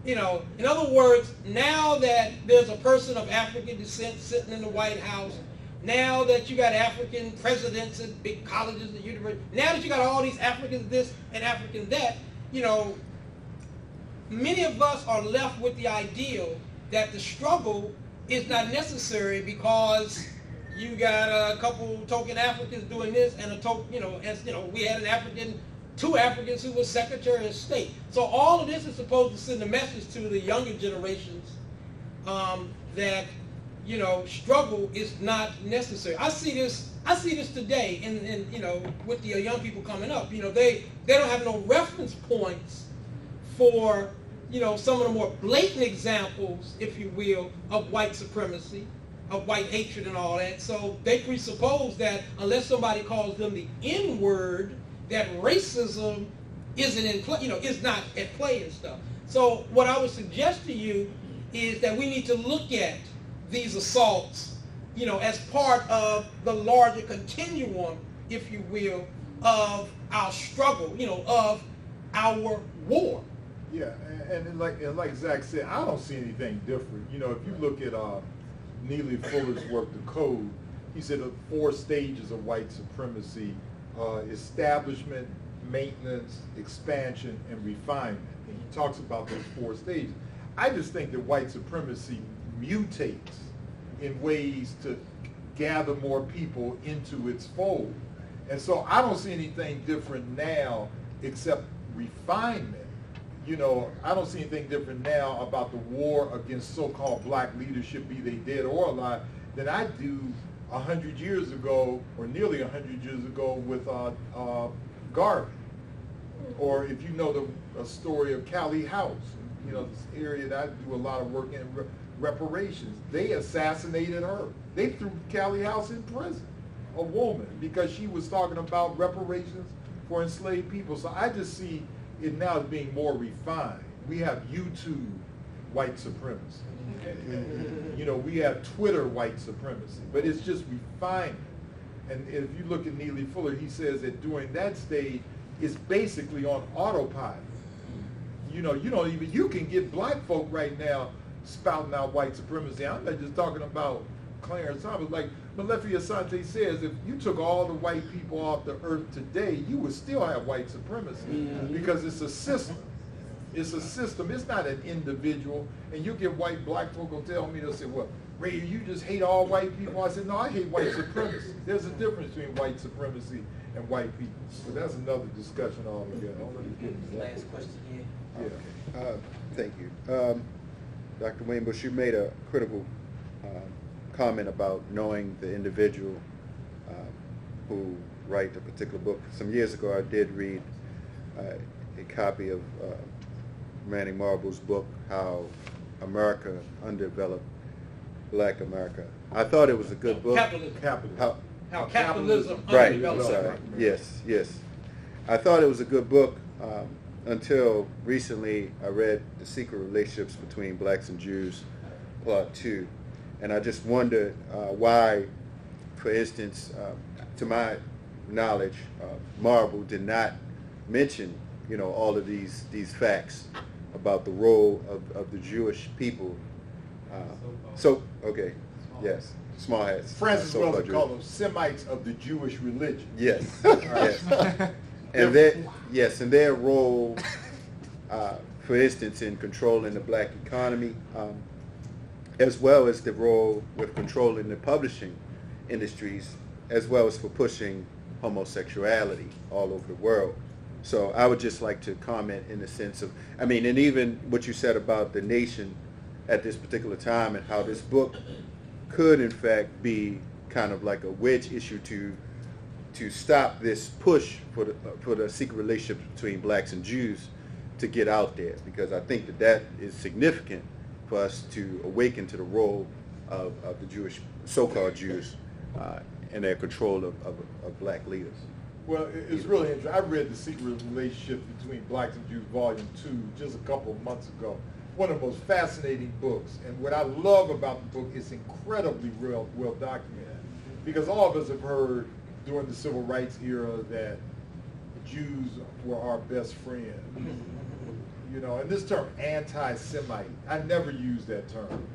In other words, now that there's a person of African descent sitting in the White House, now that you got African presidents at big colleges and universities, now that you got all these Africans this and African that, you know, many of us are left with the ideal that the struggle is not necessary because you got a couple token Africans doing this and a token, we had two Africans who were Secretary of State. So all of this is supposed to send a message to the younger generations that, struggle is not necessary. I see this today in with the young people coming up. They don't have no reference points for some of the more blatant examples, if you will, of white supremacy, of white hatred and all that. So they presuppose that unless somebody calls them the N-word, that racism isn't in play, is not at play and stuff. So what I would suggest to you is that we need to look at these assaults, as part of the larger continuum, if you will, of our struggle, of our war. Yeah, and like Zach said, I don't see anything different. If you look at Neely Fuller's work, The Code, he said the 4 stages of white supremacy: establishment, maintenance, expansion, and refinement. And he talks about those 4 stages. I just think that white supremacy mutates in ways to gather more people into its fold. And so I don't see anything different now except refinement. I don't see anything different now about the war against so-called black leadership, be they dead or alive, than I do 100 years ago, or nearly 100 years ago, with Garvey. Or if you know the story of Callie House, this area that I do a lot of work in, reparations. They assassinated her. They threw Callie House in prison, a woman, because she was talking about reparations for enslaved people. So I just see it now as being more refined. We have YouTube white supremacy. We have Twitter white supremacy, but it's just refinement. And if you look at Neely Fuller, he says that during that stage, it's basically on autopilot. You can get black folk right now spouting out white supremacy. I'm not just talking about Clarence Thomas. Like Malefi Asante says, if you took all the white people off the earth today, you would still have white supremacy, because it's a system. It's a system. It's not an individual. And you get black folk will tell me, they'll say, well, Ray, you just hate all white people. I said, no, I hate white supremacy. There's a difference between white supremacy and white people. So that's another discussion altogether. Last question here. Yeah. Thank you. Dr. Winbush, you made a critical comment about knowing the individual who write a particular book. Some years ago, I did read a copy of Manning Marable's book, How America Underdeveloped Black America. I thought it was a good book. How capitalism right. underdeveloped. Sorry. Yes. I thought it was a good book until recently I read The Secret Relationships Between Blacks and Jews, Part 2. And I just wondered why, for instance, to my knowledge, Marable did not mention, all of these facts about the role of the Jewish people. Yes, small hats. Francis Wells called them Semites of the Jewish religion. Yes, yes. And their role, for instance, in controlling the black economy, as well as the role with controlling the publishing industries, as well as for pushing homosexuality all over the world. So I would just like to comment in the sense of, and even what you said about the nation at this particular time, and how this book could in fact be kind of like a wedge issue to stop this push for the secret relationship between blacks and Jews to get out there, because I think that is significant for us to awaken to the role of the Jewish, so-called Jews, and their control of black leaders. Well, it's really interesting. I read The Secret Relationship Between Blacks and Jews, Volume 2, just a couple of months ago. One of the most fascinating books. And what I love about the book is incredibly well documented. Because all of us have heard during the Civil Rights era that Jews were our best friend. And this term anti-Semite, I never use that term.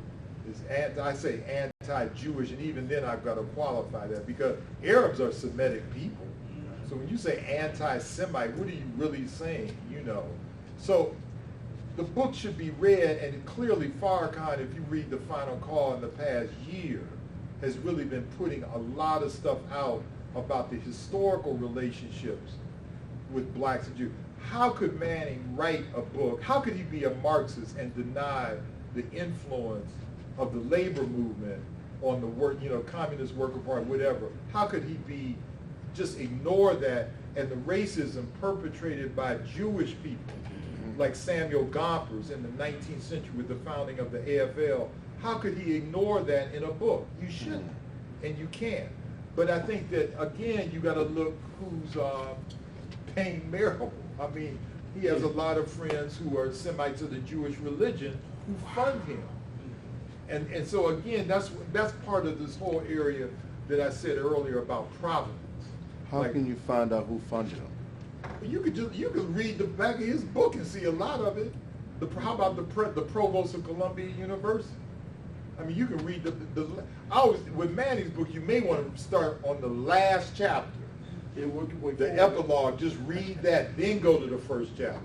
I say anti-Jewish, and even then I've got to qualify that because Arabs are Semitic people. So when you say anti-Semite, what are you really saying? You know, so the book should be read, and clearly Farrakhan, if you read The Final Call in the past year, has really been putting a lot of stuff out about the historical relationships with blacks and Jews. How could Manning write a book? How could he be a Marxist and deny the influence of the labor movement on the work, you know, Communist Worker Party, whatever? How could he be, just ignore that and the racism perpetrated by Jewish people, like Samuel Gompers in the 19th century with the founding of the AFL? How could he ignore that in a book? You shouldn't, and you can't. But I think that, again, you got to look who's paying Marable. I mean, he has a lot of friends who are Semites of the Jewish religion who fund him. And so, again, that's part of this whole area that I said earlier about provenance. How can you find out who funded him? You could read the back of his book and see a lot of it. How about the provost of Columbia University? I mean, you can read with Manning's book, you may want to start on the last chapter. The epilogue, just read that, then go to the first chapter.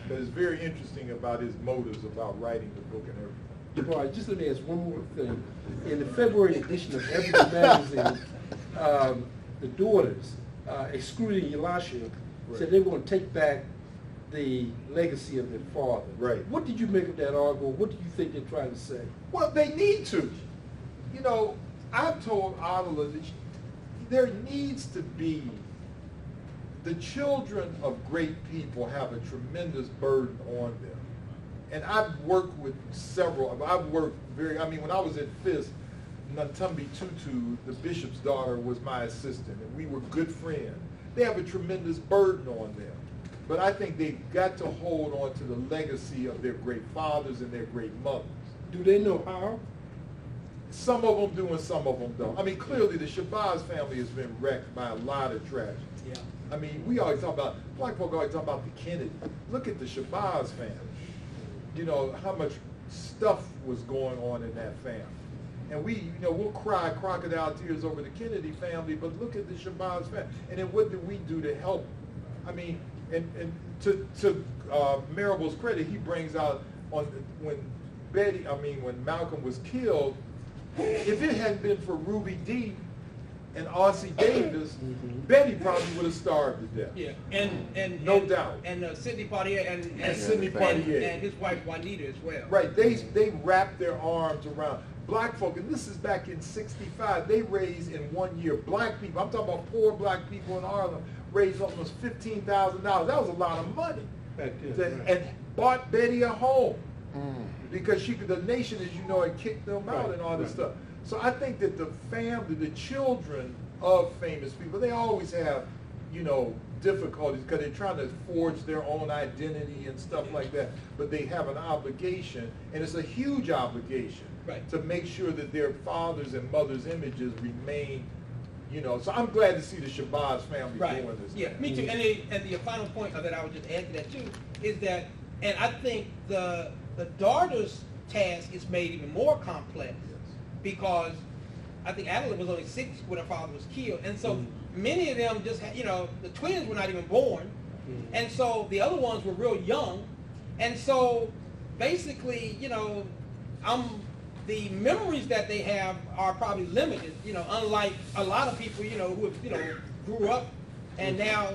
But it's very interesting about his motives about writing the book and everything. All right, just let me ask one more thing. In the February edition of Everyday Magazine, the daughters, excluding Elisha, said they were going to take back the legacy of their father. Right. What did you make of that article? What do you think they're trying to say? Well, they need to. You know, I've told Adela that there needs to be, the children of great people have a tremendous burden on them. And I've worked with several, when I was at Fisk, Nantumbi Tutu, the bishop's daughter, was my assistant, and we were good friends. They have a tremendous burden on them. But I think they've got to hold on to the legacy of their great fathers and their great mothers. Do they know how? Some of them do and some of them don't. I mean, clearly the Shabazz family has been wrecked by a lot of tragedy. Yeah. I mean, we always talk about, black folk always talk about the Kennedy. Look at the Shabazz family. You know, how much stuff was going on in that family. And we'll cry crocodile tears over the Kennedy family, but look at the Shabazz family. And then what did we do to help? I mean, and to Marable's credit, he brings out when Malcolm was killed, if it hadn't been for Ruby Dee and R.C. Davis, Betty probably would have starved to death. Yeah, and no doubt. And Sidney Poitier and Sidney Poitier and his wife Juanita as well. Right, they wrapped their arms around black folk, and this is back in '65. They raised in 1 year, black people, I'm talking about poor black people in Harlem, raised almost $15,000. That was a lot of money. Back then, right. And bought Betty a home. Because the nation, as you know, had kicked them out and all this stuff. So I think that the family, the children of famous people, they always have, difficulties because they're trying to forge their own identity and stuff like that. But they have an obligation, and it's a huge obligation, to make sure that their fathers and mothers' images remain, So I'm glad to see the Shabazz family doing this. Yeah, me too. And the final point that I would just add to that too is that, and I think the daughter's task is made even more complex because I think Adelaide was only 6 when her father was killed, and so many of them just had, the twins were not even born, and so the other ones were real young, and so basically, the memories that they have are probably limited, unlike a lot of people, who have, grew up and now,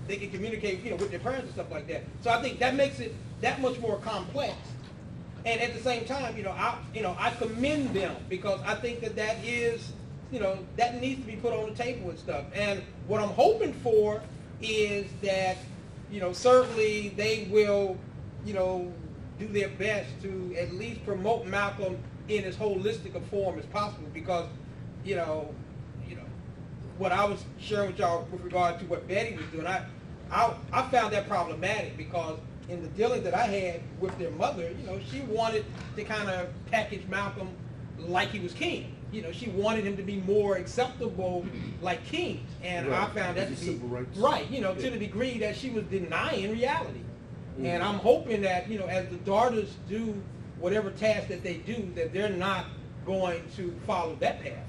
they can communicate, with their parents and stuff like that. So I think that makes it that much more complex. And at the same time, I commend them because I think that is, that needs to be put on the table and stuff. And what I'm hoping for is that, certainly they will, do their best to at least promote Malcolm in as holistic a form as possible because, what I was sharing with y'all with regard to what Betty was doing, I found that problematic because in the dealing that I had with their mother, she wanted to kind of package Malcolm like he was king. She wanted him to be more acceptable like king. And I found that to be to the degree that she was denying reality. And I'm hoping that, as the daughters do whatever task that they do, that they're not going to follow that path.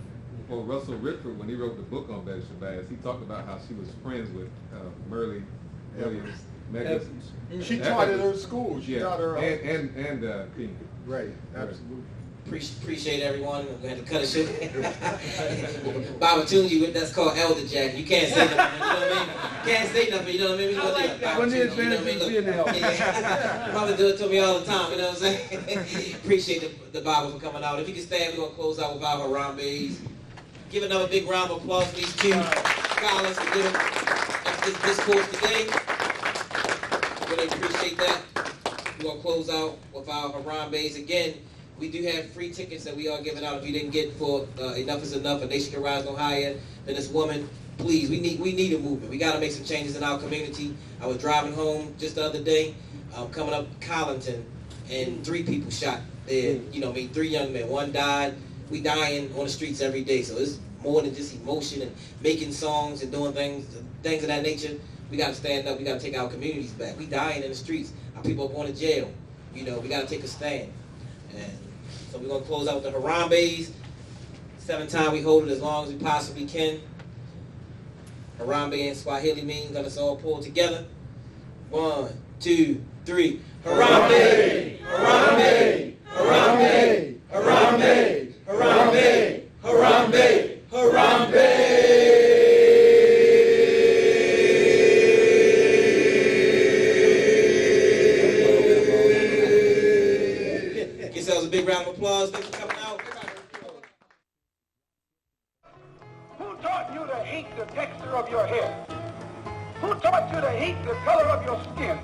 Well, Russell Richford, when he wrote the book on Betty Shabazz, he talked about how she was friends with Merle Williams. Evans. She taught at her school. She taught her. And King. Right, absolutely. Appreciate everyone. We had to cut it short. Baba Tunji, that's called Elder Jack. You can't say nothing, you know what I mean? Can't say nothing, you know what I mean? I like that. When the advantage being held. Yeah. Mama do it to me all the time, you know what I'm saying? Appreciate the Bible for coming out. If you can stand, we're going to close out with our Harambe's. Give another big round of applause for these two scholars for giving this discourse today. Really appreciate that. We're going to close out with our Harambe's. Again, we do have free tickets that we are giving out. If you didn't get for Enough is Enough, A Nation Can Rise No Higher Than This Woman, please, we need a movement. We got to make some changes in our community. I was driving home just the other day, coming up Collington, and 3 people shot there. You know, 3 young men. 1 died. We dying on the streets every day. So it's more than just emotion and making songs and doing things of that nature. We got to stand up. We got to take our communities back. We dying in the streets. Our people are going to jail. You know, we got to take a stand. And so we're going to close out with the Harambe's. 7 times we hold it as long as we possibly can. Harambe in Swahili means let us all pull together. 1, 2, 3. Harambe! Harambe! Harambe! Harambe! Harambe! Harambe! Harambe! Give yourselves a big round of applause. Thanks for coming out. Who taught you to hate the texture of your hair? Who taught you to hate the color of your skin?